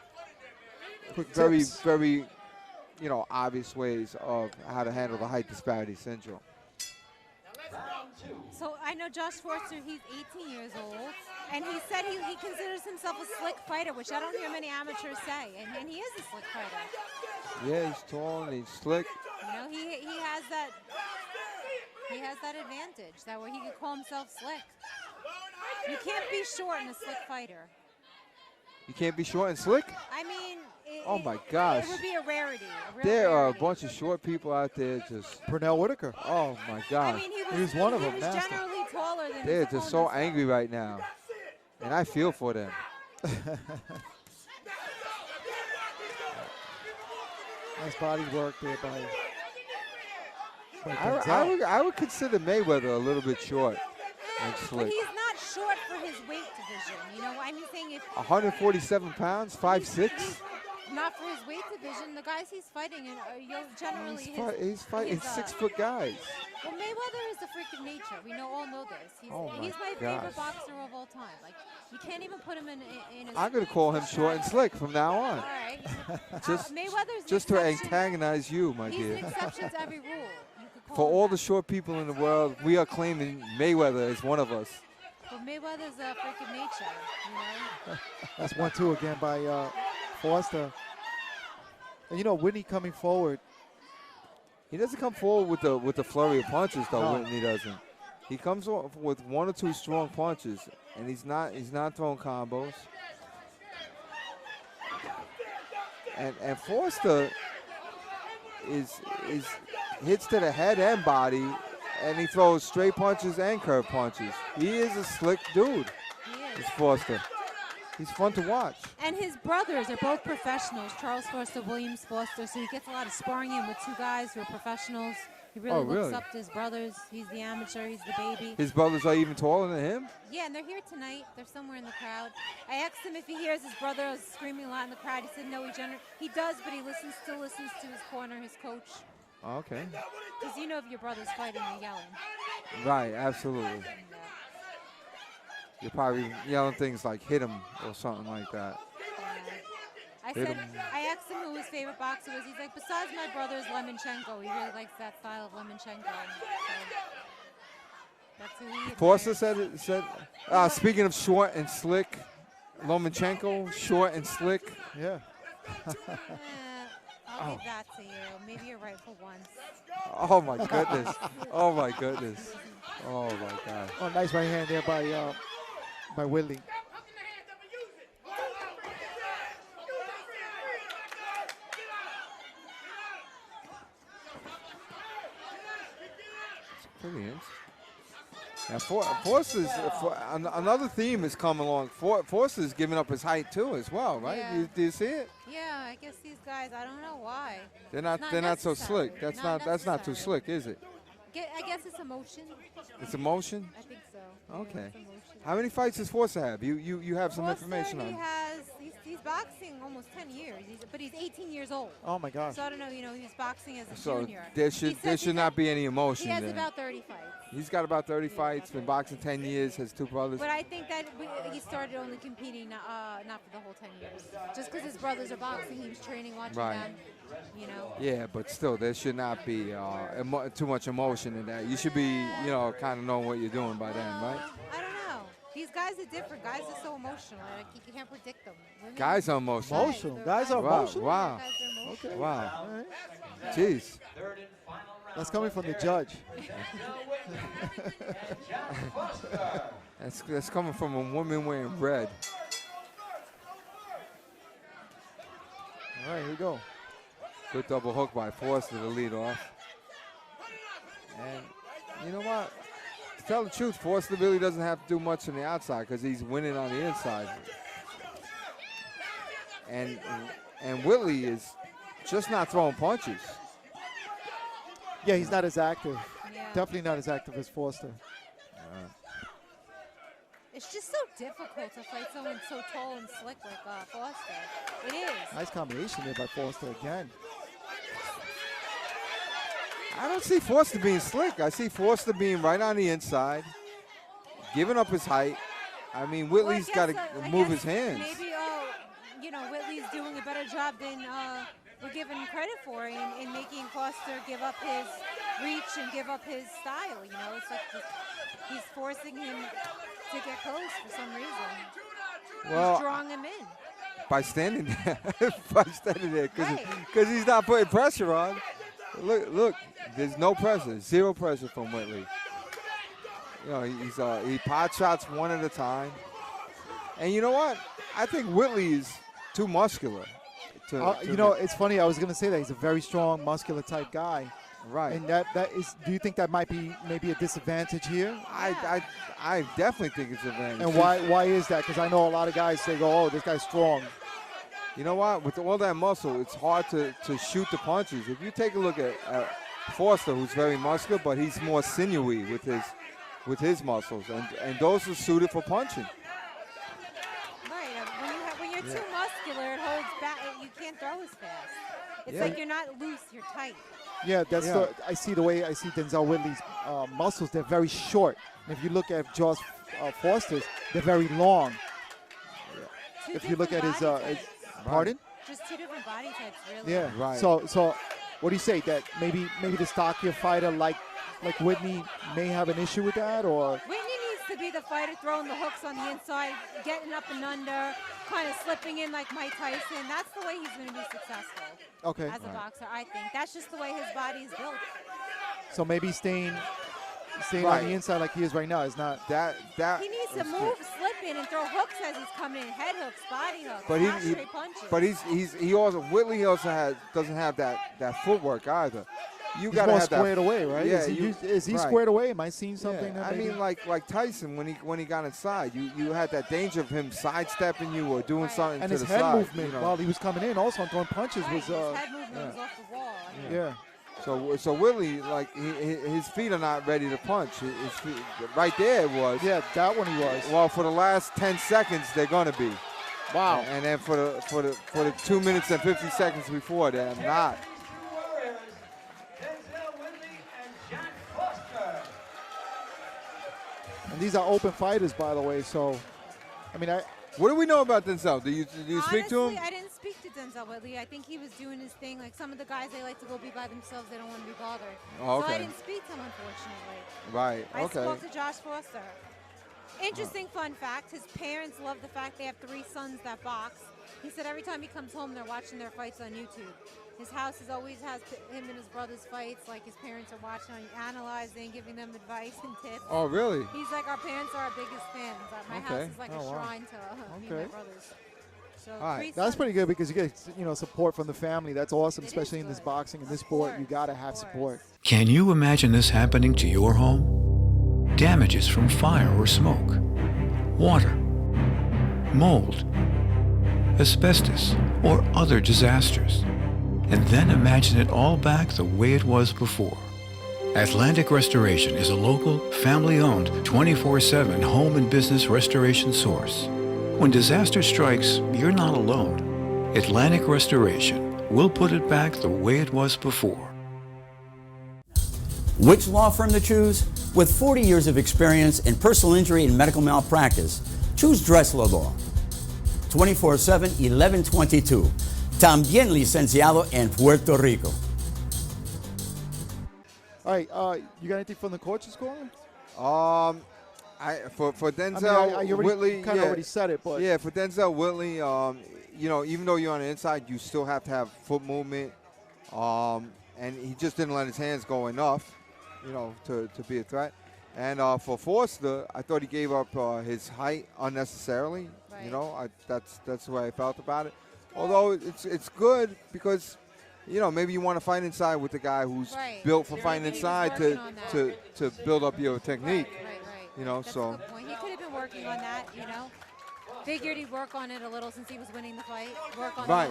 Speaker 2: very obvious ways of how to handle the height disparity syndrome.
Speaker 4: So I know Josh Forster, he's 18 years old, and he said he considers himself a slick fighter, which I don't hear many amateurs say, and he is a slick fighter.
Speaker 2: Yeah, he's tall and he's slick.
Speaker 4: He has that advantage, that where he could call himself slick. You can't be short and a slick fighter.
Speaker 2: You can't be short and slick?
Speaker 4: I mean,
Speaker 2: oh my gosh.
Speaker 4: It would be a rarity.
Speaker 2: There are a bunch of short people out there just.
Speaker 1: Pernell Whitaker.
Speaker 2: Oh my gosh.
Speaker 4: I mean,
Speaker 1: he was one of them.
Speaker 4: He was generally taller than.
Speaker 2: They're just so angry right now, and I feel for them.
Speaker 1: Nice body work there by
Speaker 2: I would consider Mayweather a little bit short and slick.
Speaker 4: But he's not short for his weight division. I'm saying if
Speaker 2: 147 pounds, 5'6".
Speaker 4: Not for his weight division. The guys he's fighting generally
Speaker 2: he's fighting 6-foot guys.
Speaker 4: Well, Mayweather is a freak of nature. We all know this. He's my favorite boxer of all time. Like, you can't even put him in a.
Speaker 2: I'm gonna call him short and slick from now on.
Speaker 4: All right.
Speaker 2: Mayweather's just to antagonize you, my dear.
Speaker 4: He's an exception to every rule.
Speaker 2: For all the short people in the world, we are claiming Mayweather is one of us.
Speaker 4: Well, Mayweather's a freak of nature,
Speaker 1: That's 1-2 again by Foster. And Whitney coming forward.
Speaker 2: He doesn't come forward with the flurry of punches, though. No. Whitney doesn't. He comes with 1 or 2 strong punches, and he's not throwing combos. And Foster is hits to the head and body, and he throws straight punches and curve punches. He is a slick dude.
Speaker 4: He is.
Speaker 2: Foster. He's fun to watch.
Speaker 4: And his brothers are both professionals, Charles Foster, Williams Foster, so he gets a lot of sparring in with 2 guys who are professionals. He really looks up to his brothers. He's the amateur. He's the baby.
Speaker 2: His brothers are even taller than him?
Speaker 4: Yeah, and they're here tonight. They're somewhere in the crowd. I asked him if he hears his brother screaming a lot in the crowd. He said no, he does, but he still listens to his corner, his coach.
Speaker 2: Okay.
Speaker 4: Because if your brother's fighting, you're yelling.
Speaker 2: Right, absolutely. You're probably yelling things like "hit him" or something like that.
Speaker 4: I asked him who his favorite boxer was. He's like, besides my brother's Lemonchenko, he really likes that style of Lemonchenko. That's who he is.
Speaker 2: Foster said. Speaking of short and slick, Lomachenko, short and slick.
Speaker 1: Yeah.
Speaker 4: I'll give that to you. Maybe you're right for once.
Speaker 2: Oh my goodness. Oh my goodness. Oh my God.
Speaker 1: Oh, nice right hand there by Willie.
Speaker 2: Pretty interesting. Now, Foster's another theme is coming along. Foster's giving up his height too, as well, right?
Speaker 4: Yeah.
Speaker 2: Do you see it?
Speaker 4: Yeah, I guess these guys. I don't know why.
Speaker 2: They're not so slick. That's not too slick, is it?
Speaker 4: I guess it's emotion.
Speaker 2: It's emotion?
Speaker 4: I think so.
Speaker 2: Okay.
Speaker 4: Yeah, it's emotion.
Speaker 2: How many fights does Forster have? You have some information on him.
Speaker 4: He's boxing almost 10 years, but he's 18 years old.
Speaker 1: Oh my gosh.
Speaker 4: So I don't know, he's boxing as a
Speaker 2: So
Speaker 4: junior.
Speaker 2: there should not be any emotion
Speaker 4: He has
Speaker 2: there.
Speaker 4: about 30 fights.
Speaker 2: He's got about 30 fights, been boxing 10 years, has 2 brothers.
Speaker 4: But I think that he started only competing not for the whole 10 years. Just because his brothers are boxing, he was training, watching them,
Speaker 2: Yeah, but still, there should not be too much emotion in that. You should be, kind of knowing what you're doing by then, right?
Speaker 4: I don't know. These guys are different. Guys are so emotional. Like, you can't predict them. Women,
Speaker 2: Guys are emotional.
Speaker 1: Emotional. Guys are emotional?
Speaker 2: Wow.
Speaker 4: Guys are emotional.
Speaker 1: Okay.
Speaker 2: Wow.
Speaker 1: All right.
Speaker 2: Jeez.
Speaker 1: That's coming from the judge.
Speaker 2: That's coming from a woman wearing red.
Speaker 1: All right, here we go.
Speaker 2: Good double hook by Forster to lead off. And you know what? To tell the truth, Forster really doesn't have to do much on the outside because he's winning on the inside. And Willie is just not throwing punches.
Speaker 1: Yeah, he's not as active.
Speaker 4: Yeah.
Speaker 1: Definitely not as active as Forster.
Speaker 4: It's just so difficult to fight someone so tall and slick like Forster. It is.
Speaker 1: Nice combination there by Forster again.
Speaker 2: I don't see Forster being slick. I see Forster being right on the inside, giving up his height. I mean, Whitley's got to move his hands.
Speaker 4: Maybe, Whitley's doing a better job than we're giving him credit for in making Forster give up his reach and give up his style. It's like he's forcing him to get close for some reason.
Speaker 2: Well,
Speaker 4: he's drawing him in.
Speaker 2: By standing there, because he's not putting pressure on. Look, there's no pressure, 0 pressure from Whitley. He pot shots one at a time. And you know what? I think Whitley is too muscular.
Speaker 1: It's funny. I was going to say that he's a very strong, muscular type guy.
Speaker 2: Right.
Speaker 1: And that is. Do you think that might be maybe a disadvantage here?
Speaker 2: I definitely think it's an advantage.
Speaker 1: And why is that? Because I know a lot of guys say, "Oh, this guy's strong."
Speaker 2: You know what? With all that muscle, it's hard to shoot the punches. If you take a look at Forster, who's very muscular, but he's more sinewy with his muscles, and those are suited for punching.
Speaker 4: Right. When you're too muscular, it holds back. You can't throw as fast. It's like you're not loose. You're tight.
Speaker 1: Yeah, I see the way I see Denzel Whitley's muscles. They're very short. And if you look at Jaws Forster's, they're very long.
Speaker 4: Two
Speaker 1: if you look at his pardon?
Speaker 4: Just 2 different body types, really.
Speaker 1: Yeah.
Speaker 2: Right.
Speaker 1: So what do you say? That maybe the stockier fighter like Whitney may have an issue with that, or
Speaker 4: Whitney needs to be the fighter throwing the hooks on the inside, getting up and under, kind of slipping in like Mike Tyson. That's the way he's going to be successful.
Speaker 1: Okay.
Speaker 4: As a boxer, I think that's just the way his body is built.
Speaker 1: So maybe staying
Speaker 2: right
Speaker 1: on the inside like he is right now is not
Speaker 2: that.
Speaker 4: He needs to move, slip in, and throw hooks as he's coming in, head hooks, body hooks,
Speaker 2: But
Speaker 4: not straight punches.
Speaker 2: Whitley also doesn't have that footwork either. You
Speaker 1: He's
Speaker 2: got to
Speaker 1: more
Speaker 2: have that
Speaker 1: squared away, right?
Speaker 2: Yeah,
Speaker 1: is he
Speaker 2: right.
Speaker 1: squared away? Am I seeing something?
Speaker 2: Yeah,
Speaker 1: that
Speaker 2: I
Speaker 1: maybe?
Speaker 2: mean, like Tyson when he got inside, you had that danger of him sidestepping you or doing something
Speaker 1: and
Speaker 2: to
Speaker 1: his
Speaker 2: the
Speaker 1: head
Speaker 2: side.
Speaker 1: movement while he was coming in, also on throwing punches
Speaker 4: Right,
Speaker 1: was.
Speaker 4: his head movement was off the wall.
Speaker 1: Yeah.
Speaker 2: So Willie, like his feet are not ready to punch. His feet, right there it was.
Speaker 1: Yeah, that one he was.
Speaker 2: Well, for the last 10 seconds they're gonna be.
Speaker 1: Wow.
Speaker 2: And then for the 2 minutes and 50 seconds before, they're not.
Speaker 1: And these are open fighters, by the way. So, I mean,
Speaker 2: what do we know about Denzel? Do you speak to him?
Speaker 4: I didn't speak to Denzel Whitley. I think he was doing his thing. Like some of the guys, they like to go be by themselves. They don't want to be bothered.
Speaker 2: Oh, okay.
Speaker 4: So I didn't speak to him, unfortunately.
Speaker 2: Right.
Speaker 4: I
Speaker 2: Okay.
Speaker 4: spoke to Josh Forster. Interesting fun fact, his parents love the fact they have 3 sons that box. He said every time he comes home, they're watching their fights on YouTube. His house always has him and his brother's fights, like his parents are watching, analyzing, giving them advice and tips.
Speaker 2: Oh, really?
Speaker 4: He's like, our parents are our biggest fans. My house is like a shrine to me and my brothers. So
Speaker 1: that's pretty good because you get support from the family. That's awesome, especially in this boxing, in this sport. You got to have support.
Speaker 6: Can you imagine this happening to your home? Damages from fire or smoke, water, mold, asbestos, or other disasters. And then imagine it all back the way it was before. Atlantic Restoration is a local, family-owned, 24/7 home and business restoration source. When disaster strikes, you're not alone. Atlantic Restoration will put it back the way it was before.
Speaker 5: Which law firm to choose? With 40 years of experience in personal injury and medical malpractice, choose Dressler Law. 24/7, 1122. También licenciado en Puerto Rico.
Speaker 1: All right, you got anything from the coaches scoring?
Speaker 2: For Denzel
Speaker 1: you
Speaker 2: Whitley,
Speaker 1: kind of already said it, but
Speaker 2: yeah, for Denzel Whitley, even though you're on the inside, you still have to have foot movement, and he just didn't let his hands go enough, to be a threat. And for Forster, I thought he gave up his height unnecessarily.
Speaker 4: Right.
Speaker 2: That's the way I felt about it. Although it's good because, maybe you want to fight inside with the guy who's built for fighting inside to build up your technique.
Speaker 4: Right.
Speaker 2: That's
Speaker 4: a good point. He could have been working on that, Figured he'd work on it a little since he was winning the fight. Work on the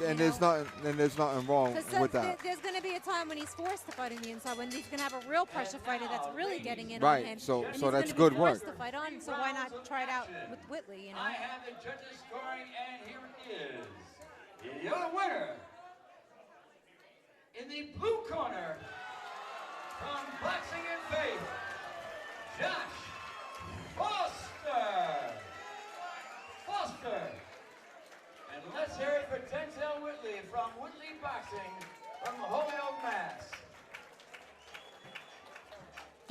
Speaker 4: inside,
Speaker 2: there's nothing wrong with that.
Speaker 4: There's going to be a time when he's forced to fight on the inside, when he's going to have a real pressure fighter that's really getting in on him.
Speaker 2: Right, so
Speaker 4: and
Speaker 2: that's
Speaker 4: he's
Speaker 2: good
Speaker 4: forced
Speaker 2: work.
Speaker 4: to fight on, so why not try it out with Whitley,
Speaker 3: I have the judges scoring, and here it is. Your winner in the blue corner from Boxing and Faith, Josh Foster. And let's hear it for Denzel Whitley from Whitley Boxing from Holyoke, Mass.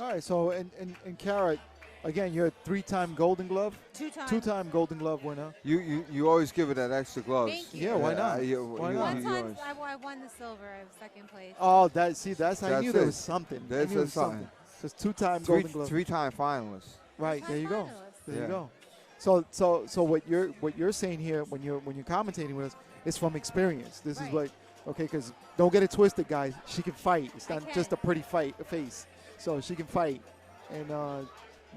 Speaker 1: all right. So and Kara, again, you're a 3-time Golden Glove, two-time Golden Glove winner.
Speaker 2: You always give it that extra gloves.
Speaker 4: Thank you.
Speaker 1: Yeah, why not?
Speaker 4: One time I won the silver. I was second place.
Speaker 1: Oh, that's how I knew there
Speaker 2: it.
Speaker 1: was something. I
Speaker 2: That's
Speaker 1: knew there was something. Just 2-time Golden Glove.
Speaker 2: 3-time finalists.
Speaker 1: Right, there you go.
Speaker 4: Finalist.
Speaker 1: There you go. So what you're saying here when you're commentating with us is from experience. This is like, okay, because don't get it twisted, guys. She can fight. It's not just a pretty face. So she can fight. And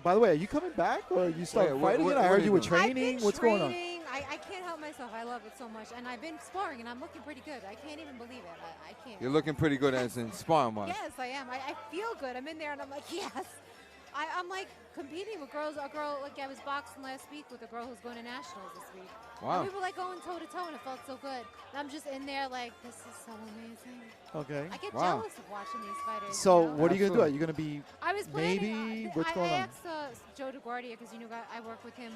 Speaker 1: by the way, are you coming back or are you starting fighting? I heard you were training. What's going on?
Speaker 4: I can't help myself. I love it so much, and I've been sparring, and I'm looking pretty good. I can't even believe it. I can't.
Speaker 2: You're looking pretty good as in sparring wise.
Speaker 4: Yes, I am. I feel good. I'm in there, and I'm like, yes. I'm like competing with girls. A girl, like I was boxing last week with a girl who's going to nationals this week.
Speaker 2: Wow.
Speaker 4: And we were like going toe to toe, and it felt so good. And I'm just in there like, this is so amazing.
Speaker 1: Okay.
Speaker 4: I get jealous of watching these fighters.
Speaker 1: So what are you gonna do? Are you gonna be?
Speaker 4: I was planning.
Speaker 1: What's going on?
Speaker 4: I asked Joe DeGuardia, because I work with him.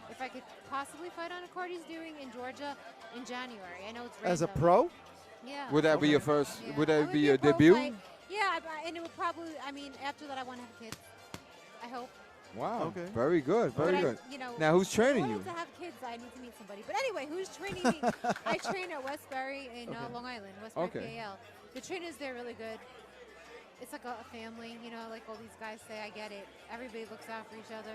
Speaker 4: If I could possibly fight on a card he's doing in Georgia in January. I know it's
Speaker 1: As a
Speaker 4: random.
Speaker 1: pro?
Speaker 4: Yeah.
Speaker 2: Would that be your first?
Speaker 4: Yeah.
Speaker 2: Would
Speaker 4: It
Speaker 2: that be
Speaker 4: a
Speaker 2: your
Speaker 4: pro
Speaker 2: debut?
Speaker 4: fight. Yeah, and it would probably. I mean, after that, I want to have kids. I hope.
Speaker 2: Wow.
Speaker 1: Okay.
Speaker 2: Very good. Very good. Now, who's training you?
Speaker 4: To have kids, I need to meet somebody. But anyway, who's training me? I train at Westbury in Long Island, Westbury, PAL. The trainers there are really good. It's like a family, like all these guys say. I get it. Everybody looks out for each other,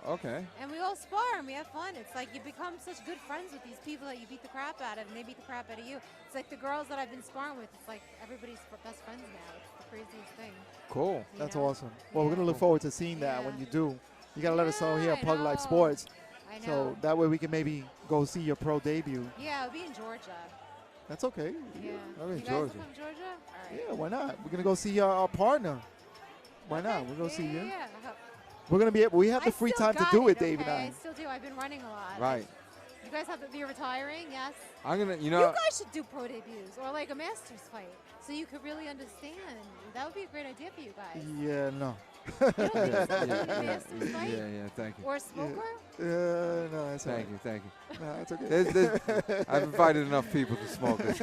Speaker 2: Okay.
Speaker 4: And we all spar and we have fun. It's like you become such good friends with these people that you beat the crap out of, and they beat the crap out of you. It's like the girls that I've been sparring with. It's like everybody's best friends now. It's the craziest thing.
Speaker 2: Cool.
Speaker 1: That's awesome. Well, we're gonna look forward to seeing that when you do. You gotta let us know here at PugLifeSports.
Speaker 4: I know.
Speaker 1: So that way we can maybe go see your pro debut.
Speaker 4: Yeah, it'll be in Georgia.
Speaker 1: That's okay.
Speaker 4: Yeah.
Speaker 2: I'm in
Speaker 4: You guys
Speaker 2: Georgia.
Speaker 4: will come to Georgia? All right.
Speaker 1: Yeah, why not? We're gonna go see our partner. Why not? We're gonna see you.
Speaker 4: Yeah.
Speaker 1: We're gonna be. We have the
Speaker 4: I
Speaker 1: free
Speaker 4: still
Speaker 1: time to
Speaker 4: got
Speaker 1: do it,
Speaker 4: okay?
Speaker 1: Dave and
Speaker 4: I
Speaker 1: I.
Speaker 4: still do. I've been running a lot.
Speaker 2: Right.
Speaker 4: You guys you're retiring, yes?
Speaker 2: I'm gonna.
Speaker 4: You guys should do pro debuts or like a Masters fight, so you could really understand. That would be a great idea for you guys.
Speaker 1: Yeah, no.
Speaker 4: You don't think so? Masters fight?
Speaker 2: Yeah. Thank you.
Speaker 4: Or a smoker?
Speaker 1: No, that's
Speaker 2: Thank you.
Speaker 1: No, that's okay.
Speaker 2: I've invited enough people to smoke this.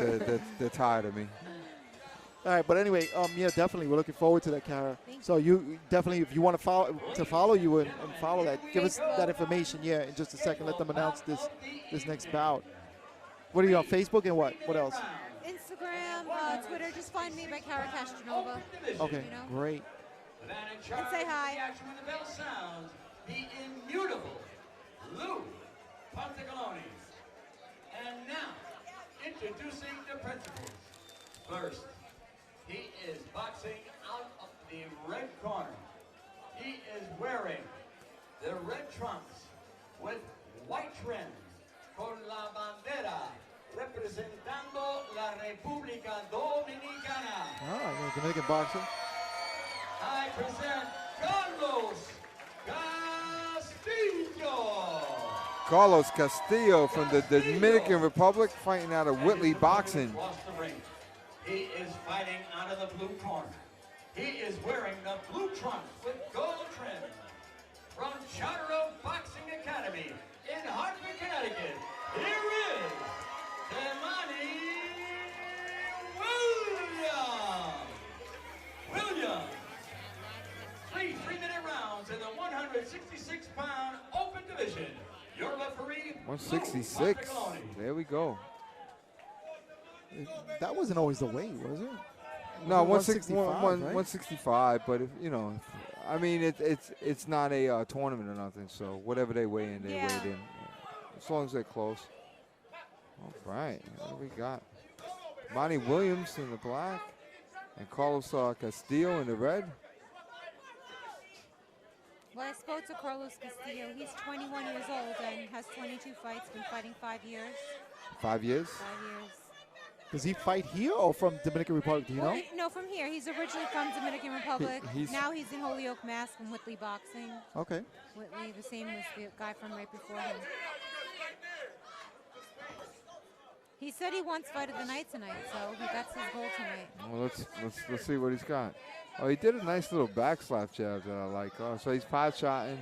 Speaker 2: They're tired of me.
Speaker 1: All right, but anyway, yeah, definitely, we're looking forward to that, Kara. So you definitely, if you want to follow you and follow that, give us that information. Yeah, in just a second, let them announce this next bout. What are you on Facebook and what? What else?
Speaker 4: Instagram, Twitter. Just find me by Kara Castronova.
Speaker 1: Okay, great.
Speaker 4: And say hi.
Speaker 3: When the bell sounds, the immutable Lou Pontegaloni. And now, introducing the principals. First, he is boxing out of the red corner. He is wearing the red trunks with white trim con la bandera representando la República Dominicana.
Speaker 1: Ah, you're a Dominican boxer.
Speaker 3: I present Carlos Castillo.
Speaker 2: Carlos Castillo from the Dominican Republic, fighting out of Whitley Boxing.
Speaker 3: He is fighting out of the blue corner. He is wearing the blue trunks with gold trim. From Charter Oak Boxing Academy in Hartford, Connecticut, here is Damani Williams. Three 3-minute rounds in the 166-pound open division. Your referee,
Speaker 2: 166. There we go.
Speaker 1: That wasn't always the weight, was it?
Speaker 2: No,
Speaker 1: 165,
Speaker 2: 165. But if, you know, I mean, it's not a tournament or nothing. So whatever they weigh in, they weigh it in. As long as they're close. All right, what do we got? Monty Williams in the black, and Carlos Castillo in the red.
Speaker 4: Well, I spoke to Carlos Castillo. He's 21 years old and has 22 fights, been fighting 5 years.
Speaker 2: 5 years?
Speaker 4: 5 years.
Speaker 1: Does he fight here or from Dominican Republic? Do you know?
Speaker 4: No, from here. He's originally from Dominican Republic. Now he's in Holyoke, Mass. from Whitley Boxing.
Speaker 1: Okay.
Speaker 4: Whitley, the same as the guy from right before him. He said he wants fight of the night tonight, so that's his goal tonight.
Speaker 2: Well, let's see what he's got. Oh, he did a nice little back slap jab that I like. Oh, so he's pot-shotting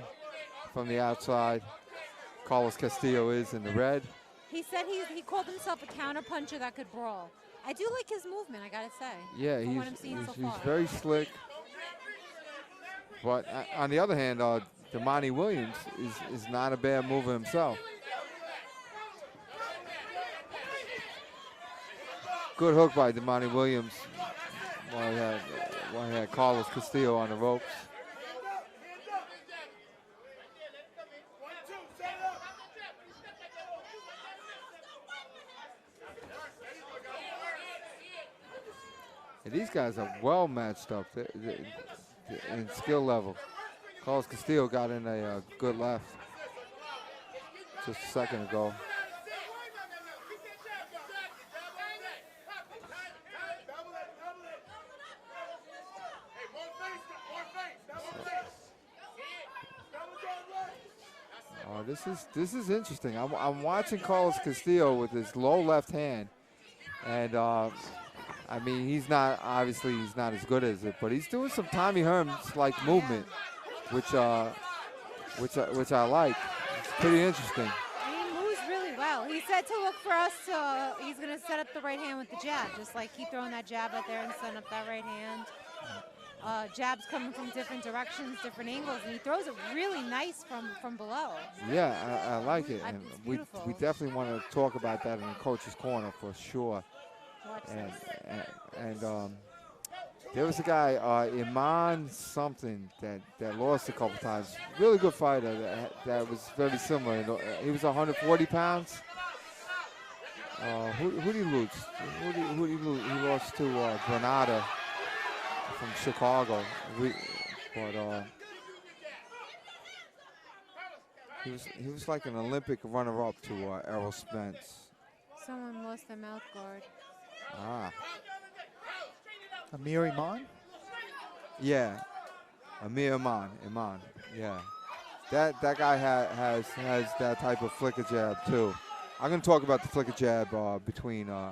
Speaker 2: from the outside. Carlos Castillo is in the red.
Speaker 4: He said he called himself a counter puncher that could brawl. I do like his movement, I gotta say.
Speaker 2: Yeah, he's very slick. But on the other hand, Damani Williams is not a bad mover himself. Good hook by Damani Williams while he had Carlos Castillo on the ropes. And these guys are well matched up in skill level. Carlos Castillo got in a good left just a second ago. This is interesting. I'm watching Carlos Castillo with his low left hand, and I mean he's not as good as it, but he's doing some Tommy Hearns like movement, which I like. It's pretty interesting.
Speaker 4: He moves really well. He said to look for us to. He's gonna set up the right hand with the jab, just like keep throwing that jab out there and setting up that right hand. Jabs coming from different directions, different angles, and he throws it really nice from below.
Speaker 2: Yeah, I like it. And we definitely want to talk about that in the coach's corner for sure. And there was a guy, Iman something, that lost a couple times. Really good fighter that was very similar. He was 140 pounds. Who did he lose? Who did he lose? He lost to Granada from Chicago. He was like an Olympic runner-up to Errol Spence.
Speaker 4: Someone lost their mouth guard.
Speaker 2: Ah.
Speaker 1: Amir Iman?
Speaker 2: Yeah. Amir Iman. Yeah. That guy has that type of flicker jab too. I'm gonna talk about the flicker jab between rounds.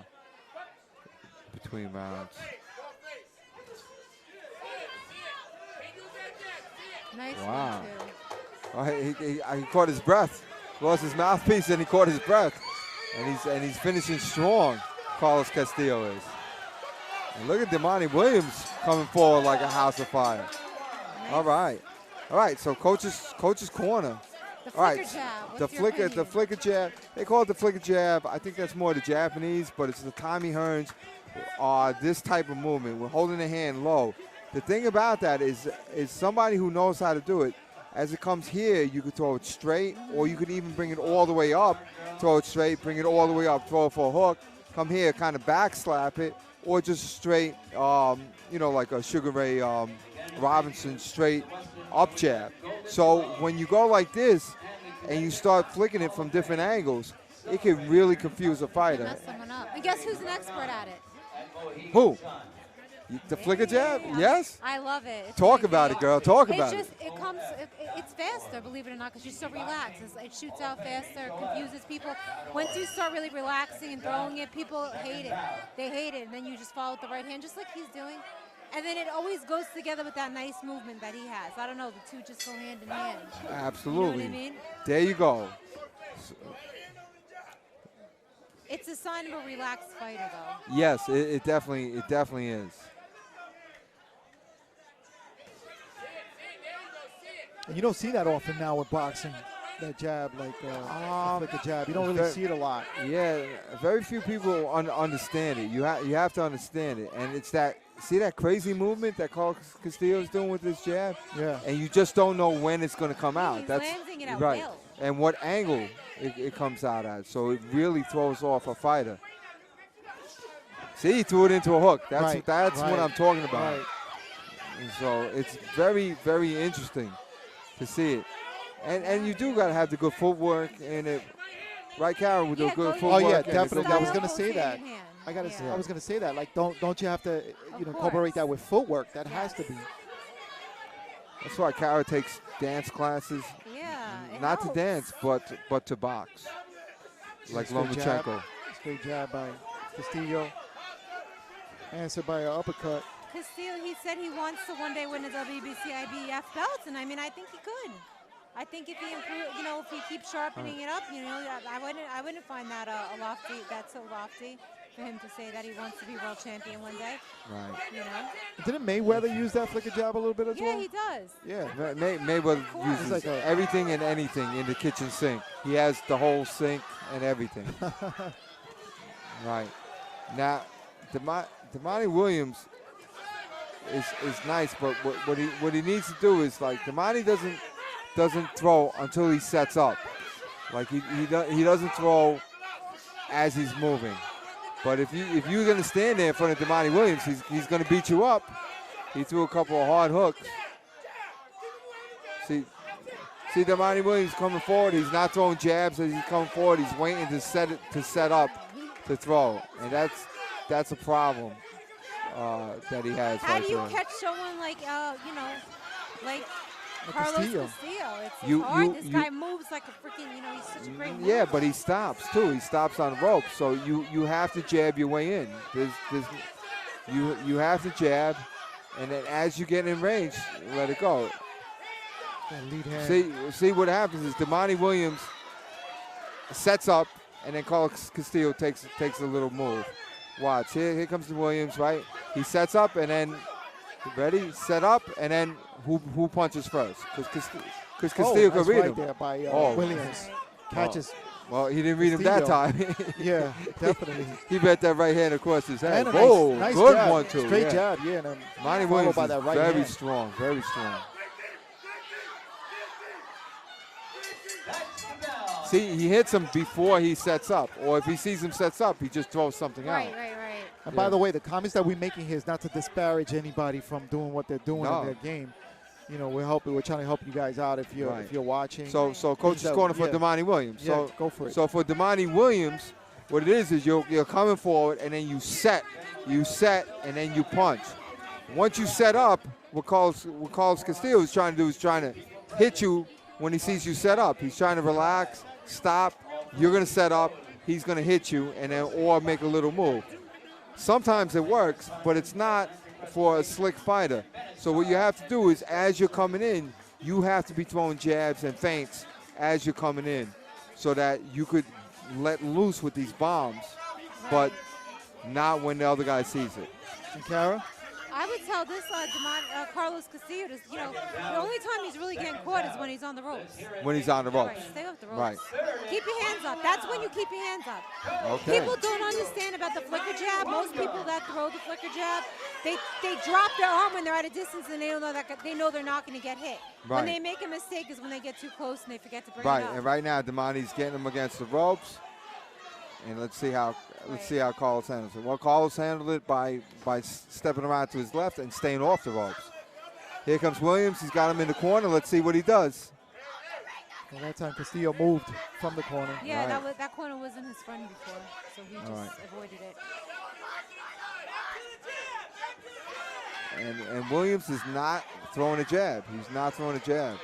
Speaker 4: Nice
Speaker 2: wow.
Speaker 4: one too.
Speaker 2: He caught his breath. Lost his mouthpiece and he caught his breath. And he's finishing strong. Carlos Castillo is. And look at Damani Williams coming forward like a house of fire.
Speaker 4: Nice.
Speaker 2: All right. So coach's corner.
Speaker 4: The
Speaker 2: All right.
Speaker 4: flicker jab.
Speaker 2: The flicker jab. They call it the flicker jab. I think that's more the Japanese, but it's the Tommy Hearns. This type of movement. We're holding the hand low. The thing about that is somebody who knows how to do it. As it comes here, you could throw it straight, or you could even bring it all the way up, throw it straight, bring it all the way up, throw it for a hook, come here, kind of back slap it, or just straight, like a Sugar Ray Robinson straight up jab. So when you go like this and you start flicking it from different angles, it can really confuse a fighter.
Speaker 4: Mess someone up. And guess who's an expert at it?
Speaker 2: Who? The flicker jab? Yes?
Speaker 4: I love it. It's
Speaker 2: Talk
Speaker 4: my
Speaker 2: about it,
Speaker 4: favorite.
Speaker 2: girl. Talk about it.
Speaker 4: It's faster, believe it or not, because you're so relaxed. It shoots out faster, confuses people. Once you start really relaxing and throwing it, people hate it. They hate it, and then you just follow with the right hand, just like he's doing. And then it always goes together with that nice movement that he has. I don't know, the two just go hand in hand.
Speaker 2: Absolutely.
Speaker 4: You know what I mean?
Speaker 2: There you go.
Speaker 4: It's a sign of a relaxed fighter, though.
Speaker 2: Yes, it definitely is.
Speaker 1: And you don't see that often now with boxing, that jab, like a jab. You don't really see it a lot.
Speaker 2: Yeah, very few people understand it. You have to understand it, and it's that. See that crazy movement that Carlos Castillo's doing with this jab?
Speaker 1: Yeah.
Speaker 2: And you just don't know when it's going to come out.
Speaker 4: He's
Speaker 2: That's
Speaker 4: landing it at
Speaker 2: right.
Speaker 4: will.
Speaker 2: And what angle it comes out at. So it really throws off a fighter. See, he threw it into a hook. That's what I'm talking about.
Speaker 1: Right.
Speaker 2: And so it's very, very interesting to see it. And you do got to have the good footwork and it. Right, Karen, with the good footwork.
Speaker 1: Oh yeah,
Speaker 2: and
Speaker 1: definitely. I was gonna
Speaker 4: Goes
Speaker 1: say
Speaker 4: hand
Speaker 1: that.
Speaker 4: in hand.
Speaker 1: I was gonna say that. Like, don't you have to, incorporate
Speaker 4: course.
Speaker 1: that with footwork? That has to be.
Speaker 2: That's why Kara takes dance classes.
Speaker 4: Yeah. it
Speaker 2: Not to
Speaker 4: helps.
Speaker 2: dance, but to box. Like
Speaker 1: Straight jab.
Speaker 2: Lomachenko.
Speaker 1: Straight jab by Castillo. Answered by an uppercut.
Speaker 4: Castillo, he said he wants to one day win the WBC IBF belts, and I mean, I think he could. I think if he improve, if he keeps sharpening it up, I wouldn't find that that's so lofty for him to say that he wants to be world champion one day.
Speaker 2: Right.
Speaker 1: Didn't Mayweather use that flicker jab a little bit as well?
Speaker 4: Yeah, he does.
Speaker 1: Yeah.
Speaker 2: Mayweather uses
Speaker 1: like
Speaker 2: everything and anything in the kitchen sink. He has the whole sink and everything. Right. Now, Damani Williams is nice, but what he needs to do is, like, Damani doesn't throw until he sets up. Like he doesn't throw as he's moving. But if you're gonna stand there in front of Damani Williams, he's gonna beat you up. He threw a couple of hard hooks. See Damani Williams coming forward. He's not throwing jabs as he's coming forward. He's waiting to set up to throw, and that's a problem that he has.
Speaker 4: How
Speaker 2: right
Speaker 4: do you
Speaker 2: there.
Speaker 4: catch someone like like Carlos
Speaker 1: Castillo.
Speaker 4: It's hard. This guy moves like a freaking, he's such a great mover.
Speaker 2: Yeah, but he stops too. He stops on the rope. So you have to jab your way in. You have to jab, and then as you get in range, let it go.
Speaker 1: Lead hand.
Speaker 2: See what happens is Damani Williams sets up, and then Carlos Castillo takes a little move. Watch, here comes the Williams, right? He sets up, and then ready, set up, and then who punches first? Because Castillo could read
Speaker 1: right
Speaker 2: him.
Speaker 1: there by Williams. Catches.
Speaker 2: Well, he didn't read him that
Speaker 1: Castillo.
Speaker 2: time.
Speaker 1: Yeah, definitely.
Speaker 2: He bet that right hand across his head.
Speaker 1: And a
Speaker 2: Whoa,
Speaker 1: nice
Speaker 2: good
Speaker 1: jab.
Speaker 2: one, too.
Speaker 1: Straight jab, yeah. And
Speaker 2: Monty Williams
Speaker 1: by
Speaker 2: is
Speaker 1: that right
Speaker 2: very
Speaker 1: hand.
Speaker 2: strong, very strong. See, he hits him before he sets up. Or if he sees him sets up, he just throws something out.
Speaker 4: Right.
Speaker 1: And by the way, the comments that we're making here is not to disparage anybody from doing what they're doing in their game. We're trying to help you guys out if you're watching.
Speaker 2: So coach is calling for Damani Williams.
Speaker 1: Yeah, go for it.
Speaker 2: So for Damani Williams, what it is you're coming forward and then you set, and then you punch. Once you set up, what Carlos Castillo is trying to do is trying to hit you when he sees you set up. He's trying to relax, stop. You're going to set up. He's going to hit you and then or make a little move. Sometimes it works, but it's not for a slick fighter. So what you have to do is, as you're coming in, you have to be throwing jabs and feints as you're coming in so that you could let loose with these bombs, but not when the other guy sees it.
Speaker 1: And Kara?
Speaker 4: I would tell this Carlos Castillo, the only time he's really getting caught is when he's on the ropes.
Speaker 2: When he's on the ropes.
Speaker 4: Right, stay off the ropes.
Speaker 2: Right.
Speaker 4: Keep your hands up. That's when you keep your hands up.
Speaker 2: Okay.
Speaker 4: People don't understand about the flicker jab. Most people that throw the flicker jab, they drop their arm when they're at a distance and they know they're not going to get hit.
Speaker 2: Right.
Speaker 4: When they make a mistake is when they get too close and they forget to bring
Speaker 2: Right,
Speaker 4: it up.
Speaker 2: and right now Damani's getting him against the ropes, and let's see how Carlos handles it. Well, Carlos handled it by stepping around to his left and staying off the ropes. Here comes Williams. He's got him in the corner. Let's see what he does.
Speaker 1: And that time Castillo moved from the corner.
Speaker 4: Yeah,
Speaker 2: Right.
Speaker 4: that corner wasn't his friend before, so he just avoided it.
Speaker 2: And Williams is not throwing a jab. He's not throwing a jab.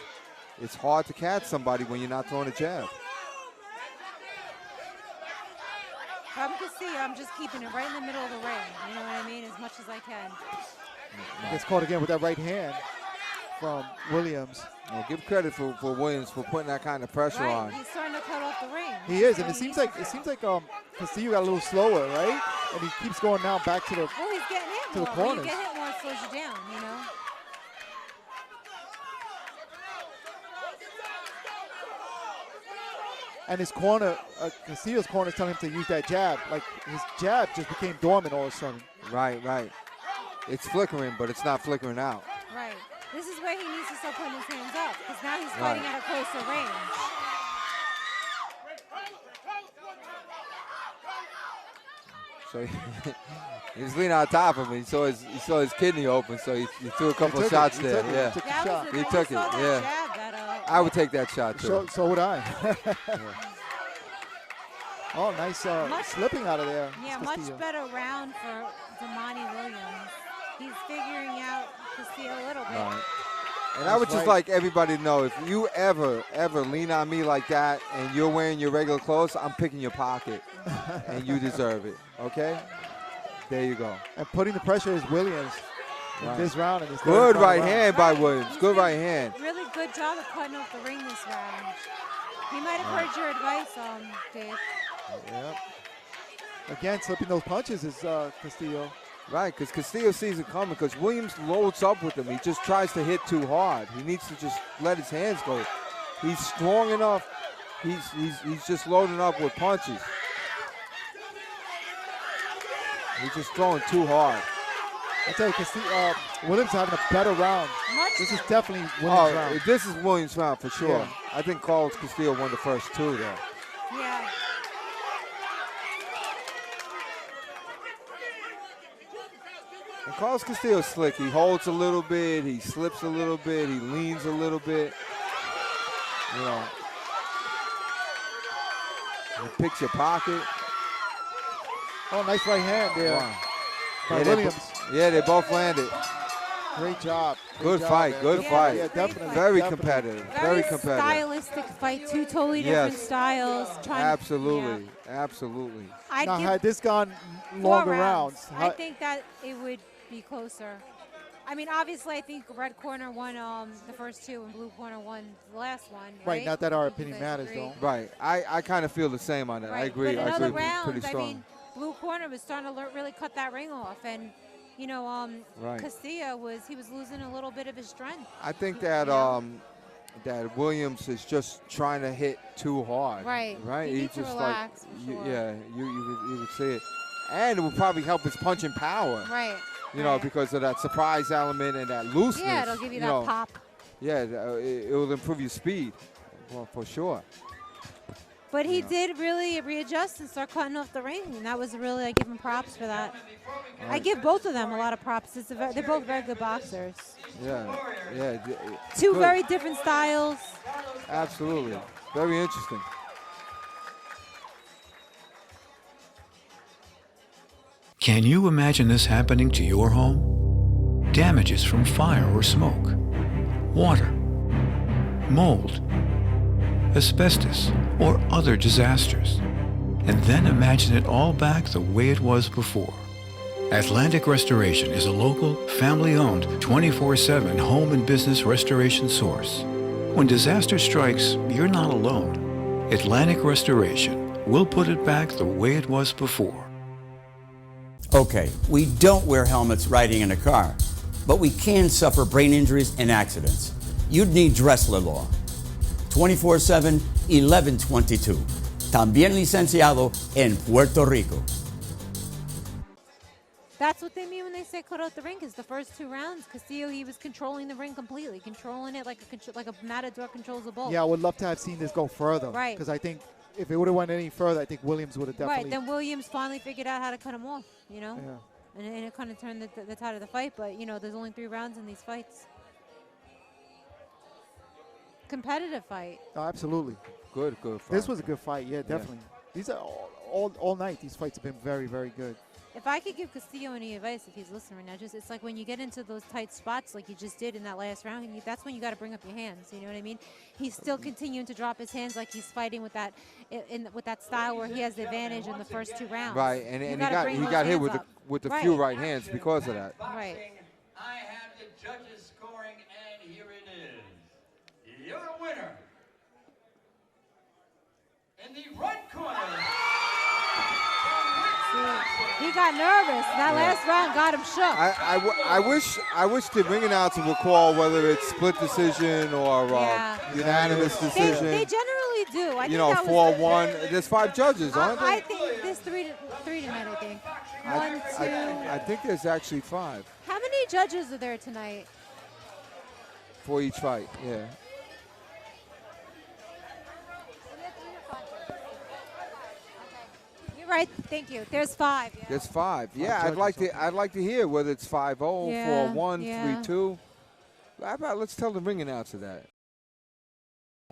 Speaker 2: It's hard to catch somebody when you're not throwing a jab.
Speaker 4: I'm Castillo. I'm just keeping it right in the middle of the ring. You know what I mean? As much as I can.
Speaker 1: Gets caught again with that right hand from Williams.
Speaker 2: Well, give credit for Williams for putting that kind of pressure on.
Speaker 4: He's starting to cut off the ring.
Speaker 1: He is, and it seems like Castillo got a little slower, right? And he keeps going now back to the
Speaker 4: he's getting hit
Speaker 1: to
Speaker 4: more.
Speaker 1: the corners.
Speaker 4: When you get hit more, it slows you down, you know?
Speaker 1: And his corner, Castillo's corner is telling him to use that jab. Like, his jab just became dormant all of a sudden.
Speaker 2: Right. It's flickering, but it's not flickering out.
Speaker 4: Right. This is where he needs to start putting his hands up, because now he's fighting at a closer range.
Speaker 2: So he was leaning on top of him. He saw his kidney open, so he threw a couple of shots there. He took it. I would take that shot too.
Speaker 1: So would I. Oh, nice slipping out of there.
Speaker 4: Yeah, much better round for Damani Williams. He's figuring out Castillo a little bit.
Speaker 2: Right. And I would just like everybody to know, if you ever lean on me like that and you're wearing your regular clothes, I'm picking your pocket. And you deserve it, okay? There you go.
Speaker 1: And putting the pressure is Williams in this round. And
Speaker 2: good right hand by Williams. Good right hand.
Speaker 4: Really good job of cutting off the ring this round. He might have heard your advice, Dave.
Speaker 1: Yep. Again, slipping those punches is Castillo.
Speaker 2: Right, because Castillo sees it coming, because Williams loads up with him. He just tries to hit too hard. He needs to just let his hands go. He's strong enough. He's just loading up with punches. He's just throwing too hard.
Speaker 1: I tell you, Castillo, Williams having a better round. This is definitely Williams' round.
Speaker 2: This is Williams' round for sure.
Speaker 1: Yeah.
Speaker 2: I think Carlos Castillo won the first two there.
Speaker 4: Yeah.
Speaker 2: And Carlos Castillo's slick. He holds a little bit. He slips a little bit. He leans a little bit. You know. He picks your pocket.
Speaker 1: Oh, nice right hand there by
Speaker 2: Yeah,
Speaker 1: Williams.
Speaker 2: They both landed.
Speaker 1: Great job.
Speaker 2: Good fight. Good fight.
Speaker 1: Yeah, definitely.
Speaker 2: Very competitive. Very competitive.
Speaker 4: Stylistic fight. Two totally different styles.
Speaker 2: Absolutely. Absolutely.
Speaker 1: Now, had this gone longer rounds,
Speaker 4: I think that it would be closer. I mean, obviously, I think red corner won the first two and blue corner won the last one.
Speaker 1: Right, not that our opinion matters, though.
Speaker 2: Right. I kind of feel the same on that.
Speaker 4: Right.
Speaker 2: I agree.
Speaker 4: But in
Speaker 2: I
Speaker 4: other
Speaker 2: agree
Speaker 4: rounds,
Speaker 2: pretty strong.
Speaker 4: I mean, blue corner was starting to really cut that ring off. And, you know, Castillo was losing a little bit of his strength.
Speaker 2: I think that that Williams is just trying to hit too hard.
Speaker 4: Right.
Speaker 2: Right.
Speaker 4: He needs to relax,
Speaker 2: you would see it, and it would probably help his punching power.
Speaker 4: Right.
Speaker 2: You know, because of that surprise element and that looseness.
Speaker 4: Yeah, it'll give you that pop.
Speaker 2: Yeah, it will improve your speed, well, for sure.
Speaker 4: But he did really readjust and start cutting off the ring, and that was really, I give him props for that. I give both of them a lot of props. They're both very good boxers.
Speaker 2: Yeah.
Speaker 4: Two very different styles.
Speaker 2: Absolutely. Very interesting.
Speaker 6: Can you imagine this happening to your home? Damages from fire or smoke, water, mold, asbestos, or other disasters. And then imagine it all back the way it was before. Atlantic Restoration is a local, family-owned, 24/7 home and business restoration source. When disaster strikes, you're not alone. Atlantic Restoration will put it back the way it was before.
Speaker 5: Okay, we don't wear helmets riding in a car, but we can suffer brain injuries and accidents. You'd need Dressler Law. 24/7, 1122. También licenciado en Puerto Rico.
Speaker 4: That's what they mean when they say cut out the ring, because the first two rounds, Castillo, he was controlling the ring completely, controlling it like a matador controls a bull.
Speaker 1: Yeah, I would love to have seen this go further.
Speaker 4: Right.
Speaker 1: Because I think if it would have went any further, I think Williams would have definitely.
Speaker 4: Right, then Williams finally figured out how to cut him off, you know?
Speaker 1: Yeah.
Speaker 4: And it kind of turned the tide of the fight, but, you know, there's only 3 rounds in these fights. Competitive fight.
Speaker 1: Oh, absolutely.
Speaker 2: Good fight.
Speaker 1: This was a good fight, yeah, definitely. These are all night, these fights have been very, very good.
Speaker 4: If I could give Castillo any advice, if he's listening right now, just it's like when you get into those tight spots like you just did in that last round, that's when you got to bring up your hands. You know what I mean? He's still continuing to drop his hands like he's fighting with that with that style where he has the advantage in the first 2 rounds.
Speaker 2: Right, and he got hit with a few right hands because of that.
Speaker 4: Right.
Speaker 3: I have the judges scoring, and here it is. Your winner in the right corner.
Speaker 4: He got nervous. That last round got him shook.
Speaker 2: I wish the ring announcer would call whether it's split decision or unanimous decision.
Speaker 4: They generally do. I
Speaker 2: you
Speaker 4: think
Speaker 2: know,
Speaker 4: that
Speaker 2: 4-1. There's 5 judges, aren't there?
Speaker 4: I think there's 3 tonight. I think 1, 2.
Speaker 2: I think there's actually 5
Speaker 4: How many judges are there tonight?
Speaker 2: for each fight. Yeah.
Speaker 4: Right, thank you. There's 5. Yeah.
Speaker 2: There's 5. Yeah, I'd like to hear whether it's 5-0, 4-1, 3-2. How about let's tell the ring announcer that.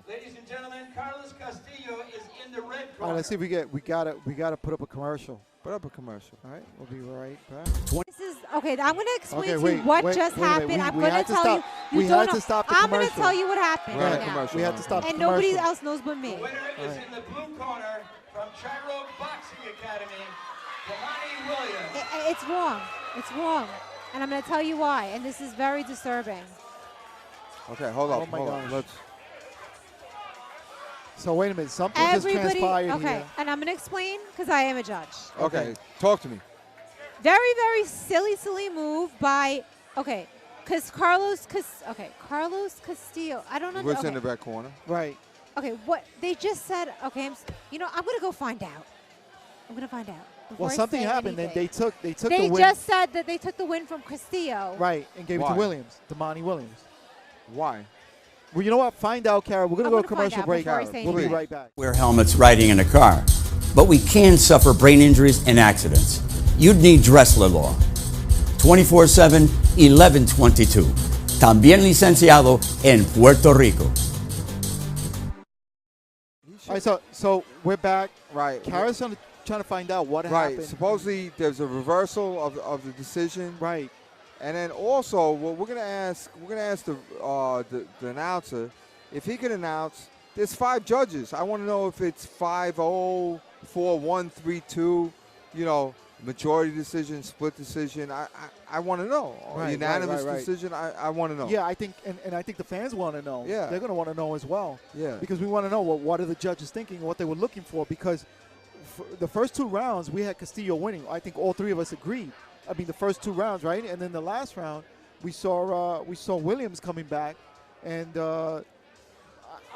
Speaker 3: Ladies and gentlemen, Carlos Castillo is in the red corner.
Speaker 1: All right, let's see if we gotta put up a commercial.
Speaker 2: Put up a commercial.
Speaker 1: All right, we'll be right back.
Speaker 4: This is okay. I'm going to explain to you
Speaker 1: wait,
Speaker 4: what
Speaker 1: wait,
Speaker 4: just
Speaker 1: wait a minute.
Speaker 4: happened. I'm
Speaker 1: We
Speaker 4: going
Speaker 1: had
Speaker 4: to
Speaker 1: to
Speaker 4: tell you.
Speaker 1: stop-
Speaker 4: You
Speaker 1: we
Speaker 4: don't
Speaker 1: had
Speaker 4: know.
Speaker 1: to stop the
Speaker 4: I'm going to
Speaker 1: commercial.
Speaker 4: tell you what happened
Speaker 2: Right.
Speaker 4: right now.
Speaker 2: Commercial.
Speaker 1: We had to stop the
Speaker 4: And nobody
Speaker 1: commercial.
Speaker 4: else knows but me.
Speaker 3: The winner is in the blue corner from Chiro Boxing Academy, Damani Williams.
Speaker 4: It's wrong. It's wrong. And I'm going to tell you why. And this is very disturbing.
Speaker 2: Okay, hold up.
Speaker 1: Oh my
Speaker 2: hold on.
Speaker 1: gosh.
Speaker 2: Let's.
Speaker 1: So wait a minute, something just transpired
Speaker 4: okay.
Speaker 1: here.
Speaker 4: And I'm going to explain because I am a judge.
Speaker 2: Okay, talk to me.
Speaker 4: Very, very silly move by, because Carlos Castillo, I don't know.
Speaker 2: What's in the back corner?
Speaker 1: Right.
Speaker 4: Okay, what they just said, I'm going to go find out. I'm going to find out. before
Speaker 1: Well,
Speaker 4: I
Speaker 1: something
Speaker 4: say
Speaker 1: happened. Then
Speaker 4: anything.
Speaker 1: they took
Speaker 4: They
Speaker 1: the win.
Speaker 4: just said that they took the win from Castillo.
Speaker 1: Right, and gave it
Speaker 2: Why?
Speaker 1: to Williams, Damani Williams.
Speaker 2: Why?
Speaker 1: Well, you know what? Find out, Kara. We're going
Speaker 4: I'm
Speaker 1: to go
Speaker 4: gonna
Speaker 1: to
Speaker 4: find
Speaker 1: commercial
Speaker 4: out
Speaker 1: break.
Speaker 4: before I say
Speaker 1: We'll be
Speaker 4: anything.
Speaker 1: right back.
Speaker 5: Wear helmets riding in a car, but we can suffer brain injuries and accidents. You'd need Dressler Law. 24/7, 1122. También licenciado en Puerto Rico.
Speaker 1: All right, so we're back.
Speaker 2: Right.
Speaker 1: Kara's trying to find out what
Speaker 2: Right.
Speaker 1: happened.
Speaker 2: Supposedly there's a reversal of the decision.
Speaker 1: Right.
Speaker 2: And then also, what we're gonna ask the announcer if he can announce. There's 5 judges. I want to know if it's 5-0, 4-1, 3-2. You know, majority decision, split decision. I want to know.
Speaker 1: Right,
Speaker 2: Unanimous
Speaker 1: right.
Speaker 2: decision. I want to know.
Speaker 1: Yeah, I think, and I think the fans want to know.
Speaker 2: Yeah.
Speaker 1: They're going to want to know as well.
Speaker 2: Yeah.
Speaker 1: Because we want to know what are the judges thinking, what they were looking for. Because the first 2 rounds, we had Castillo winning. I think all 3 of us agreed. I mean, the first 2 rounds, right? And then the last round, we saw Williams coming back, and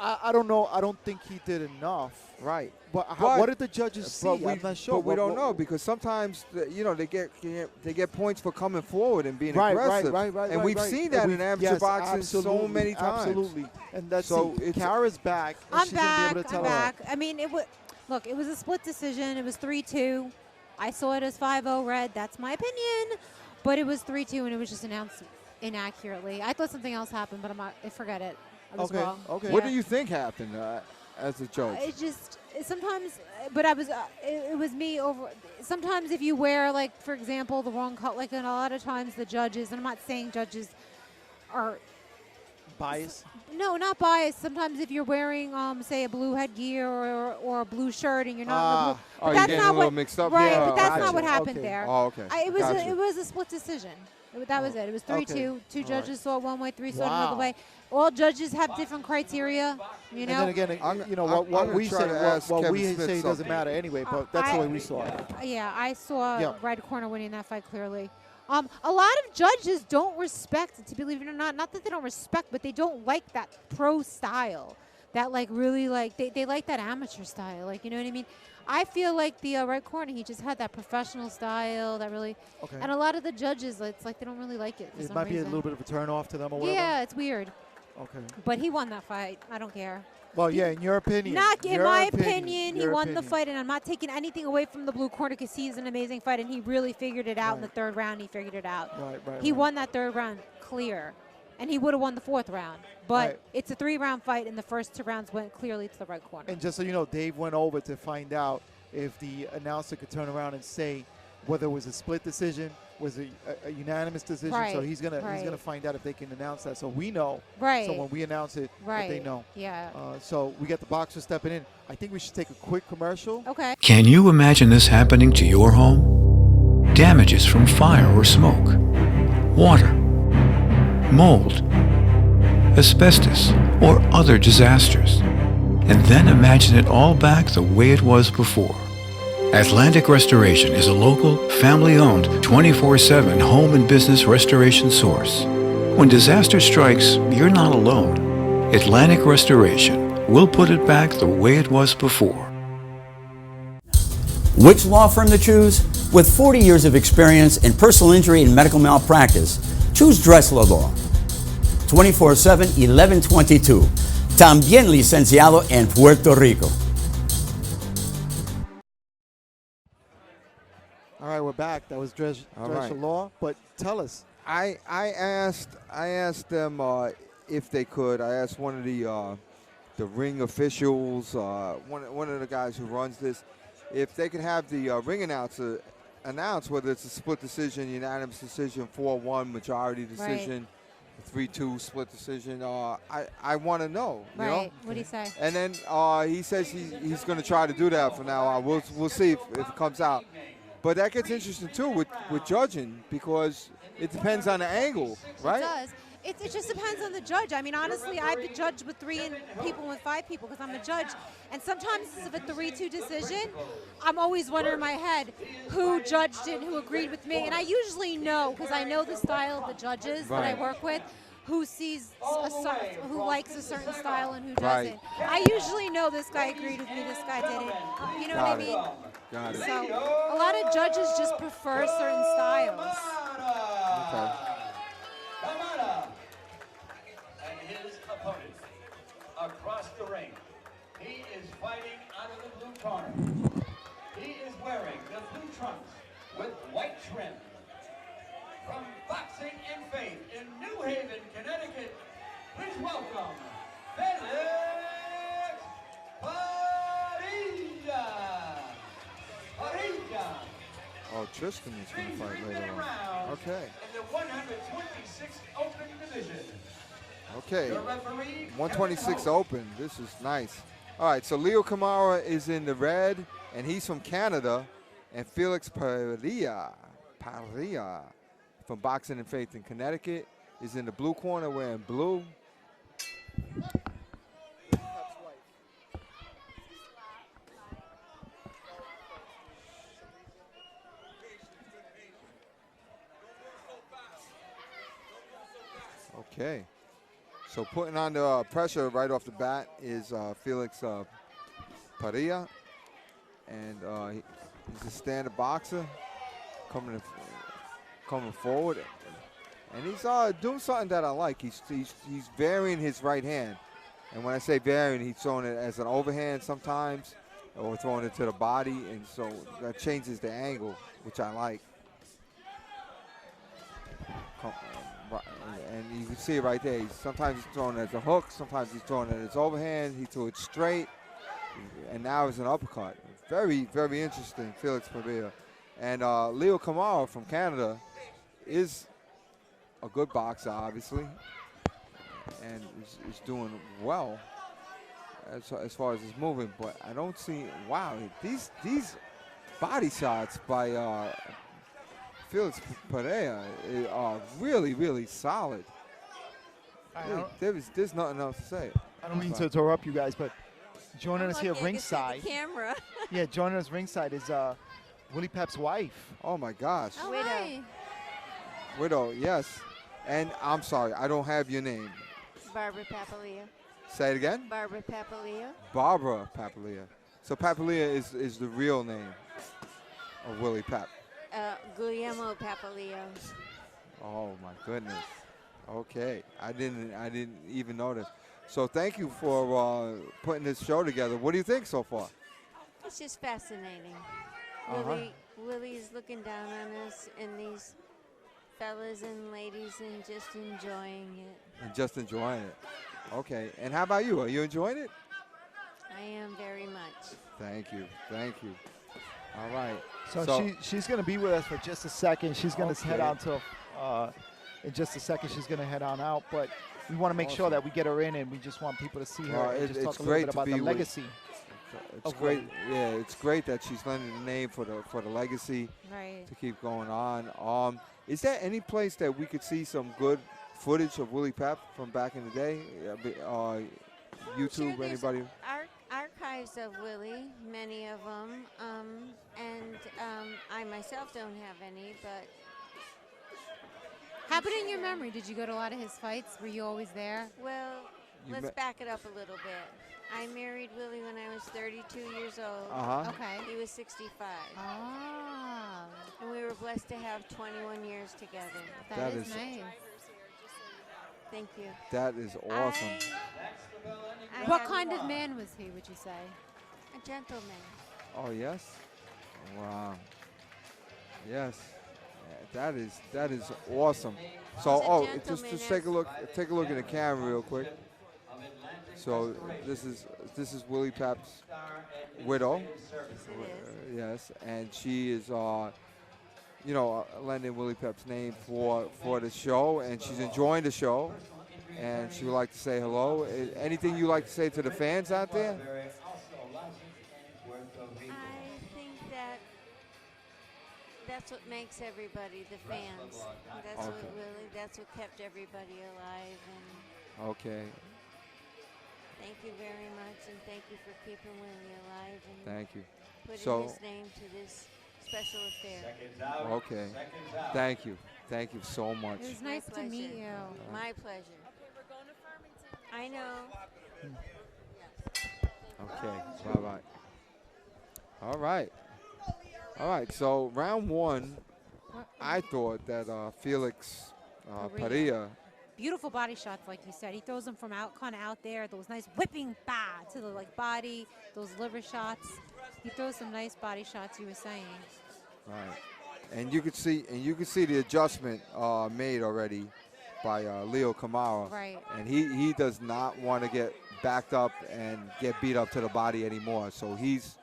Speaker 1: I don't know. I don't think he did enough.
Speaker 2: Right.
Speaker 1: But what did the judges see? I'm not sure.
Speaker 2: But we don't know because sometimes they get points for coming forward and being
Speaker 1: Right.
Speaker 2: aggressive. And we've seen that in amateur boxing so many times.
Speaker 1: Absolutely. And that's
Speaker 2: So
Speaker 1: Kara's back. And
Speaker 4: I'm
Speaker 1: she's gonna be able to
Speaker 4: back.
Speaker 1: tell
Speaker 4: I'm
Speaker 1: her.
Speaker 4: back. I mean, it was a split decision. It was 3-2. I saw it as 5-0 red. That's my opinion. But it was 3-2, and it was just announced inaccurately. I thought something else happened, but forget it. I was wrong.
Speaker 1: Okay.
Speaker 2: What do you think happened as a judge?
Speaker 4: Sometimes, but it was me over. Sometimes if you wear, like, for example, the wrong color, like, and a lot of times the judges, and I'm not saying judges are
Speaker 1: Bias.
Speaker 4: No, not biased. Sometimes if you're wearing, say, a blue headgear or a blue shirt, and you're not in the blue,
Speaker 2: Oh, you're getting a little mixed up?
Speaker 4: Right,
Speaker 2: Yeah,
Speaker 4: but that's
Speaker 2: gotcha.
Speaker 4: not what happened
Speaker 1: Okay.
Speaker 4: there.
Speaker 2: Oh, okay.
Speaker 4: It
Speaker 2: Gotcha.
Speaker 4: was a split decision. That was it. It was 3-2. Two
Speaker 1: All
Speaker 4: judges saw it one way, 3 saw it
Speaker 1: Wow.
Speaker 4: another way. All judges have different criteria, you know.
Speaker 1: And then again,
Speaker 2: I'm
Speaker 1: what
Speaker 2: gonna
Speaker 1: we
Speaker 2: try
Speaker 1: say,
Speaker 2: to ask
Speaker 1: what
Speaker 2: Kevin
Speaker 1: we
Speaker 2: Smith
Speaker 1: say doesn't
Speaker 2: something.
Speaker 1: matter anyway. But that's the way we saw it.
Speaker 4: Yeah, I saw
Speaker 1: Yeah.
Speaker 4: red corner winning that fight clearly. A lot of judges don't respect, to believe it or not that they don't respect, but they don't like that pro style. That, like, really, like, they like that amateur style. Like, you know what I mean? I feel like the red corner, he just had that professional style that really,
Speaker 1: Okay.
Speaker 4: and a lot of the judges, it's like they don't really like it for
Speaker 1: It
Speaker 4: some
Speaker 1: might be a
Speaker 4: reason.
Speaker 1: little bit of a turn off to them or whatever.
Speaker 4: Yeah, it's weird.
Speaker 1: Okay.
Speaker 4: But he won that fight. I don't care.
Speaker 1: Well, yeah, in your opinion.
Speaker 4: Not in
Speaker 1: Your
Speaker 4: my opinion, he
Speaker 1: your
Speaker 4: won the
Speaker 1: opinion.
Speaker 4: fight, and I'm not taking anything away from the blue corner because he's an amazing fight, and he really figured it out in the
Speaker 1: Right.
Speaker 4: 3rd round. He figured it out.
Speaker 1: Right.
Speaker 4: He won that 3rd round clear, and he would have won the 4th round. But
Speaker 1: Right.
Speaker 4: it's a 3-round fight, and the first 2 rounds went clearly to the red corner.
Speaker 1: And just so you know, Dave went over to find out if the announcer could turn around and say whether it was a split decision, was a unanimous decision. So
Speaker 4: Right,
Speaker 1: he's gonna find out if they can announce that. So we know.
Speaker 4: Right.
Speaker 1: So when we announce it, that they know.
Speaker 4: Yeah.
Speaker 1: So we got the boxer stepping in. I think we should take a quick commercial.
Speaker 4: Okay.
Speaker 6: Can you imagine this happening to your home? Damages from fire or smoke, water, mold, asbestos, or other disasters. And then imagine it all back the way it was before. Atlantic Restoration is a local, family-owned, 24/7 home and business restoration source. When disaster strikes, you're not alone. Atlantic Restoration will put it back the way it was before.
Speaker 5: Which law firm to choose? With 40 years of experience in personal injury and medical malpractice, choose Dressler Law. 24/7, 1122. También licenciado en Puerto Rico.
Speaker 1: All right, we're back. That was Dressler Law. But tell us.
Speaker 2: I asked them if they could. I asked one of the ring officials, one of the guys who runs this, if they could have the ring announcer announce whether it's a split decision, unanimous decision, 4-1 majority decision, 3-2 split decision. I want to know.
Speaker 4: Right.
Speaker 2: You know?
Speaker 4: What do you say?
Speaker 2: And then he says he's going to try to do that from now on. We'll see if it comes out. But that gets interesting too with judging, because it depends on the angle, right?
Speaker 4: It does. It just depends on the judge. I mean, honestly, I've been judged with 3 people and with 5 people because I'm a judge. And sometimes if it's a 3-2 decision, I'm always wondering in my head who judged it and who agreed with me. And I usually know, because I know the style of the judges that I work with, who who likes a certain style and who doesn't. I usually know this guy agreed with me, this guy didn't. You know what I mean?
Speaker 2: Got it.
Speaker 4: So a lot of judges just prefer certain styles.
Speaker 2: Okay.
Speaker 3: And his opponent across the ring. He is fighting out of the blue corner. He is wearing the blue trunks with white trim. From Boxing and Faith in New Haven, Connecticut, please welcome Felix Padilla.
Speaker 2: Oh, Tristan is going to fight later on. Okay.
Speaker 3: In the 126 open division.
Speaker 2: Okay. 126 open. This is nice. All right, so Leo Kamara is in the red, and he's from Canada. And Felix Padilla from Boxing and Faith in Connecticut is in the blue corner wearing blue. Okay. So putting on the pressure right off the bat is Felix Padilla. And he's a standard boxer coming forward. And he's doing something that I like. He's varying his right hand. And when I say varying, he's throwing it as an overhand sometimes or throwing it to the body. And so that changes the angle, which I like. And you can see it right there. Sometimes he's throwing it as a hook. Sometimes he's throwing it as overhand. He threw it straight. And now it's an uppercut. Very, very interesting, Felix Padilla. And Leo Kamara from Canada is a good boxer, obviously, and is doing well as far as his movement. But I don't see, wow, these body shots by Felix Padilla are really, really solid. There's nothing else to say.
Speaker 1: I don't mean to interrupt you guys, but joining us here
Speaker 10: Lucky I can see
Speaker 1: ringside.
Speaker 10: the camera.
Speaker 1: Yeah, joining us ringside is Willie Pep's wife.
Speaker 2: Oh my gosh.
Speaker 10: Oh,
Speaker 4: Widow.
Speaker 10: hi.
Speaker 2: Widow, yes. And I'm sorry, I don't have your name.
Speaker 10: Barbara Papalia.
Speaker 2: Say it again?
Speaker 10: Barbara Papalia.
Speaker 2: Barbara Papalia. So Papalia is the real name of Willie Pep.
Speaker 10: Guillermo Papalia.
Speaker 2: Oh my goodness. Okay, I didn't even notice. So thank you for putting this show together. What do you think so far?
Speaker 10: It's just fascinating. Willie's looking down on us and these fellas and ladies and just enjoying it.
Speaker 2: And just enjoying it. Okay, and how about you? Are you enjoying it?
Speaker 10: I am very much.
Speaker 2: Thank you, thank you. All right.
Speaker 1: So she's going to be with us for just a second. She's going to head out to, in just a second, she's going to head on out. But we want to make sure that we get her in, and we just want people to see her and just talk a little bit about the legacy.
Speaker 2: It's great. Yeah, it's great that she's lending the name for the legacy to keep going on. Is there any place that we could see some good footage of Willie Pep from back in the day? YouTube,
Speaker 10: sure,
Speaker 2: anybody?
Speaker 10: Archives of Willie, many of them, and I myself don't have any, but.
Speaker 4: How about in your memory? Did you go to a lot of his fights? Were you always there?
Speaker 10: Well, let's back it up a little bit. I married Willie when I was 32 years old.
Speaker 4: Okay.
Speaker 10: He was 65.
Speaker 4: Ah.
Speaker 10: And we were blessed to have 21 years together.
Speaker 4: That is nice.
Speaker 10: Thank you.
Speaker 2: That is awesome.
Speaker 4: What kind of man was he, would you say?
Speaker 10: A gentleman.
Speaker 2: Oh, yes? Wow. Yes. That is awesome. So, just take a look at the camera real quick. So this is Willie Pep's widow. Yes, and she is lending Willie Pep's name for the show, and she's enjoying the show, and she would like to say hello. Anything you like to say to the fans out there?
Speaker 10: I think that's what makes everybody the fans. That's what kept everybody alive. And
Speaker 2: okay.
Speaker 10: Thank you very much, and thank you for keeping Willie alive and
Speaker 2: thank you.
Speaker 10: Putting his name to this special affair.
Speaker 2: Okay. Thank you. Thank you so much.
Speaker 4: It was nice to meet you.
Speaker 10: My pleasure. Okay, we're going to Farmington. I know.
Speaker 2: Okay. Bye-bye. All right. All right. So round one, I thought that Felix Parilla.
Speaker 4: Beautiful body shots, like you said. He throws them from kind of out there. Those nice whipping to the body. Those liver shots. He throws some nice body shots. You were saying.
Speaker 2: Right, and you could see the adjustment made already by Leo Camara.
Speaker 4: Right.
Speaker 2: And he does not want to get backed up and get beat up to the body anymore. So he's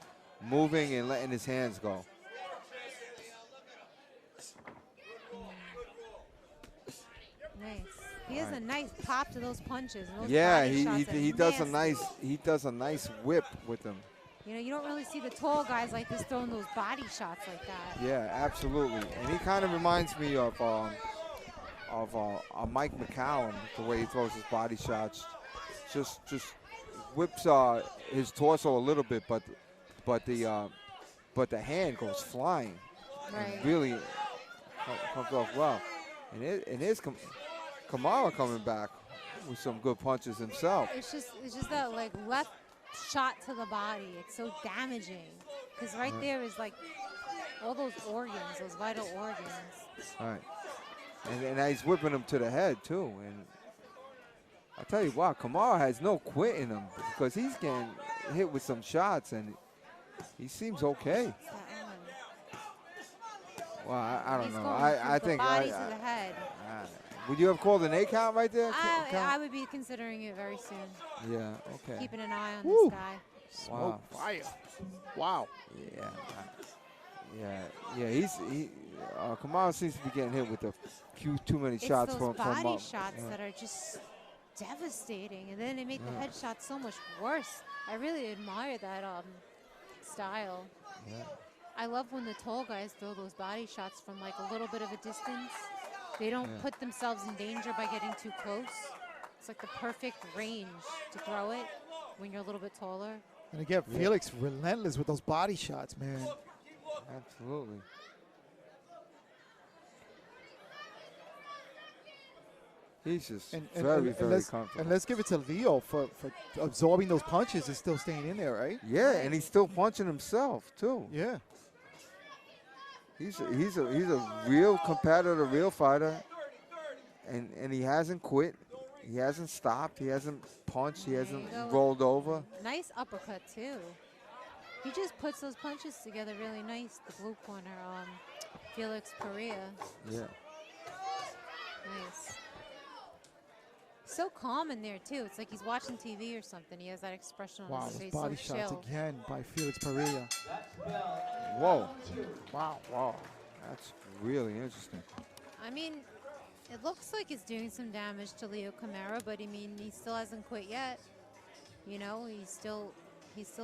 Speaker 2: moving and letting his hands go.
Speaker 4: Nice. He has a nice pop to those punches. And those
Speaker 2: he does a nice whip with them.
Speaker 4: You know, you don't really see the tall guys like this throwing those body shots like that.
Speaker 2: Yeah, absolutely. And he kind of reminds me of Mike McCallum, the way he throws his body shots. Just whips his torso a little bit, but the hand goes flying.
Speaker 4: Right.
Speaker 2: And really comes off well. And here's Kamara coming back with some good punches himself.
Speaker 4: It's just that left shot to the body. It's so damaging because right there is all those organs, those vital organs.
Speaker 2: All right. And he's whipping him to the head too. And I'll tell you what, Kamara has no quit in him because he's getting hit with some shots and he seems okay. Well, I don't know. I think
Speaker 4: body to the head.
Speaker 2: Would you have called an 8 count right there?
Speaker 4: I would be considering it very soon.
Speaker 2: Yeah. Okay.
Speaker 4: Keeping an eye on this guy.
Speaker 2: Wow.
Speaker 9: Fire. Wow.
Speaker 2: Yeah. Kamara seems to be getting hit with too many shots
Speaker 4: from body shots
Speaker 2: yeah.
Speaker 4: that are just devastating, and then they make the headshots so much worse. I really admire that style.
Speaker 2: Yeah.
Speaker 4: I love when the tall guys throw those body shots from a little bit of a distance. They don't put themselves in danger by getting too close. It's the perfect range to throw it when you're a little bit taller.
Speaker 1: And again, Felix relentless with those body shots, man.
Speaker 2: Absolutely. He's just very comfortable.
Speaker 1: And let's give it to Leo for absorbing those punches and still staying in there, right?
Speaker 2: Yeah, and he's still punching himself too.
Speaker 1: Yeah.
Speaker 2: He's a real competitor, real fighter, and he hasn't quit. He hasn't stopped. He hasn't punched. He hasn't rolled over.
Speaker 4: Nice uppercut too. He just puts those punches together really nice. The blue corner, Felix Parilla.
Speaker 2: Yeah.
Speaker 4: Nice. So calm in there too. It's like he's watching TV or something. He has that expression on
Speaker 1: Wow,
Speaker 4: his
Speaker 1: those
Speaker 4: face.
Speaker 1: body
Speaker 4: So
Speaker 1: shots
Speaker 4: chill.
Speaker 1: again by Felix Pereira.
Speaker 2: Whoa. Wow. That's really interesting.
Speaker 4: I mean, it looks like he's doing some damage to Leo Camara, but I mean, he still hasn't quit yet. You know, he's still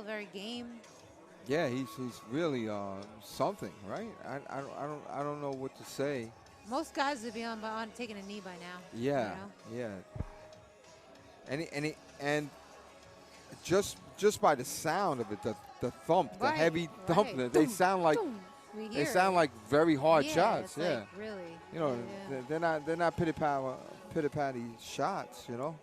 Speaker 4: very game.
Speaker 2: Yeah, he's really something, right? I don't know what to say.
Speaker 4: Most guys would be on taking a knee by now.
Speaker 2: Yeah,
Speaker 4: you know?
Speaker 2: yeah. And just by the sound of it, the thump, the heavy thump, they sound like very hard shots.
Speaker 4: It's like, really.
Speaker 2: You know, they're not pitty patty shots. You know,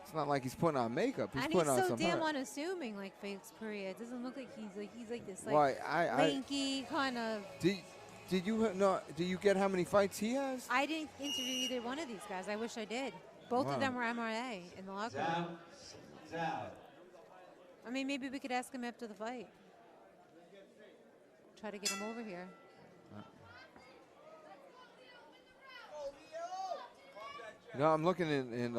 Speaker 2: it's not like he's putting on makeup. He's putting on some
Speaker 4: so damn
Speaker 2: hurt.
Speaker 4: unassuming, like Felix Pereira. It doesn't look like he's like this
Speaker 2: Why,
Speaker 4: lanky kind of.
Speaker 2: Did you get how many fights he has?
Speaker 4: I didn't interview either one of these guys. I wish I did. Both of them were MRA in the locker room. I mean, maybe we could ask him after the fight. Try to get him over here.
Speaker 2: You know, I'm looking in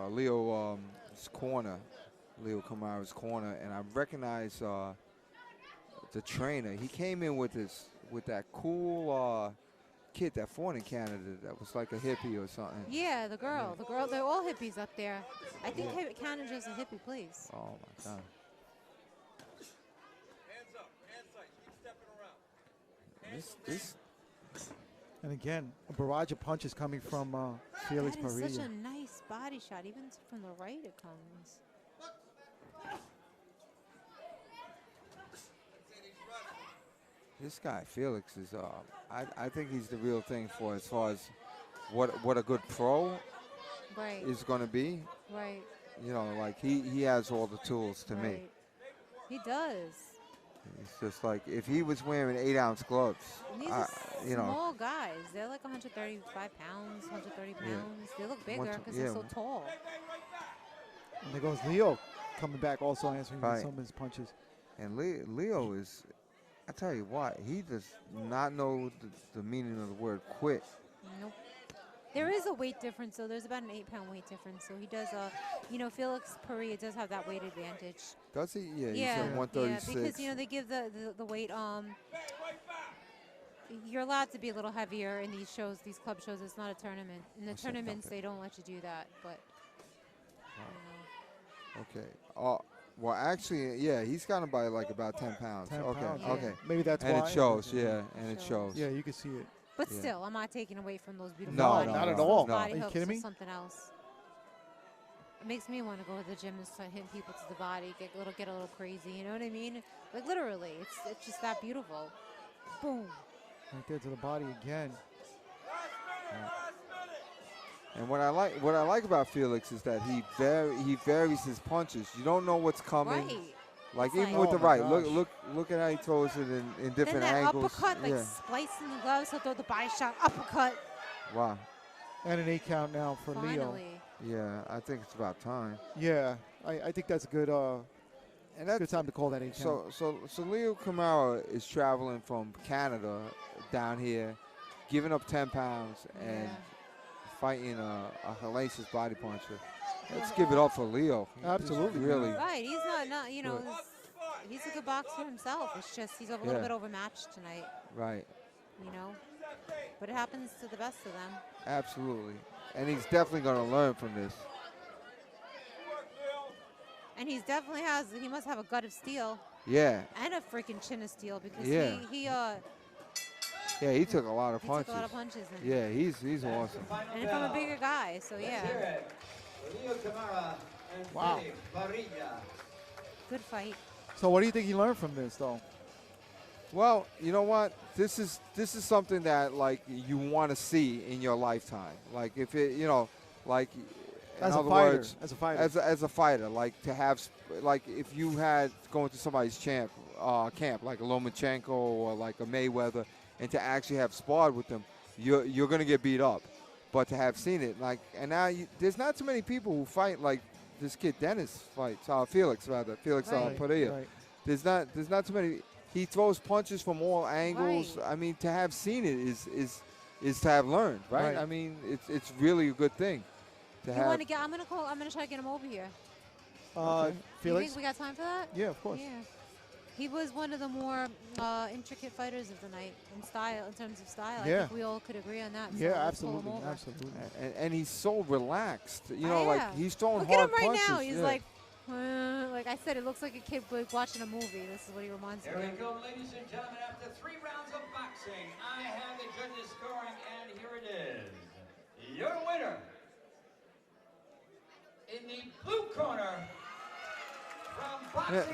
Speaker 2: Leo's corner, Leo Camara's corner, and I recognize the trainer. He came in with that cool kid that fought in Canada that was like a hippie or something.
Speaker 4: Yeah, the girl. They're all hippies up there. I think Canada's a hippie place.
Speaker 2: Oh my God. This.
Speaker 1: And again, a barrage of punches coming from Felix
Speaker 4: That is
Speaker 1: Pereira.
Speaker 4: such a nice body shot. Even from the right it comes.
Speaker 2: This guy Felix is. I think he's the real thing for as far as what a good pro is going to be.
Speaker 4: Right.
Speaker 2: You know, like he has all the tools to me.
Speaker 4: He does.
Speaker 2: It's just like if he was wearing 8-ounce gloves,
Speaker 4: And these are
Speaker 2: you know.
Speaker 4: small guys. They're like 135 pounds, 130 pounds. They look bigger because they're so tall.
Speaker 1: And there goes Leo coming back, also answering some of his punches.
Speaker 2: And Leo is, I tell you what, he does not know the meaning of the word quit.
Speaker 4: Nope. There is a weight difference, so there's about an 8-pound weight difference. So he does, Felix Pereira does have that weight advantage.
Speaker 2: Does he? Yeah, he's at 136.
Speaker 4: Yeah, because, they give the weight, you're allowed to be a little heavier in these shows, these club shows. It's not a tournament. In the tournaments, they don't let you do that, but,
Speaker 2: Okay. Well, actually, yeah, he's got him by like about 10 pounds.
Speaker 1: 10
Speaker 2: okay,
Speaker 1: pounds,
Speaker 2: okay.
Speaker 1: Maybe that's why.
Speaker 2: And it shows, yeah, and it shows.
Speaker 1: Yeah, you can see it.
Speaker 4: But still, I'm not taking away from those beautiful
Speaker 1: No,
Speaker 4: body
Speaker 1: not at
Speaker 4: hooks.
Speaker 1: all.
Speaker 4: Those body
Speaker 1: Are you
Speaker 4: hooks
Speaker 1: kidding
Speaker 4: or
Speaker 1: me?
Speaker 4: Something else. It makes me want to go to the gym and start hitting people to the body, get a little crazy. You know what I mean? Like literally, it's just that beautiful. Boom.
Speaker 1: Right there to the body again.
Speaker 2: And what I like about Felix is that he varies his punches. You don't know what's coming.
Speaker 4: Right.
Speaker 2: Like
Speaker 4: It's
Speaker 2: even
Speaker 4: like-
Speaker 2: with the
Speaker 1: Oh my
Speaker 2: right,
Speaker 1: gosh.
Speaker 2: look at how he throws it in different
Speaker 4: Then that
Speaker 2: angles.
Speaker 4: uppercut, like splicing the gloves, he'll throw the body shot, uppercut.
Speaker 2: Wow.
Speaker 1: And an 8 count now for Leo.
Speaker 4: Finally.
Speaker 2: Yeah, I think it's about time.
Speaker 1: Yeah, I think that's a good good time to call that 8 count.
Speaker 2: So Leo Camara is traveling from Canada down here, giving up 10 pounds and fighting a hellacious body puncher. Let's give it up for Leo.
Speaker 1: Absolutely.
Speaker 2: Really.
Speaker 4: Right, he's not he's a good boxer himself. It's just he's a little bit overmatched tonight.
Speaker 2: Right.
Speaker 4: But it happens to the best of them.
Speaker 2: Absolutely. And he's definitely going to learn from this.
Speaker 4: And he must have a gut of steel.
Speaker 2: Yeah.
Speaker 4: And a freaking chin of steel because
Speaker 2: he took a lot of punches.
Speaker 4: took a lot of punches.
Speaker 2: Yeah, he's awesome.
Speaker 4: And from a bigger guy, so yeah.
Speaker 3: Leo Camara and
Speaker 1: Wow.
Speaker 3: Felix Pereira.
Speaker 4: Good fight.
Speaker 1: So what do you think he learned from this, though?
Speaker 2: Well, you know what? This is something that like you want to see in your lifetime. Like if it, like in
Speaker 1: As a
Speaker 2: other
Speaker 1: fighter,
Speaker 2: words,
Speaker 1: as a fighter.
Speaker 2: as a fighter, like to have like if you had going to somebody's camp like a Lomachenko or like a Mayweather, and to actually have sparred with them, you're gonna get beat up. But to have seen it, like, and now there's not too many people who fight like this kid Dennis fights, Felix Pereira.
Speaker 1: Right.
Speaker 2: There's not too many. He throws punches from all angles.
Speaker 4: Right.
Speaker 2: I mean, to have seen it is is to have learned, right?
Speaker 1: Right.
Speaker 2: I mean, it's really a good thing to
Speaker 4: You
Speaker 2: have.
Speaker 4: want to get? I'm gonna try to get him over here.
Speaker 1: Felix?
Speaker 4: You think we got time for that?
Speaker 1: Yeah, of course.
Speaker 4: Yeah. He was one of the more intricate fighters of the night in style, in terms of style.
Speaker 1: Yeah.
Speaker 4: I think we all could agree on that. So
Speaker 1: Yeah,
Speaker 4: let's pull him
Speaker 1: absolutely,
Speaker 4: over.
Speaker 1: absolutely.
Speaker 2: And he's so relaxed. You know,
Speaker 4: Yeah.
Speaker 2: like he's throwing
Speaker 4: Look
Speaker 2: hard
Speaker 4: at him right
Speaker 2: punches.
Speaker 4: now. He's
Speaker 2: yeah.
Speaker 4: like I said, it looks like a kid watching a movie. This is what he reminds me
Speaker 3: Here we
Speaker 4: of.
Speaker 3: go, ladies and gentlemen. After 3 rounds of boxing, I have the judges scoring, and here it is. Your winner in the blue corner from Boxing
Speaker 2: Yeah,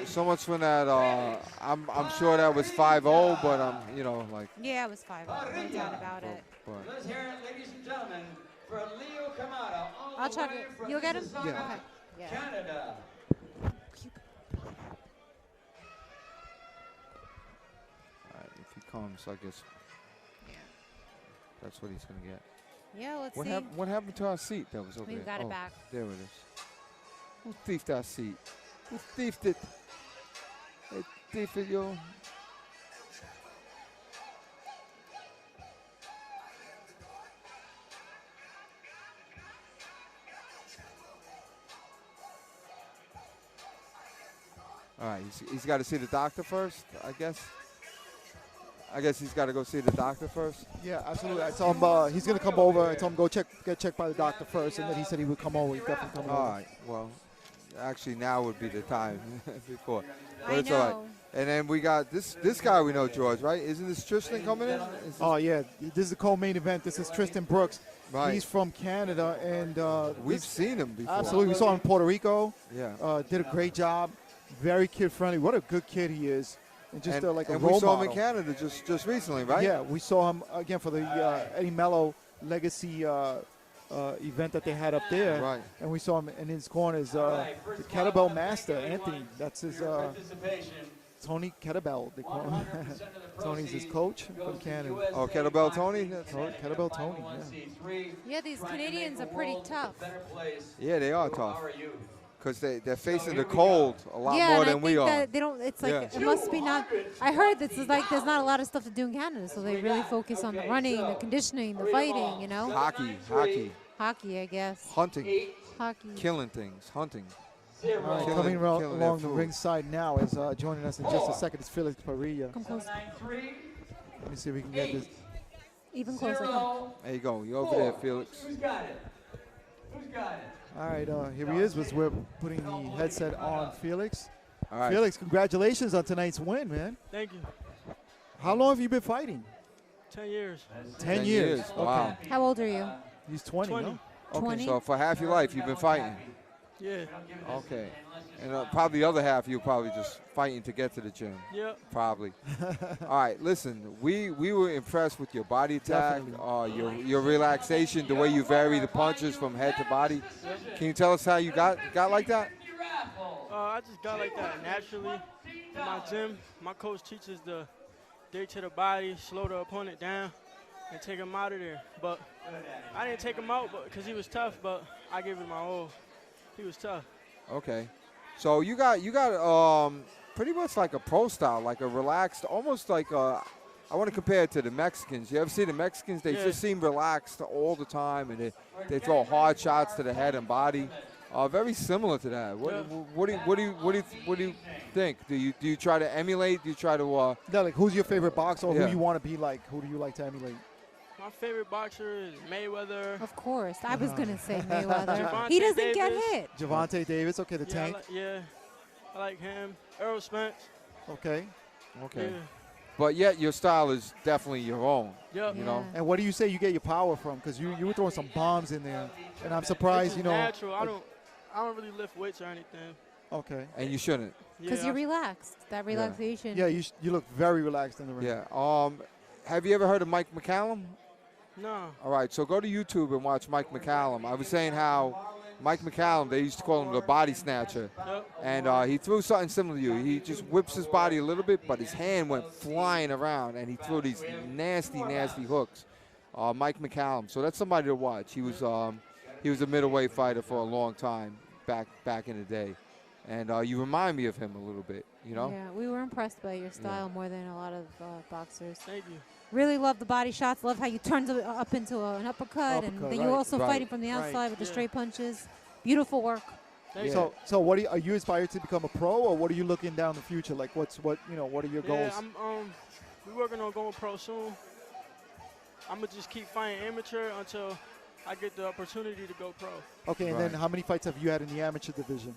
Speaker 2: so much for that. I'm sure that was 5-0, but you know, like.
Speaker 4: Yeah, it was 5. No doubt about it.
Speaker 2: But
Speaker 3: Let's hear it, ladies and gentlemen, for Leo Kamada.
Speaker 4: I'll try to. You'll get him.
Speaker 1: Yeah.
Speaker 4: Okay. Yeah.
Speaker 3: Canada.
Speaker 2: if he comes, I guess that's what he's gonna get.
Speaker 4: Yeah, let's
Speaker 2: What
Speaker 4: see.
Speaker 2: What happened to our seat that was over
Speaker 4: We've
Speaker 2: there?
Speaker 4: got it back.
Speaker 2: There it is. Who thiefed our seat? Who thiefed it? They thiefed it, yo. All right, he's got to see the doctor first, I guess. I guess he's got to go see the doctor first.
Speaker 1: Yeah, absolutely. I told him he's going to come over. I told him get checked by the doctor first, and then he said he would come over. He's definitely coming over.
Speaker 2: All right, well, actually now would be the time before. But
Speaker 4: I
Speaker 2: it's all right.
Speaker 4: know.
Speaker 2: And then we got this guy we know, George, right? Isn't this Tristan coming in?
Speaker 1: Oh, yeah. This is the co-main event. This is Tristan Brooks.
Speaker 2: Right.
Speaker 1: He's from Canada, and
Speaker 2: We've seen him before.
Speaker 1: absolutely. We saw him in Puerto Rico.
Speaker 2: Yeah.
Speaker 1: Did a great job. Very kid-friendly. What a good kid he is. And just like a
Speaker 2: and
Speaker 1: role
Speaker 2: we saw
Speaker 1: model.
Speaker 2: him in Canada just recently, right?
Speaker 1: Yeah, we saw him again for the Eddie Mello Legacy event that they had up there.
Speaker 2: Right.
Speaker 1: And we saw him in his corner is the kettlebell master, Anthony. That's his Tony Kettlebell, they call him. Tony's his coach from Canada.
Speaker 2: Oh, Kettlebell Tony?
Speaker 1: Kettlebell Tony, yeah.
Speaker 4: Yeah, these Canadians are pretty tough.
Speaker 2: Yeah, they are tough. Because they're facing the cold a lot more than we are.
Speaker 4: That they don't. It's like it must be not. I heard this is like there's not a lot of stuff to do in Canada, so they really focus on the running, the conditioning, the fighting. You know. Hockey, I guess.
Speaker 2: Hunting.
Speaker 4: Hockey.
Speaker 2: Killing things. Hunting.
Speaker 1: All right, coming along the ringside now is joining us in just a second is Felix Parilla.
Speaker 4: Come close.
Speaker 1: Let me see if we can get this.
Speaker 4: Even closer. Come.
Speaker 2: There you go. You're over there, Felix.
Speaker 3: Who's got it? Who's got it?
Speaker 1: All right, here he is. We're putting the headset on Felix.
Speaker 2: All right.
Speaker 1: Felix, congratulations on tonight's win, man.
Speaker 7: Thank you.
Speaker 1: How long have you been fighting?
Speaker 7: 10 years.
Speaker 1: 10 years. Okay.
Speaker 2: Wow.
Speaker 4: How old are you?
Speaker 1: He's 20,
Speaker 7: 20.
Speaker 1: no?
Speaker 2: Okay,
Speaker 4: 20?
Speaker 2: so for half your life you've been fighting.
Speaker 7: Yeah.
Speaker 2: Okay. And probably the other half you're probably just fighting to get to the gym.
Speaker 7: Yep.
Speaker 2: Probably. All right, listen, we were impressed with your body attack, your relaxation, the way you vary the punches from head to body. Can you tell us how you got like that?
Speaker 7: I just got like that naturally. In my gym, my coach teaches the dig to the body, slow the opponent down, and take him out of there. But I didn't take him out because he was tough, but I gave him my all. He was tough.
Speaker 2: Okay. So you got pretty much like a pro style, like a relaxed, almost like I want to compare it to the Mexicans. You ever see the Mexicans? They just seem relaxed all the time, and they throw hard shots to the head and body. Very similar to that. What do you think? Do you try to emulate? Do you try to?
Speaker 1: Like, who's your favorite boxer, or who you want to be like? Who do you like to emulate?
Speaker 7: My favorite boxer is Mayweather.
Speaker 4: Of course, I was gonna say Mayweather.
Speaker 7: Gervonta
Speaker 4: He doesn't
Speaker 7: Davis.
Speaker 4: get hit.
Speaker 1: Javante Davis, okay, the tank.
Speaker 7: I like him. Earl Spence.
Speaker 1: Okay.
Speaker 2: Okay.
Speaker 7: Yeah.
Speaker 2: But yet your style is definitely your own.
Speaker 7: Yep.
Speaker 2: You know.
Speaker 1: And what do you say you get your power from? Because you were throwing some bombs in there, and I'm surprised.
Speaker 7: It's natural. I don't really lift weights or anything.
Speaker 1: Okay.
Speaker 2: And you shouldn't.
Speaker 4: Because you're relaxed. That relaxation.
Speaker 1: Yeah, you look very relaxed in the ring.
Speaker 2: Yeah. Have you ever heard of Mike McCallum?
Speaker 7: No.
Speaker 2: All right, so go to YouTube and watch Mike McCallum. I was saying how Mike McCallum, they used to call him the body snatcher.
Speaker 7: Yep.
Speaker 2: And he threw something similar to you. He just whips his body a little bit, but his hand went flying around, and he threw these nasty, nasty hooks. Mike McCallum. So that's somebody to watch. He was a middleweight fighter for a long time back in the day. And you remind me of him a little bit, you know?
Speaker 4: Yeah, we were impressed by your style more than a lot of boxers.
Speaker 7: Thank you.
Speaker 4: Really love the body shots. Love how you turned it up into an uppercut, and then you're also fighting from the outside with the straight punches. Beautiful work.
Speaker 1: So what are you aspired to become a pro, or what are you looking down the future? Like what are your goals?
Speaker 7: We're working on going pro soon. I'm gonna just keep fighting amateur until I get the opportunity to go pro.
Speaker 1: Okay, and then how many fights have you had in the amateur division?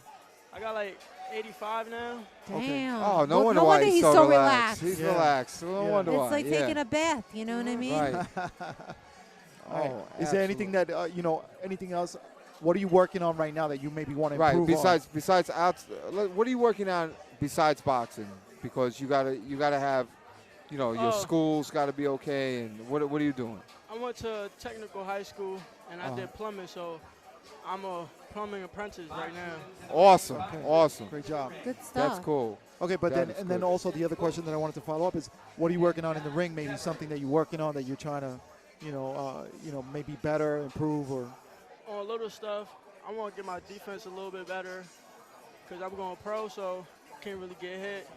Speaker 7: I got like 85 now.
Speaker 4: Damn.
Speaker 1: Okay.
Speaker 2: Oh, no wonder why he's so relaxed. He's relaxed. No wonder why.
Speaker 4: It's like taking a bath. You know what I mean?
Speaker 2: Right.
Speaker 1: Is there anything that anything else? What are you working on right now that you maybe want to improve on?
Speaker 2: Besides what are you working on besides boxing? Because you gotta have, your school's got to be okay. And what are you doing?
Speaker 7: I went to technical high school and I did plumbing, so I'm a plumbing apprentice right now.
Speaker 2: Awesome, awesome.
Speaker 1: Great job.
Speaker 4: Good stuff.
Speaker 2: That's cool.
Speaker 1: Okay, but then also the other question that I wanted to follow up is, what are you working on in the ring? Maybe something that you're working on that you're trying to, maybe better, improve, or.
Speaker 7: On little stuff, I want to get my defense a little bit better because I'm going pro, so I can't really get hit,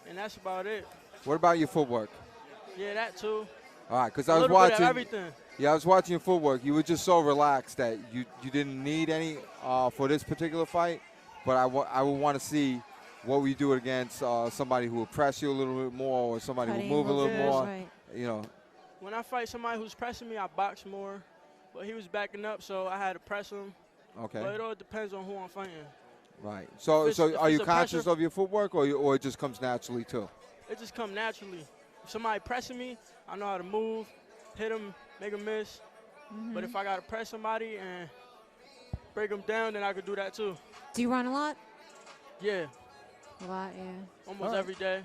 Speaker 7: and that's about it.
Speaker 2: What about your footwork?
Speaker 7: Yeah, that too.
Speaker 2: All right, because I was watching.
Speaker 7: Bit of everything.
Speaker 2: Yeah, I was watching your footwork. You were just so relaxed that you didn't need any for this particular fight. But I would want to see what we do against somebody who will press you a little bit more, or somebody who will move a little more. Right.
Speaker 7: When I fight somebody who's pressing me, I box more. But he was backing up, so I had to press him.
Speaker 2: Okay.
Speaker 7: But it all depends on who I'm fighting.
Speaker 2: Right. So are you conscious of your footwork, or it just comes naturally too?
Speaker 7: It just comes naturally. If somebody pressing me, I know how to move, hit them, make them miss. Mm-hmm. But if I got to press somebody and break them down, then I could do that too.
Speaker 4: Do you run a lot?
Speaker 7: Yeah.
Speaker 4: A lot, yeah.
Speaker 7: Almost every day.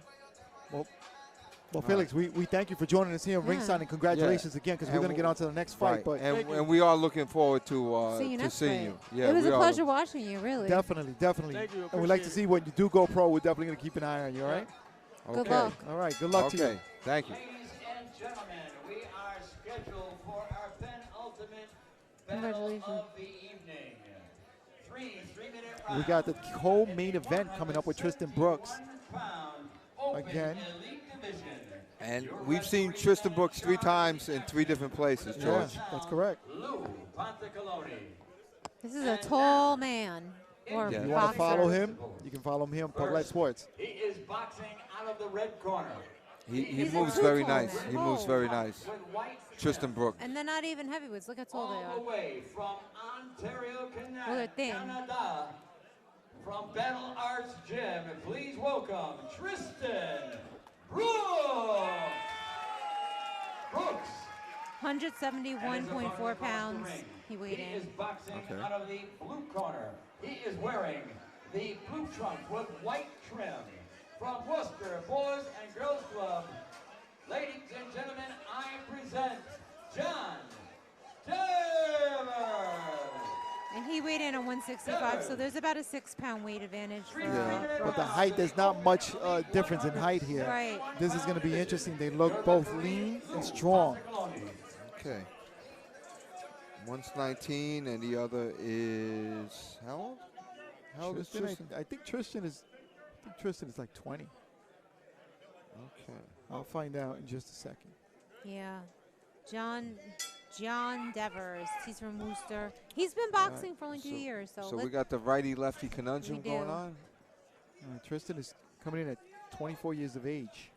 Speaker 1: Well, Felix, we thank you for joining us here in ringside, and congratulations again, because we're going to get on to the next fight. But
Speaker 2: and we are looking forward to seeing you. Yeah,
Speaker 4: it was a pleasure watching you, really.
Speaker 1: Definitely.
Speaker 7: Thank you.
Speaker 1: And we'd like to see when you do go pro. We're definitely going to keep an eye on you, all right?
Speaker 2: Okay.
Speaker 4: Good luck.
Speaker 1: All right, good luck to you.
Speaker 2: Thank you.
Speaker 3: Ladies and gentlemen, we are scheduled for our penultimate battle of the evening. Three-minute rounds.
Speaker 1: We got the co-main event coming up with Tristan Brooks. Again.
Speaker 2: And we've seen Tristan Brooks 3 times in 3 different places, George.
Speaker 1: Yeah, that's correct.
Speaker 4: This is a tall man. Or
Speaker 1: you want to follow him? You can follow him here on PugLifeSports.
Speaker 3: He is boxing out of the red corner.
Speaker 2: He moves very nice. He moves very nice. Tristan Brooks.
Speaker 4: And they're not even heavyweights. Look how tall they are.
Speaker 3: All the way from Ontario, Canada, from Battle Arts Gym, please welcome Tristan Brooks.
Speaker 4: 171.4 pounds. He weighed in.
Speaker 3: He is boxing out of the blue corner. He is wearing the blue trunks with white trim from Worcester Boys and Girls Club. Ladies and gentlemen, I present John Devers.
Speaker 4: And he weighed in at 165, so there's about a 6-pound weight advantage.
Speaker 1: But the height, there's not much difference in height here.
Speaker 4: Right.
Speaker 1: This is going to be interesting. They look both lean and strong.
Speaker 2: Okay. One's 19 and the other is how old? How old is Tristan?
Speaker 1: I think Tristan is like 20.
Speaker 2: Okay.
Speaker 1: I'll find out in just a second.
Speaker 4: Yeah. John Devers. He's from Worcester. He's been boxing for only 2 years. So
Speaker 2: we got the righty-lefty conundrum going on.
Speaker 1: Tristan is coming in at 24 years of age.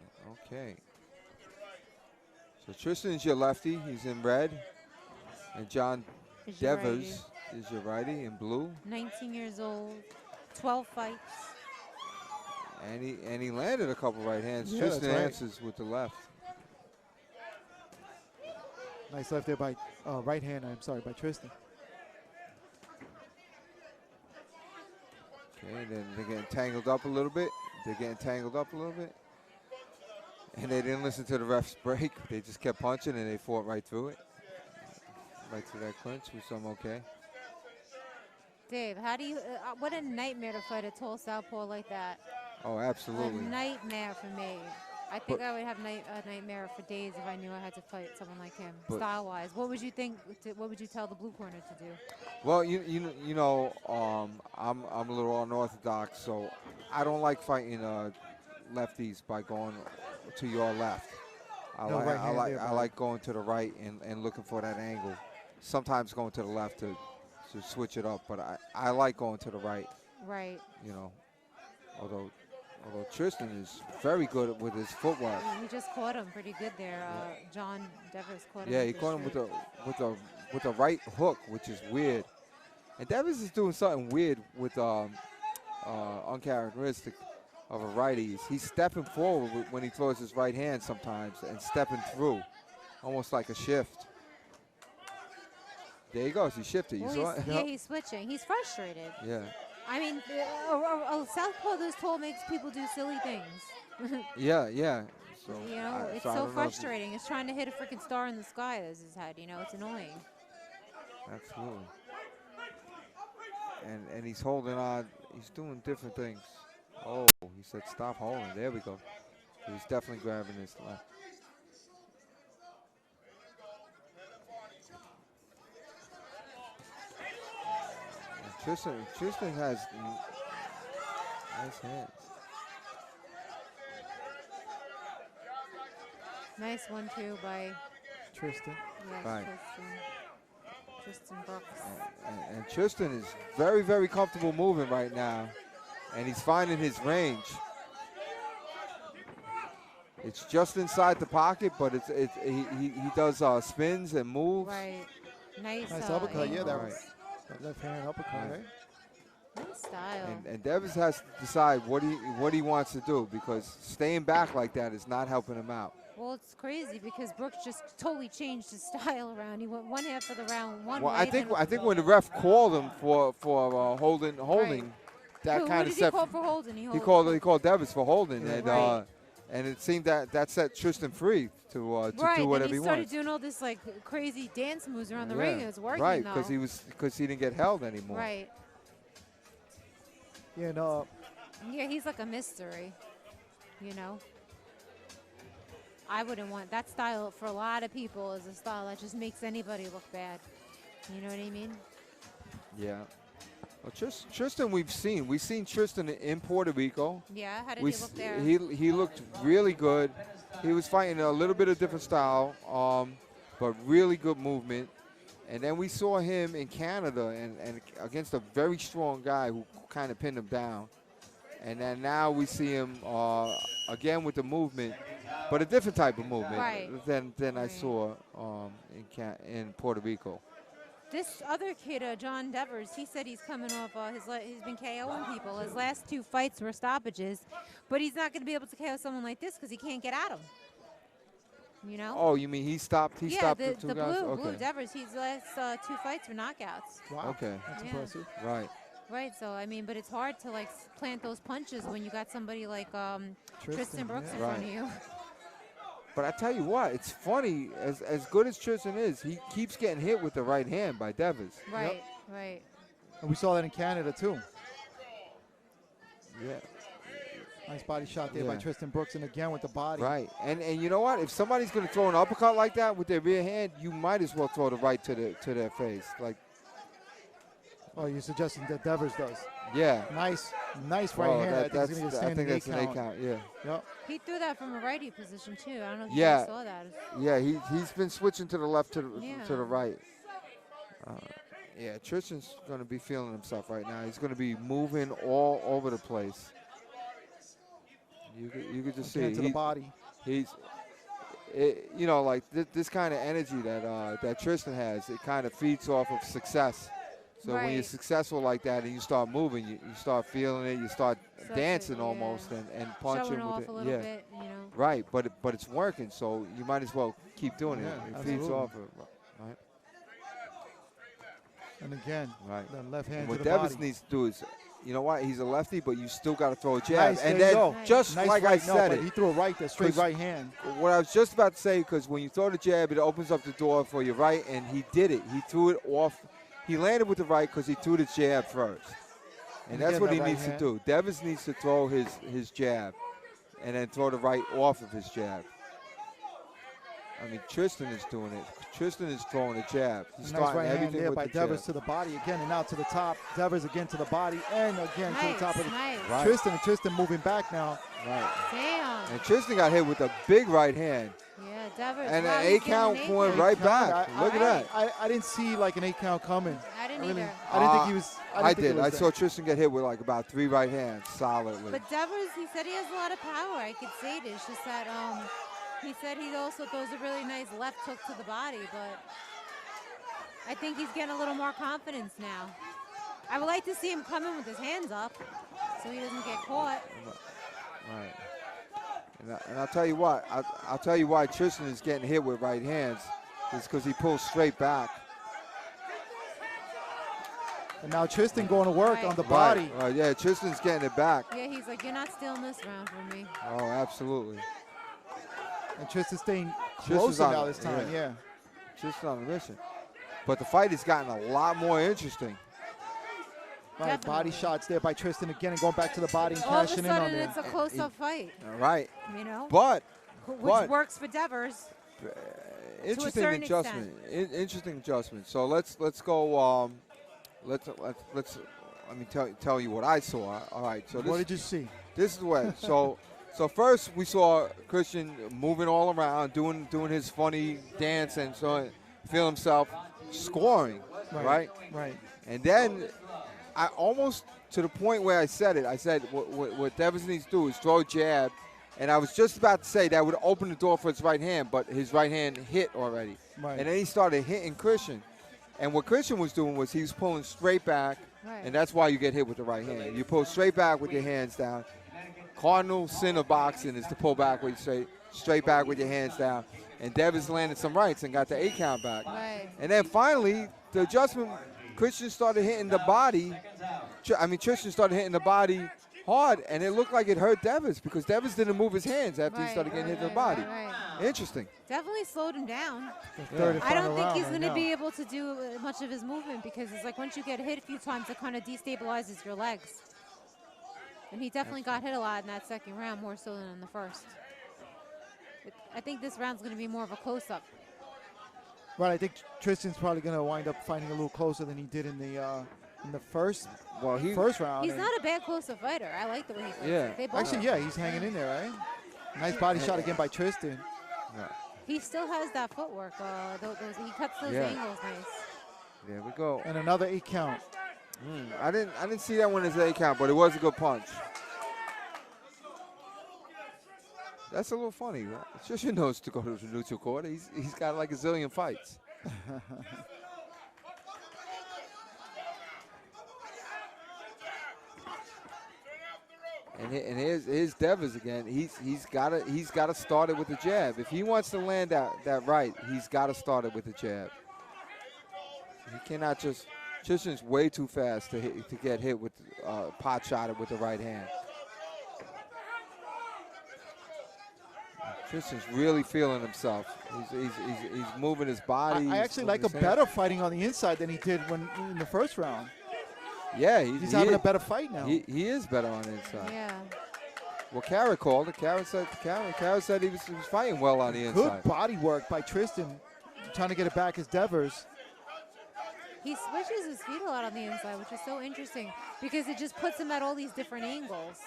Speaker 2: Okay. So Tristan is your lefty. He's in red. And John Devers is your righty in blue.
Speaker 4: 19 years old, 12 fights.
Speaker 2: And he landed a couple right hands.
Speaker 1: Yeah,
Speaker 2: Tristan answers with the left.
Speaker 1: Nice left there by right hand, by Tristan.
Speaker 2: Okay, and then they're getting tangled up a little bit. And they didn't listen to the ref's break. They just kept punching, and they fought right through it. Right to that clinch, which I'm okay.
Speaker 4: Dave, how do you, what a nightmare to fight a tall southpaw like that.
Speaker 2: Oh, absolutely.
Speaker 4: A nightmare for me. I think I would have a nightmare for days if I knew I had to fight someone like him, style-wise. What would you think? What would you tell the blue corner to do?
Speaker 2: Well, I'm a little unorthodox, so I don't like fighting lefties by going to your left. I like going to the right and looking for that angle. Sometimes going to the left to switch it up, but I like going to the right.
Speaker 4: Right.
Speaker 2: You know, although Tristan is very good with his footwork.
Speaker 4: He just caught him pretty good there. John Devers caught him.
Speaker 2: Yeah, he caught him with a right hook, which is weird. And Devers is doing something weird with uncharacteristic of a righty. He's stepping forward when he throws his right hand sometimes and stepping through, almost like a shift. There he goes. He shifted. You saw it?
Speaker 4: Yeah, he's switching. He's frustrated.
Speaker 2: Yeah.
Speaker 4: I mean, a southpaw this tall makes people do silly things.
Speaker 2: Yeah. So
Speaker 4: you know, it's so frustrating. It's trying to hit a freaking star in the sky as his head. You know, it's annoying.
Speaker 2: Absolutely. And he's holding on. He's doing different things. Oh, he said stop holding. There we go. He's definitely grabbing his left. Tristan has nice hands.
Speaker 4: Nice 1-2 by
Speaker 1: Tristan.
Speaker 4: Yes,
Speaker 2: right.
Speaker 4: Tristan Brooks.
Speaker 2: And Tristan is very, very comfortable moving right now, and he's finding his range. It's just inside the pocket, but he does spins and moves.
Speaker 4: Right. Nice
Speaker 1: uppercut.
Speaker 4: angle.
Speaker 1: Yeah, that was that left hand uppercut. Right.
Speaker 4: Nice style.
Speaker 2: And Devers has to decide what he wants to do, because staying back like that is not helping him out.
Speaker 4: Well, it's crazy because Brooks just totally changed his style around. He went one half of the round one
Speaker 2: Well,
Speaker 4: way.
Speaker 2: I think when the ref called him for holding,
Speaker 4: Right.
Speaker 2: that
Speaker 4: Who
Speaker 2: kind
Speaker 4: did
Speaker 2: of
Speaker 4: he
Speaker 2: set.
Speaker 4: call for holding?
Speaker 2: He called Devers for holding, and
Speaker 4: Right.
Speaker 2: and it seemed that set Tristan free to do
Speaker 4: Right,
Speaker 2: whatever
Speaker 4: then he
Speaker 2: he
Speaker 4: started
Speaker 2: wanted.
Speaker 4: doing all this like crazy dance moves around the ring. It was working
Speaker 2: right,
Speaker 4: though.
Speaker 2: because he didn't get held anymore.
Speaker 4: Right.
Speaker 1: Yeah,
Speaker 4: Yeah, he's like a mystery, you know. I wouldn't want that style for a lot of people. Is a style that just makes anybody look bad. You know what I mean?
Speaker 2: Yeah. Well, Tristan, we've seen Tristan in Puerto Rico.
Speaker 4: Yeah. How did he look there?
Speaker 2: He looked really good. He was fighting a little bit of different style, but really good movement. And then we saw him in Canada and against a very strong guy who kind of pinned him down. And then now we see him again with the movement, but a different type of movement than I saw in Puerto Rico.
Speaker 4: This other kid, John Devers, he said he's coming off he's been KOing people. His last 2 fights were stoppages, but he's not going to be able to KO someone like this because he can't get at him. You know?
Speaker 2: Oh, you mean he stopped? He stopped the 2 guys.
Speaker 4: Blue Devers. His last 2 fights were knockouts.
Speaker 1: Wow.
Speaker 2: Okay.
Speaker 1: That's impressive.
Speaker 2: Right.
Speaker 4: Right, so I mean, but it's hard to like plant those punches when you got somebody like Tristan Brooks in front of you.
Speaker 2: But I tell you what, it's funny, as good as Tristan is, he keeps getting hit with the right hand by Devers.
Speaker 4: Right, right.
Speaker 1: And we saw that in Canada too.
Speaker 2: Yeah.
Speaker 1: Nice body shot there by Tristan Brooks, and again with the body.
Speaker 2: Right, and you know what? If somebody's going to throw an uppercut like that with their rear hand, you might as well throw the right to their face. Like.
Speaker 1: Oh, you're suggesting that Devers does?
Speaker 2: Yeah.
Speaker 1: Nice right hand. I think he's going to get
Speaker 2: I think that's an 8 count. Yeah.
Speaker 1: Yep.
Speaker 4: He threw that from a righty position too. I don't know if you guys saw that.
Speaker 2: Yeah, he's been switching to the left to the right. Yeah, Tristan's going to be feeling himself right now. He's going to be moving all over the place. You could just see
Speaker 1: to the body.
Speaker 2: He's, like this kind of energy that Tristan has. It kind of feeds off of success. So when you're successful like that and you start moving, you start feeling it. You start dancing almost and punching
Speaker 4: showing off
Speaker 2: with it.
Speaker 4: A little bit, you know.
Speaker 2: Right, but it's working. So you might as well keep doing it. It feeds off it. Right.
Speaker 1: And again, the left hand
Speaker 2: what
Speaker 1: to the
Speaker 2: Devers
Speaker 1: body.
Speaker 2: needs to do is, you know what? He's a lefty, but you still got to throw a jab.
Speaker 1: Nice,
Speaker 2: and
Speaker 1: there you
Speaker 2: then
Speaker 1: go.
Speaker 2: just
Speaker 1: Nice
Speaker 2: like
Speaker 1: right,
Speaker 2: I said
Speaker 1: but he threw a straight right hand.
Speaker 2: What I was just about to say, because when you throw the jab, it opens up the door for your right, and he did it. He threw it off. He landed with the right because he threw the jab first. And that's what he needs to do. Devers needs to throw his jab and then throw the right off of his jab. I mean, Tristan is doing it. Tristan is throwing a jab. He's
Speaker 1: Nice
Speaker 2: starting
Speaker 1: right hand
Speaker 2: everything
Speaker 1: there
Speaker 2: with
Speaker 1: by
Speaker 2: the
Speaker 1: Devers
Speaker 2: jab.
Speaker 1: to the body again and out to the top. Devers again to the body and again to the top of the
Speaker 2: Right.
Speaker 1: Tristan moving back now.
Speaker 2: Right.
Speaker 4: Damn.
Speaker 2: And Tristan got hit with a big right hand.
Speaker 4: Yeah, Devers.
Speaker 2: And
Speaker 4: wow,
Speaker 2: an
Speaker 4: he's
Speaker 2: 8 count
Speaker 4: getting an
Speaker 2: going
Speaker 4: 8
Speaker 2: right
Speaker 4: count.
Speaker 2: back. Look at that.
Speaker 1: I didn't see like an 8 count coming.
Speaker 4: I didn't
Speaker 1: really,
Speaker 4: either.
Speaker 1: I didn't think he was.
Speaker 2: I
Speaker 1: didn't think
Speaker 2: did.
Speaker 1: it
Speaker 2: I
Speaker 1: was
Speaker 2: saw
Speaker 1: there.
Speaker 2: Tristan get hit with like about 3 right hands solidly.
Speaker 4: But Devers, he said he has a lot of power. I could see it. It's just that he said he also throws a really nice left hook to the body, but I think he's getting a little more confidence now. I would like to see him come in with his hands up so he doesn't get caught.
Speaker 2: Right. And I'll tell you what. I'll tell you why Tristan is getting hit with right hands. It's because he pulls straight back.
Speaker 1: And now Tristan going to work
Speaker 4: Right.
Speaker 1: on the body.
Speaker 2: Right. Yeah, Tristan's getting it back.
Speaker 4: Yeah, he's like, you're not stealing this round from me.
Speaker 2: Oh, absolutely.
Speaker 1: And Tristan staying
Speaker 2: Tristan's
Speaker 1: closer
Speaker 2: on
Speaker 1: now
Speaker 2: it,
Speaker 1: this time. Yeah.
Speaker 2: Tristan on a mission. But the fight has gotten a lot more interesting.
Speaker 1: Right, body shots there by Tristan again and going back to the body and
Speaker 4: All of a
Speaker 1: cashing in on
Speaker 4: sudden,
Speaker 1: there.
Speaker 4: it's a close-up fight.
Speaker 2: All right.
Speaker 4: You know?
Speaker 2: But
Speaker 4: Which works for Devers.
Speaker 2: Interesting
Speaker 4: certain
Speaker 2: adjustment. Interesting adjustment. So let's go. Let me tell you what I saw. All right. So
Speaker 1: What did you see?
Speaker 2: This is what. So first we saw Christian moving all around, doing his funny dance, and so feel himself scoring. Right. And then I almost to the point where I said it. I said what Devers needs to do is throw a jab. And I was just about to say that would open the door for his right hand, but his right hand hit already.
Speaker 1: Right.
Speaker 2: And then he started hitting Christian. And what Christian was doing was he was pulling straight back, and that's why you get hit with the right hand. You pull straight back with your hands down. Cardinal sin of boxing is to pull back with straight back with your hands down. And Devers landed some rights and got the 8 count back.
Speaker 4: Right.
Speaker 2: And then finally, the adjustment, Christian started hitting the body. Tristan started hitting the body hard, and it looked like it hurt Devers because Devers didn't move his hands after he started getting hit in the body. Interesting.
Speaker 4: Definitely slowed him down.
Speaker 1: Third
Speaker 4: I don't think he's
Speaker 1: round
Speaker 4: going to
Speaker 1: right
Speaker 4: be able to do much of his movement because it's like once you get hit a few times, it kind of destabilizes your legs. And he definitely got hit a lot in that second round, more so than in the first. I think this round's going to be more of a close-up.
Speaker 1: Right, I think Tristan's probably going to wind up fighting a little closer than he did in the first round.
Speaker 4: He's not a bad close-up fighter. I like the way he fights.
Speaker 2: Yeah.
Speaker 4: They both
Speaker 1: Actually, yeah, he's hanging in there, right? Nice body shot again by Tristan.
Speaker 2: Yeah.
Speaker 4: He still has that footwork. He cuts those angles nice.
Speaker 2: There we go.
Speaker 1: And another 8 count.
Speaker 2: I didn't see that one as an 8 count, but it was a good punch. That's a little funny. Tristan knows to go to the neutral court. He's got like a zillion fights. And here's Devers again. He's got to start it with the jab. If he wants to land that right, he's got to start it with the jab. He cannot just. Tristan's way too fast to get hit with pot shot with the right hand. Tristan's really feeling himself. He's moving his body.
Speaker 1: I actually like him better fighting on the inside than he did in the first round.
Speaker 2: Yeah,
Speaker 1: he's having a better fight now.
Speaker 2: He is better on the inside.
Speaker 4: Yeah.
Speaker 2: Well, Kara called it. Kara said he was fighting well on the inside.
Speaker 1: Good body work by Tristan, trying to get it back as Devers.
Speaker 4: He switches his feet a lot on the inside, which is so interesting because it just puts him at all these different angles.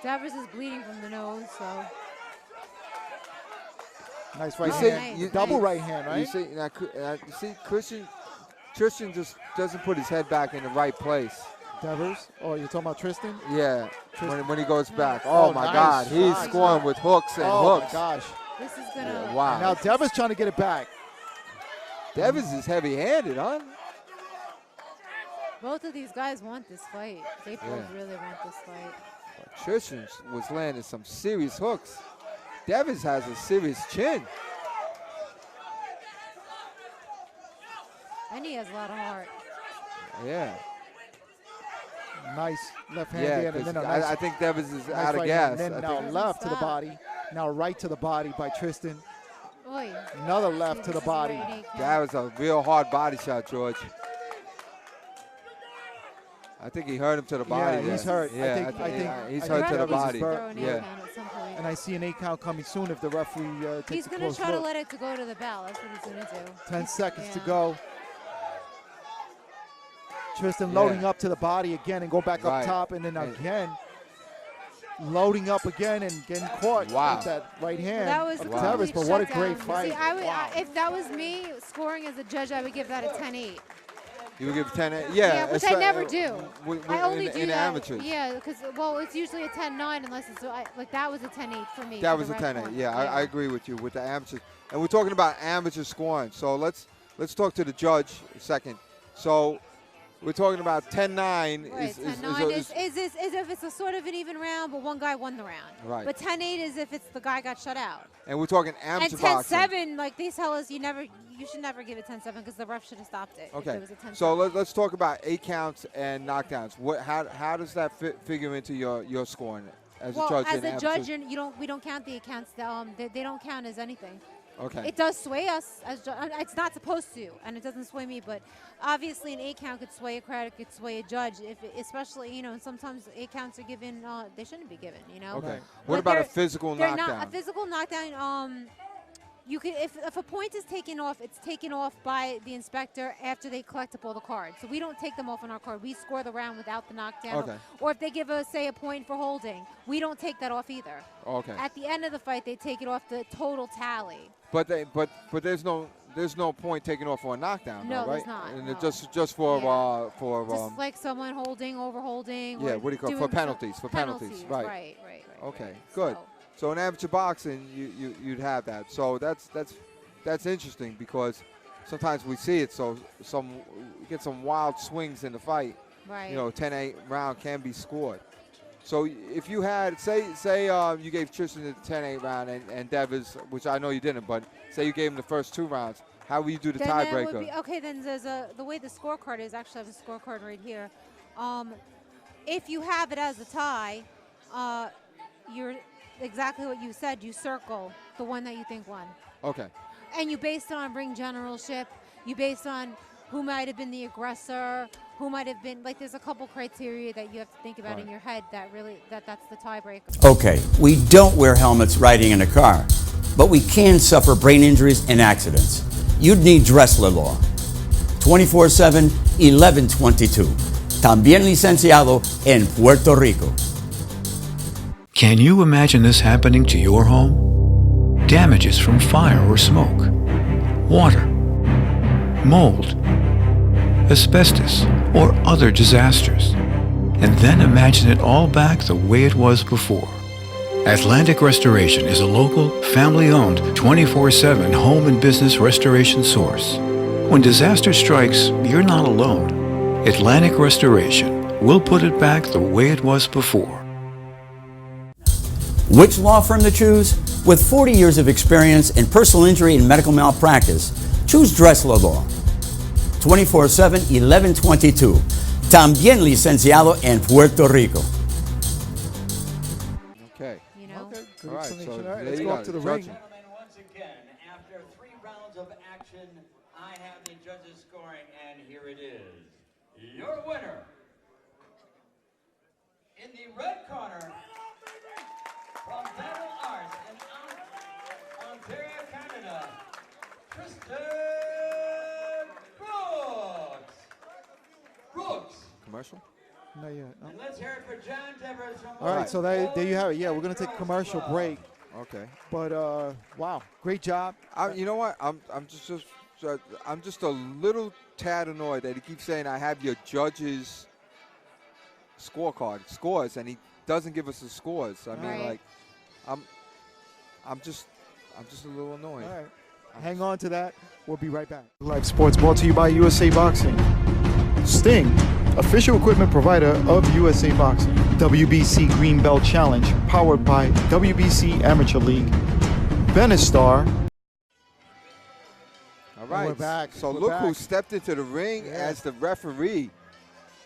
Speaker 4: Devers is bleeding from the nose, so.
Speaker 1: Nice right hand. Double right hand, right?
Speaker 2: You see, Tristan just doesn't put his head back in the right place.
Speaker 1: Devers? Oh, you're talking about Tristan?
Speaker 2: Yeah,
Speaker 1: Tristan.
Speaker 2: When he goes back. Oh, my God. He's scoring with hooks and hooks.
Speaker 1: Oh, my gosh.
Speaker 4: This is going to.
Speaker 2: Wow.
Speaker 1: Now Devers trying to get it back.
Speaker 2: Devers is heavy-handed, huh?
Speaker 4: Both of these guys want this fight. They both really want this fight.
Speaker 2: Tristan was landing some serious hooks. Devers has a serious chin.
Speaker 4: And he has a lot of heart.
Speaker 2: Yeah.
Speaker 1: Nice left hand there. And then
Speaker 2: I think Devers is out of gas.
Speaker 1: And then now left to the body. Now right to the body by Tristan.
Speaker 4: Oy.
Speaker 1: Another left to the body.
Speaker 2: That was a real hard body shot, George. I think he hurt him to the body.
Speaker 1: Yeah, he's hurt.
Speaker 2: Yeah,
Speaker 1: I think
Speaker 2: he's hurt to the body.
Speaker 1: Yeah. And I see an 8 count coming soon if the referee takes
Speaker 4: he's
Speaker 1: a
Speaker 4: going
Speaker 1: close
Speaker 4: to try to
Speaker 1: look.
Speaker 4: let it to go to the bell. That's what he's going to do.
Speaker 1: 10 seconds to go. Tristan loading up to the body again and go back up top and then again. loading up again and getting caught with that right hand
Speaker 4: That was
Speaker 1: of Gutierrez, but what a great fight.
Speaker 4: See, if that was me scoring as a judge, I would give that a 10-8.
Speaker 2: You would give 10? Yeah.
Speaker 4: Yeah, which I never do. I only do
Speaker 2: in
Speaker 4: that.
Speaker 2: amateurs.
Speaker 4: Yeah, because, well, it's usually a 10-9 unless it's, like, that was a 10-8 for me.
Speaker 2: That was a 10-8. Yeah, I agree with you with the amateurs. And we're talking about amateur scoring. So let's talk to the judge a second. So we're talking about 10-9.
Speaker 4: Right, 10-9 is if it's a sort of an even round, but one guy won the round.
Speaker 2: Right.
Speaker 4: But 10-8 is if it's the guy got shut out.
Speaker 2: And we're talking amateur
Speaker 4: and
Speaker 2: boxing.
Speaker 4: 10-7, like they tell us, you should never give it 10-7 because the ref should have stopped it.
Speaker 2: Okay.
Speaker 4: If it was a 10-7.
Speaker 2: So let's talk about 8 counts and knockdowns. How does that figure into your scoring as a judge?
Speaker 4: As a judge, we don't count the 8 counts. They don't count as anything.
Speaker 2: Okay.
Speaker 4: It does sway us it's not supposed to, and it doesn't sway me. But obviously, an 8 count could sway a crowd, it could sway a judge. Especially, sometimes 8 counts are given. They shouldn't be given.
Speaker 2: Okay. What about a physical knockdown?
Speaker 4: A physical knockdown. You could, if a point is taken off, it's taken off by the inspector after they collect up all the cards. So we don't take them off on our card. We score the round without the knockdown.
Speaker 2: Okay.
Speaker 4: Or if they give us, say, a point for holding, we don't take that off either.
Speaker 2: Okay.
Speaker 4: At the end of the fight, they take it off the total tally.
Speaker 2: But there's no point taking off for a knockdown.
Speaker 4: No,
Speaker 2: though, right?
Speaker 4: there's not.
Speaker 2: And
Speaker 4: No.
Speaker 2: just for
Speaker 4: just like someone holding, overholding.
Speaker 2: Yeah. What do you call for penalties? For penalties. Right.
Speaker 4: Right.
Speaker 2: Okay. Good. So in amateur boxing, you'd have that. So that's interesting because sometimes we see it. So you get some wild swings in the fight.
Speaker 4: Right.
Speaker 2: 10-8 round can be scored. So if you had, say you gave Tristan the 10-8 round and Devers, which I know you didn't, but say you gave him the first 2 rounds, how would you do the tiebreaker?
Speaker 4: Okay, then there's the way the scorecard is. Actually, I have a scorecard right here. If you have it as a tie, you're exactly what you said. You circle the one that you think won.
Speaker 2: Okay.
Speaker 4: And you base it on ring generalship. You base on who might have been the aggressor, who might have been, like, there's a couple criteria that you have to think about in your head that's the tiebreaker.
Speaker 5: Okay, we don't wear helmets riding in a car, but we can suffer brain injuries and accidents. You'd need Dressler Law. 24/7, 1122. También licenciado en Puerto Rico.
Speaker 6: Can you imagine this happening to your home? Damages from fire or smoke, water, mold, asbestos, or other disasters. And then imagine it all back the way it was before. Atlantic Restoration is a local, family-owned, 24/7 home and business restoration source. When disaster strikes, you're not alone. Atlantic Restoration will put it back the way it was before.
Speaker 5: Which law firm to choose? With 40 years of experience in personal injury and medical malpractice, choose Dressler Law. 24/7, 1122. También licenciado en Puerto Rico.
Speaker 2: Okay.
Speaker 1: Okay, good
Speaker 2: All right,
Speaker 1: explanation.
Speaker 2: so
Speaker 1: All right,
Speaker 2: there
Speaker 1: let's
Speaker 2: you
Speaker 1: go
Speaker 2: got
Speaker 1: up to
Speaker 2: it,
Speaker 1: the ring.
Speaker 2: judging.
Speaker 3: Gentlemen, once again, after 3 rounds of action, I have the judges scoring, and here it is. Your winner, in the red corner, from Battle Arts in Ontario, Canada, Tristan Brooks.
Speaker 2: Commercial?
Speaker 1: Not yet. No.
Speaker 3: And let's hear it for John Devers from
Speaker 1: All right, so there you have it. Yeah, we're going to take a commercial break.
Speaker 2: Okay.
Speaker 1: But, wow, great job.
Speaker 2: You know what? I'm just a little tad annoyed that he keeps saying I have your judges' scores, and he doesn't give us the scores. I mean, like, I'm just a little annoyed.
Speaker 1: All right. Hang on to that. We'll be right back. Live Sports brought to you by USA Boxing. Sting, official equipment provider of USA Boxing. WBC Green Belt Challenge, powered by WBC Amateur League. Benestar.
Speaker 2: All right.
Speaker 1: We're back.
Speaker 2: So
Speaker 1: We're
Speaker 2: look
Speaker 1: back.
Speaker 2: who stepped into the ring as the referee.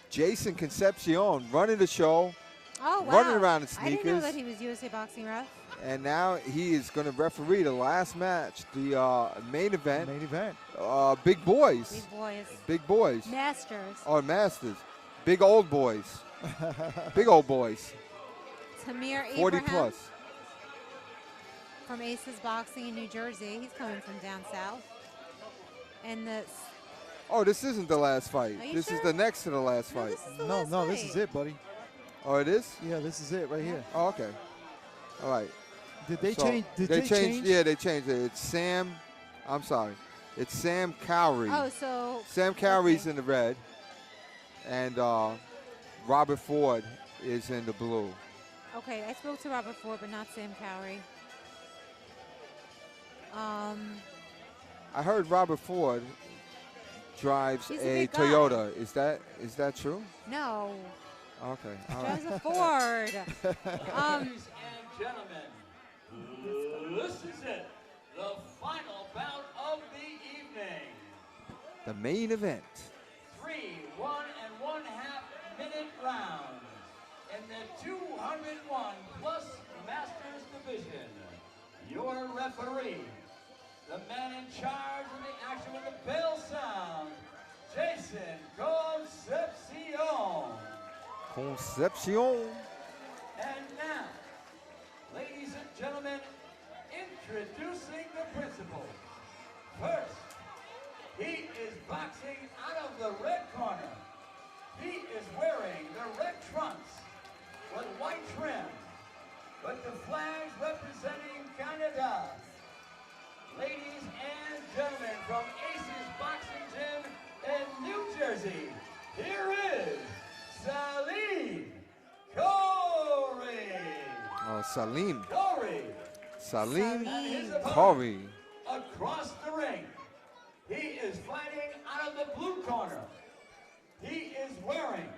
Speaker 2: Jason Concepcion running the show.
Speaker 4: Oh, wow.
Speaker 2: Running around in
Speaker 4: I didn't know
Speaker 2: sneakers.
Speaker 4: that he was USA Boxing ref.
Speaker 2: And now he is going to referee the last match, the main event.
Speaker 1: Main event.
Speaker 2: Big boys.
Speaker 4: Big boys.
Speaker 2: Big boys.
Speaker 4: Masters.
Speaker 2: Oh, masters. Big old boys. Big old boys.
Speaker 4: Tamir
Speaker 2: 40
Speaker 4: Abraham
Speaker 2: plus.
Speaker 4: from Aces Boxing in New Jersey. He's coming from down south. And
Speaker 2: Oh, this isn't the last fight.
Speaker 4: Are you
Speaker 2: This is
Speaker 4: sure?
Speaker 2: the next to the last fight.
Speaker 4: this is the
Speaker 1: No,
Speaker 4: last
Speaker 1: no, this
Speaker 4: fight.
Speaker 1: is it, buddy.
Speaker 2: Oh, it is?
Speaker 1: Yeah, this is it right here.
Speaker 2: Oh, okay. All right.
Speaker 1: Did they
Speaker 2: So
Speaker 1: change? Did they change?
Speaker 2: Yeah, they changed it. It's Sam. I'm sorry. It's Sam Cowrie.
Speaker 4: Oh, so
Speaker 2: Sam Cowrie's in the red, and Robert Ford is in the blue.
Speaker 4: okay. I spoke to Robert Ford, but not Sam Cowrie.
Speaker 2: I heard Robert Ford drives
Speaker 4: He's a
Speaker 2: a
Speaker 4: big guy.
Speaker 2: Toyota. Is that true?
Speaker 4: No,
Speaker 2: Okay. All right.
Speaker 4: drives a Ford.
Speaker 3: Ladies and gentlemen, this is it. The final bout of the evening.
Speaker 2: The main event.
Speaker 3: 3 1.5 minute rounds in the 201 plus Masters division. Your referee, the man in charge of the action with the bell sound, Jason Concepcion.
Speaker 2: Concepcion.
Speaker 3: And now, ladies and gentlemen, introducing the principals. First, he is boxing out of the red corner. He is wearing the red trunks with white trim, with the flags representing Canada. Ladies and gentlemen, from Aces Boxing Gym in New Jersey, here is Salim Corey.
Speaker 2: Oh, Salim.
Speaker 3: Corey.
Speaker 2: Salim
Speaker 3: And his
Speaker 2: Corey.
Speaker 3: opponent across the ring. He is fighting out of the blue corner. He is wearing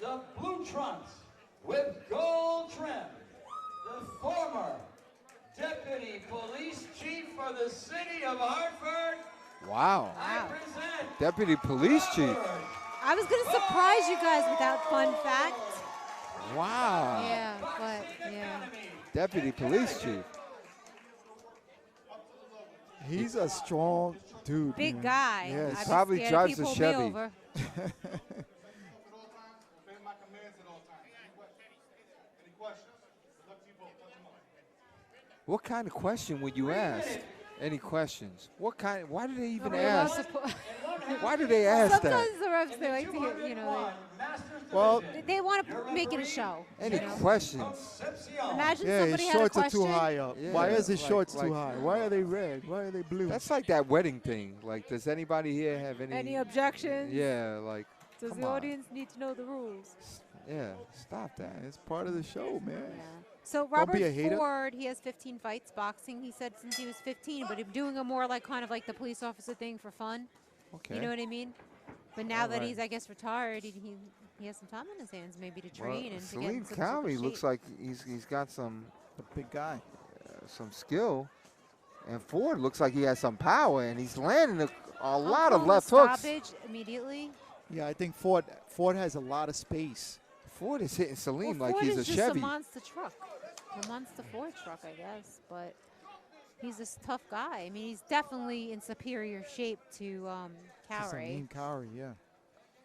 Speaker 3: the blue trunks with gold trim. The former Deputy Police Chief for the City of Hartford.
Speaker 2: Wow.
Speaker 3: I present
Speaker 2: Deputy Police Chief.
Speaker 3: Robert.
Speaker 4: I was gonna surprise you guys with that fun fact.
Speaker 2: Wow.
Speaker 4: Yeah, but yeah.
Speaker 2: Deputy Police Chief.
Speaker 1: He's a strong dude.
Speaker 4: Big
Speaker 1: man.
Speaker 4: guy.
Speaker 1: Yes.
Speaker 4: I'd be
Speaker 2: Probably
Speaker 4: scared
Speaker 2: drives
Speaker 4: if
Speaker 2: a
Speaker 4: he pulled
Speaker 2: Chevy.
Speaker 4: Me over.
Speaker 2: What kind of question would you ask? Any questions? What kind? Why do they even
Speaker 4: We're allowed
Speaker 2: ask?
Speaker 4: to pu-
Speaker 2: Why do they ask that?
Speaker 4: Sometimes the refs they like to hear, you know,
Speaker 1: Well,
Speaker 4: they want to make it a show.
Speaker 2: Any
Speaker 4: you know?
Speaker 2: questions?
Speaker 4: Imagine
Speaker 1: yeah,
Speaker 4: somebody
Speaker 1: his
Speaker 4: had a
Speaker 1: shorts are
Speaker 4: question.
Speaker 1: too high up.
Speaker 2: Yeah,
Speaker 1: Why is his
Speaker 2: like-
Speaker 1: shorts
Speaker 2: like-
Speaker 1: too high? Why are they red? Why are they blue?
Speaker 2: That's like that wedding thing. Like, does anybody here have any?
Speaker 4: Any objections?
Speaker 2: Yeah, like.
Speaker 4: Does
Speaker 2: come
Speaker 4: the
Speaker 2: on.
Speaker 4: audience need to know the rules?
Speaker 2: Yeah, stop that.
Speaker 1: It's part of the show, man.
Speaker 4: Yeah. So
Speaker 1: Don't
Speaker 4: Robert
Speaker 1: be a hater.
Speaker 4: Ford, he has 15 fights boxing. He said since he was 15, but he's doing a more like kind of like the police officer thing for fun.
Speaker 2: Okay.
Speaker 4: You know what I mean? But now that
Speaker 2: Alright.
Speaker 4: he's, I guess, retired, he has some time on his hands maybe to
Speaker 2: Well,
Speaker 4: train and to get
Speaker 2: Salim
Speaker 4: in some
Speaker 2: Cowrie
Speaker 4: super
Speaker 2: looks
Speaker 4: shape.
Speaker 2: like he's got some
Speaker 1: A big guy.
Speaker 2: skill, and Ford looks like he has some power, and he's landing a lot of
Speaker 4: calling
Speaker 2: left
Speaker 4: the
Speaker 2: hooks.
Speaker 4: stoppage immediately.
Speaker 1: Yeah, I think Ford has a lot of space.
Speaker 2: Ford is hitting Salim
Speaker 4: Well,
Speaker 2: like
Speaker 4: Ford
Speaker 2: he's a
Speaker 4: is just
Speaker 2: Chevy.
Speaker 4: a monster truck, a monster Ford truck, I guess. But he's a tough guy. I mean, he's definitely in superior shape to Cowrie.
Speaker 1: Salim Cowrie, yeah.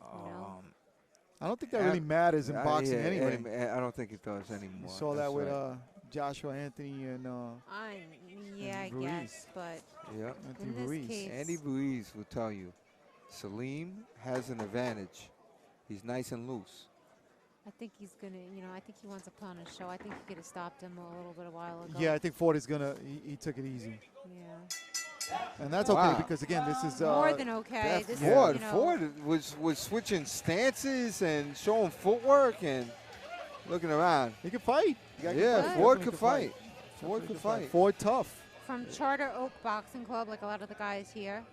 Speaker 4: You know?
Speaker 1: I don't think that really matters in boxing
Speaker 2: yeah,
Speaker 1: anyway.
Speaker 2: I don't think it does anymore.
Speaker 1: You saw that
Speaker 2: That's
Speaker 1: with
Speaker 2: right.
Speaker 1: Joshua Anthony and
Speaker 4: Yeah, I
Speaker 1: Ruiz.
Speaker 4: guess, but
Speaker 2: Yep.
Speaker 1: Anthony
Speaker 4: in this
Speaker 1: Ruiz.
Speaker 4: case,
Speaker 2: Andy Ruiz will tell you, Salim has an advantage. He's nice and loose.
Speaker 4: I think he's gonna, I think he wants to put on a show. I think he could have stopped him a little bit a while ago.
Speaker 1: Yeah, I think Ford is gonna. He took it easy,
Speaker 4: Yeah.
Speaker 1: and that's okay
Speaker 2: Wow.
Speaker 1: because again, this is
Speaker 4: More than okay. This
Speaker 2: Ford,
Speaker 4: is,
Speaker 2: Ford was switching stances and showing footwork and looking around.
Speaker 1: He can fight.
Speaker 2: Yeah, Ford could fight. Ford could fight.
Speaker 1: Ford tough.
Speaker 4: from Charter Oak Boxing Club, like a lot of the guys here.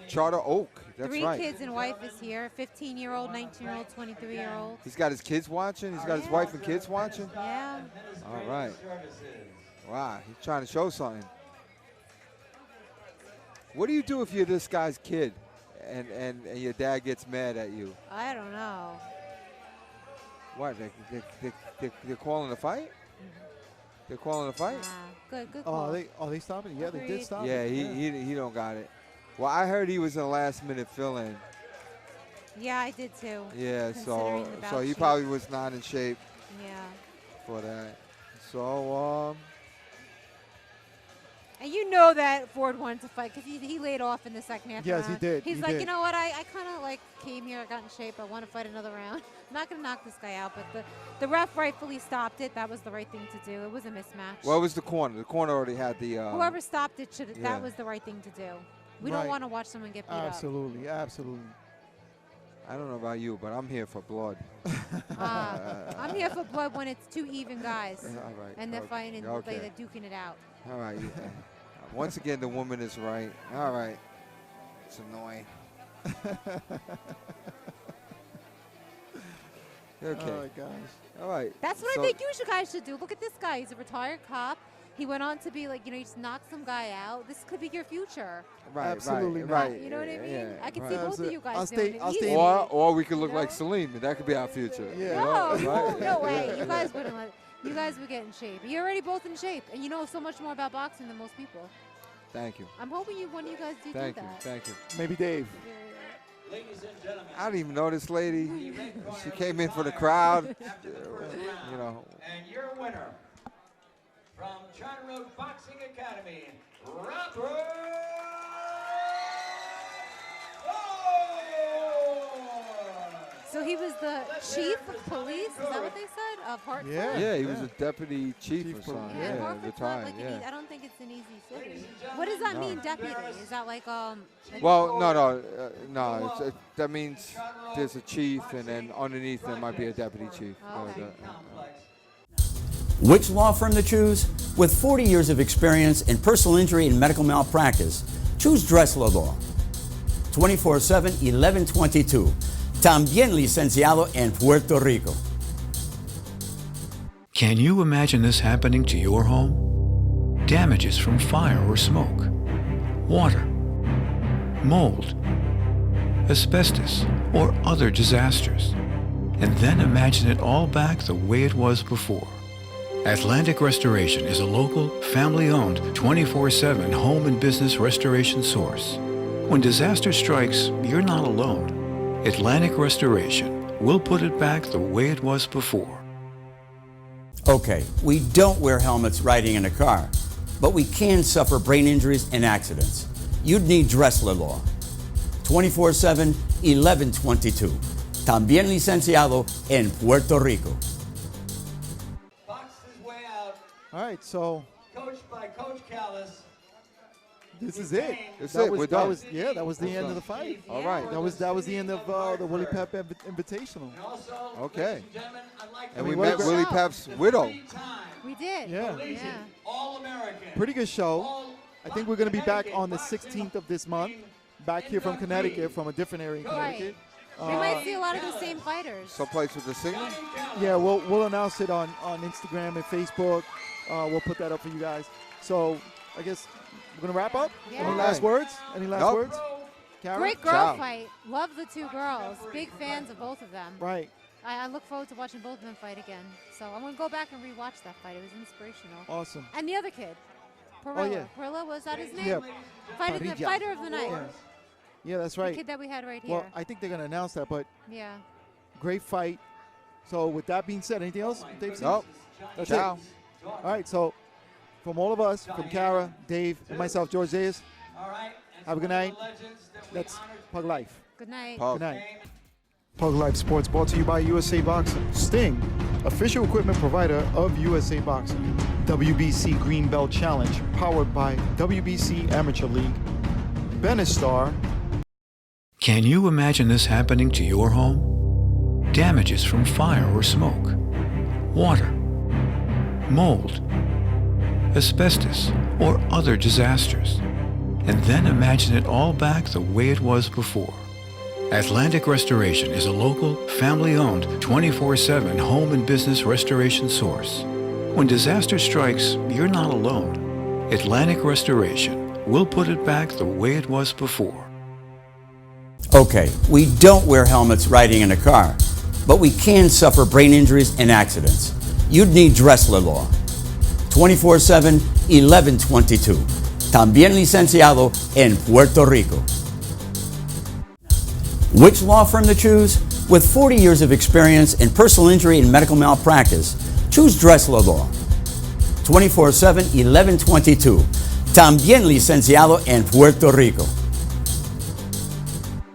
Speaker 2: Charter Oak. That's
Speaker 4: Three
Speaker 2: right.
Speaker 4: kids and wife is here. 15-year-old, 19-year-old, 23-year-old.
Speaker 2: He's got his kids watching. He's got his wife and kids watching.
Speaker 4: Yeah.
Speaker 2: All right. Wow, he's trying to show something. What do you do if you're this guy's kid and your dad gets mad at you?
Speaker 4: I don't know.
Speaker 2: What, they're calling a fight? They're calling a fight?
Speaker 4: Good call.
Speaker 1: Are they stopping? Yeah, they did
Speaker 4: Agreed.
Speaker 1: stop.
Speaker 2: Yeah,
Speaker 1: it.
Speaker 2: he don't got it. Well, I heard he was a last-minute fill-in.
Speaker 4: Yeah, I did too.
Speaker 2: Yeah,
Speaker 4: considering
Speaker 2: so
Speaker 4: the bout
Speaker 2: so he
Speaker 4: sheet.
Speaker 2: probably was not in shape
Speaker 4: Yeah.
Speaker 2: for that. So
Speaker 4: And you know that Ford wanted to fight because he laid off in the second half.
Speaker 1: Yes, he did.
Speaker 4: He's like, you know what? I kind of like came here, I got in shape. I want to fight another round. I'm not going to knock this guy out, but the ref rightfully stopped it. That was the right thing to do. It was a mismatch.
Speaker 2: Well, it was the corner. The corner already had the.
Speaker 4: Whoever stopped it that was the right thing to do. We don't
Speaker 1: Right.
Speaker 4: want to watch someone get beat up.
Speaker 1: Absolutely.
Speaker 2: I don't know about you, but I'm here for blood.
Speaker 4: I'm here for blood when it's two even guys.
Speaker 2: All right.
Speaker 4: And they're fighting and
Speaker 2: Okay.
Speaker 4: they're duking it out.
Speaker 2: All right. Yeah. Once again, the woman is right. All right. It's annoying. Okay.
Speaker 1: Oh, my gosh.
Speaker 2: All right.
Speaker 4: That's what I think you guys should do. Look at this guy. He's a retired cop. He went on to be like, you just knock some guy out. This could be your future.
Speaker 2: Right.
Speaker 1: Absolutely
Speaker 2: Right.
Speaker 4: You know what I mean?
Speaker 2: Yeah,
Speaker 4: I can
Speaker 2: right.
Speaker 4: see both of you guys doing it.
Speaker 1: I'll
Speaker 4: easy.
Speaker 1: stay.
Speaker 2: Or we could look like Salim, and that could be our future.
Speaker 1: Yeah.
Speaker 4: No,
Speaker 2: Right?
Speaker 4: no way. You guys wouldn't let. You guys would get in shape. You're already both in shape, and you know so much more about boxing than most people.
Speaker 2: Thank you.
Speaker 4: I'm hoping one of you guys do
Speaker 2: Thank
Speaker 4: that.
Speaker 2: you. Thank you.
Speaker 1: Maybe Dave.
Speaker 3: Ladies and gentlemen.
Speaker 2: I didn't even know this lady. She came in for the crowd. You know.
Speaker 3: And your winner from Charter Road Boxing Academy, Robert.
Speaker 4: So he was the chief of police. Is that what they said? Of Hartford.
Speaker 2: Yeah, he was a deputy chief or something.
Speaker 4: Yeah,
Speaker 2: Yeah,
Speaker 4: Hartford's not
Speaker 2: retired.
Speaker 4: like
Speaker 2: Yeah.
Speaker 4: I don't think it's an easy city. What does that mean, deputy? Is that like
Speaker 2: Well, no. That means there's a chief, and then underneath there might be a deputy chief.
Speaker 5: Which law firm to choose? With 40 years of experience in personal injury and medical malpractice, choose Dressler Law. 24/7, 1122. También licenciado en Puerto Rico.
Speaker 6: Can you imagine this happening to your home? Damages from fire or smoke, water, mold, asbestos, or other disasters. And then imagine it all back the way it was before. Atlantic Restoration is a local, family-owned, 24/7 home and business restoration source. When disaster strikes, you're not alone. Atlantic Restoration will put it back the way it was before.
Speaker 5: Okay, we don't wear helmets riding in a car, but we can suffer brain injuries and accidents. You'd need Dressler Law. 24/7, 1122. También licenciado en Puerto Rico.
Speaker 3: Boxed his way out,
Speaker 1: All right, so
Speaker 3: coached by Coach Callis.
Speaker 1: this is it.
Speaker 2: That's
Speaker 1: that
Speaker 2: it.
Speaker 1: was,
Speaker 2: We're
Speaker 1: that
Speaker 2: done.
Speaker 1: was that was the end of the fight.
Speaker 2: All right.
Speaker 1: That was the end of the Willie Pep Invitational.
Speaker 3: And also,
Speaker 2: Okay.
Speaker 3: ladies and gentlemen, I'd like
Speaker 2: And
Speaker 3: to
Speaker 2: we
Speaker 1: what a
Speaker 2: met
Speaker 1: great
Speaker 2: Willie
Speaker 1: show.
Speaker 2: Pep's widow.
Speaker 3: three-time
Speaker 4: we did?
Speaker 1: Yeah.
Speaker 3: collegiate All-American.
Speaker 1: Pretty good show.
Speaker 3: All
Speaker 1: I think we're going to be back on the
Speaker 3: Boxing
Speaker 1: 16th of this month, back here from Connecticut, from a different area in Connecticut.
Speaker 4: We might see a lot of the same fighters.
Speaker 2: Someplace with the signal?
Speaker 1: Yeah, we'll announce it on Instagram and Facebook. We'll put that up for you guys. So I guess we're going to wrap up.
Speaker 4: Yeah.
Speaker 1: Any last words? Any last
Speaker 2: Nope.
Speaker 1: words? Karen?
Speaker 4: Great girl
Speaker 2: Ciao.
Speaker 4: fight. Love the two girls. Big fans of both of them.
Speaker 1: Right.
Speaker 4: I look forward to watching both of them fight again. So I'm going to go back and rewatch that fight. It was inspirational.
Speaker 1: Awesome.
Speaker 4: And the other kid, Perilla.
Speaker 1: yeah.
Speaker 4: Perilla, was that his name?
Speaker 1: Yeah.
Speaker 4: Fighter of the night.
Speaker 1: Yeah. Yeah, that's
Speaker 4: The
Speaker 1: right.
Speaker 4: kid that we had right
Speaker 1: Well,
Speaker 4: here.
Speaker 1: I think they're going to announce that, but
Speaker 4: Yeah.
Speaker 1: great fight. So with that being said, anything else, Dave?
Speaker 2: Nope.
Speaker 1: That's
Speaker 2: Ciao.
Speaker 1: it. All right, so from all of us, from Kara, Dave, and myself, George Zayas,
Speaker 3: All right. and
Speaker 1: have a good
Speaker 3: one of
Speaker 1: night.
Speaker 3: the legends that we
Speaker 1: That's
Speaker 3: honored
Speaker 1: Pug Life.
Speaker 4: Good night.
Speaker 2: Pug.
Speaker 1: Good night. Pug Life Sports brought to you by USA Boxing. Sting, official equipment provider of USA Boxing. WBC Green Belt Challenge, powered by WBC Amateur League. Benestar.
Speaker 6: Can you imagine this happening to your home? Damages from fire or smoke, water, mold, asbestos, or other disasters. And then imagine it all back the way it was before. Atlantic Restoration is a local, family-owned, 24/7 home and business restoration source. When disaster strikes, you're not alone. Atlantic Restoration will put it back the way it was before.
Speaker 5: Okay, we don't wear helmets riding in a car, but we can suffer brain injuries and accidents. You'd need Dressler Law. 24/7, 1122. También licenciado en Puerto Rico. Which law firm to choose? With 40 years of experience in personal injury and medical malpractice, choose Dressler Law. 24/7, 1122. también licenciado en Puerto Rico.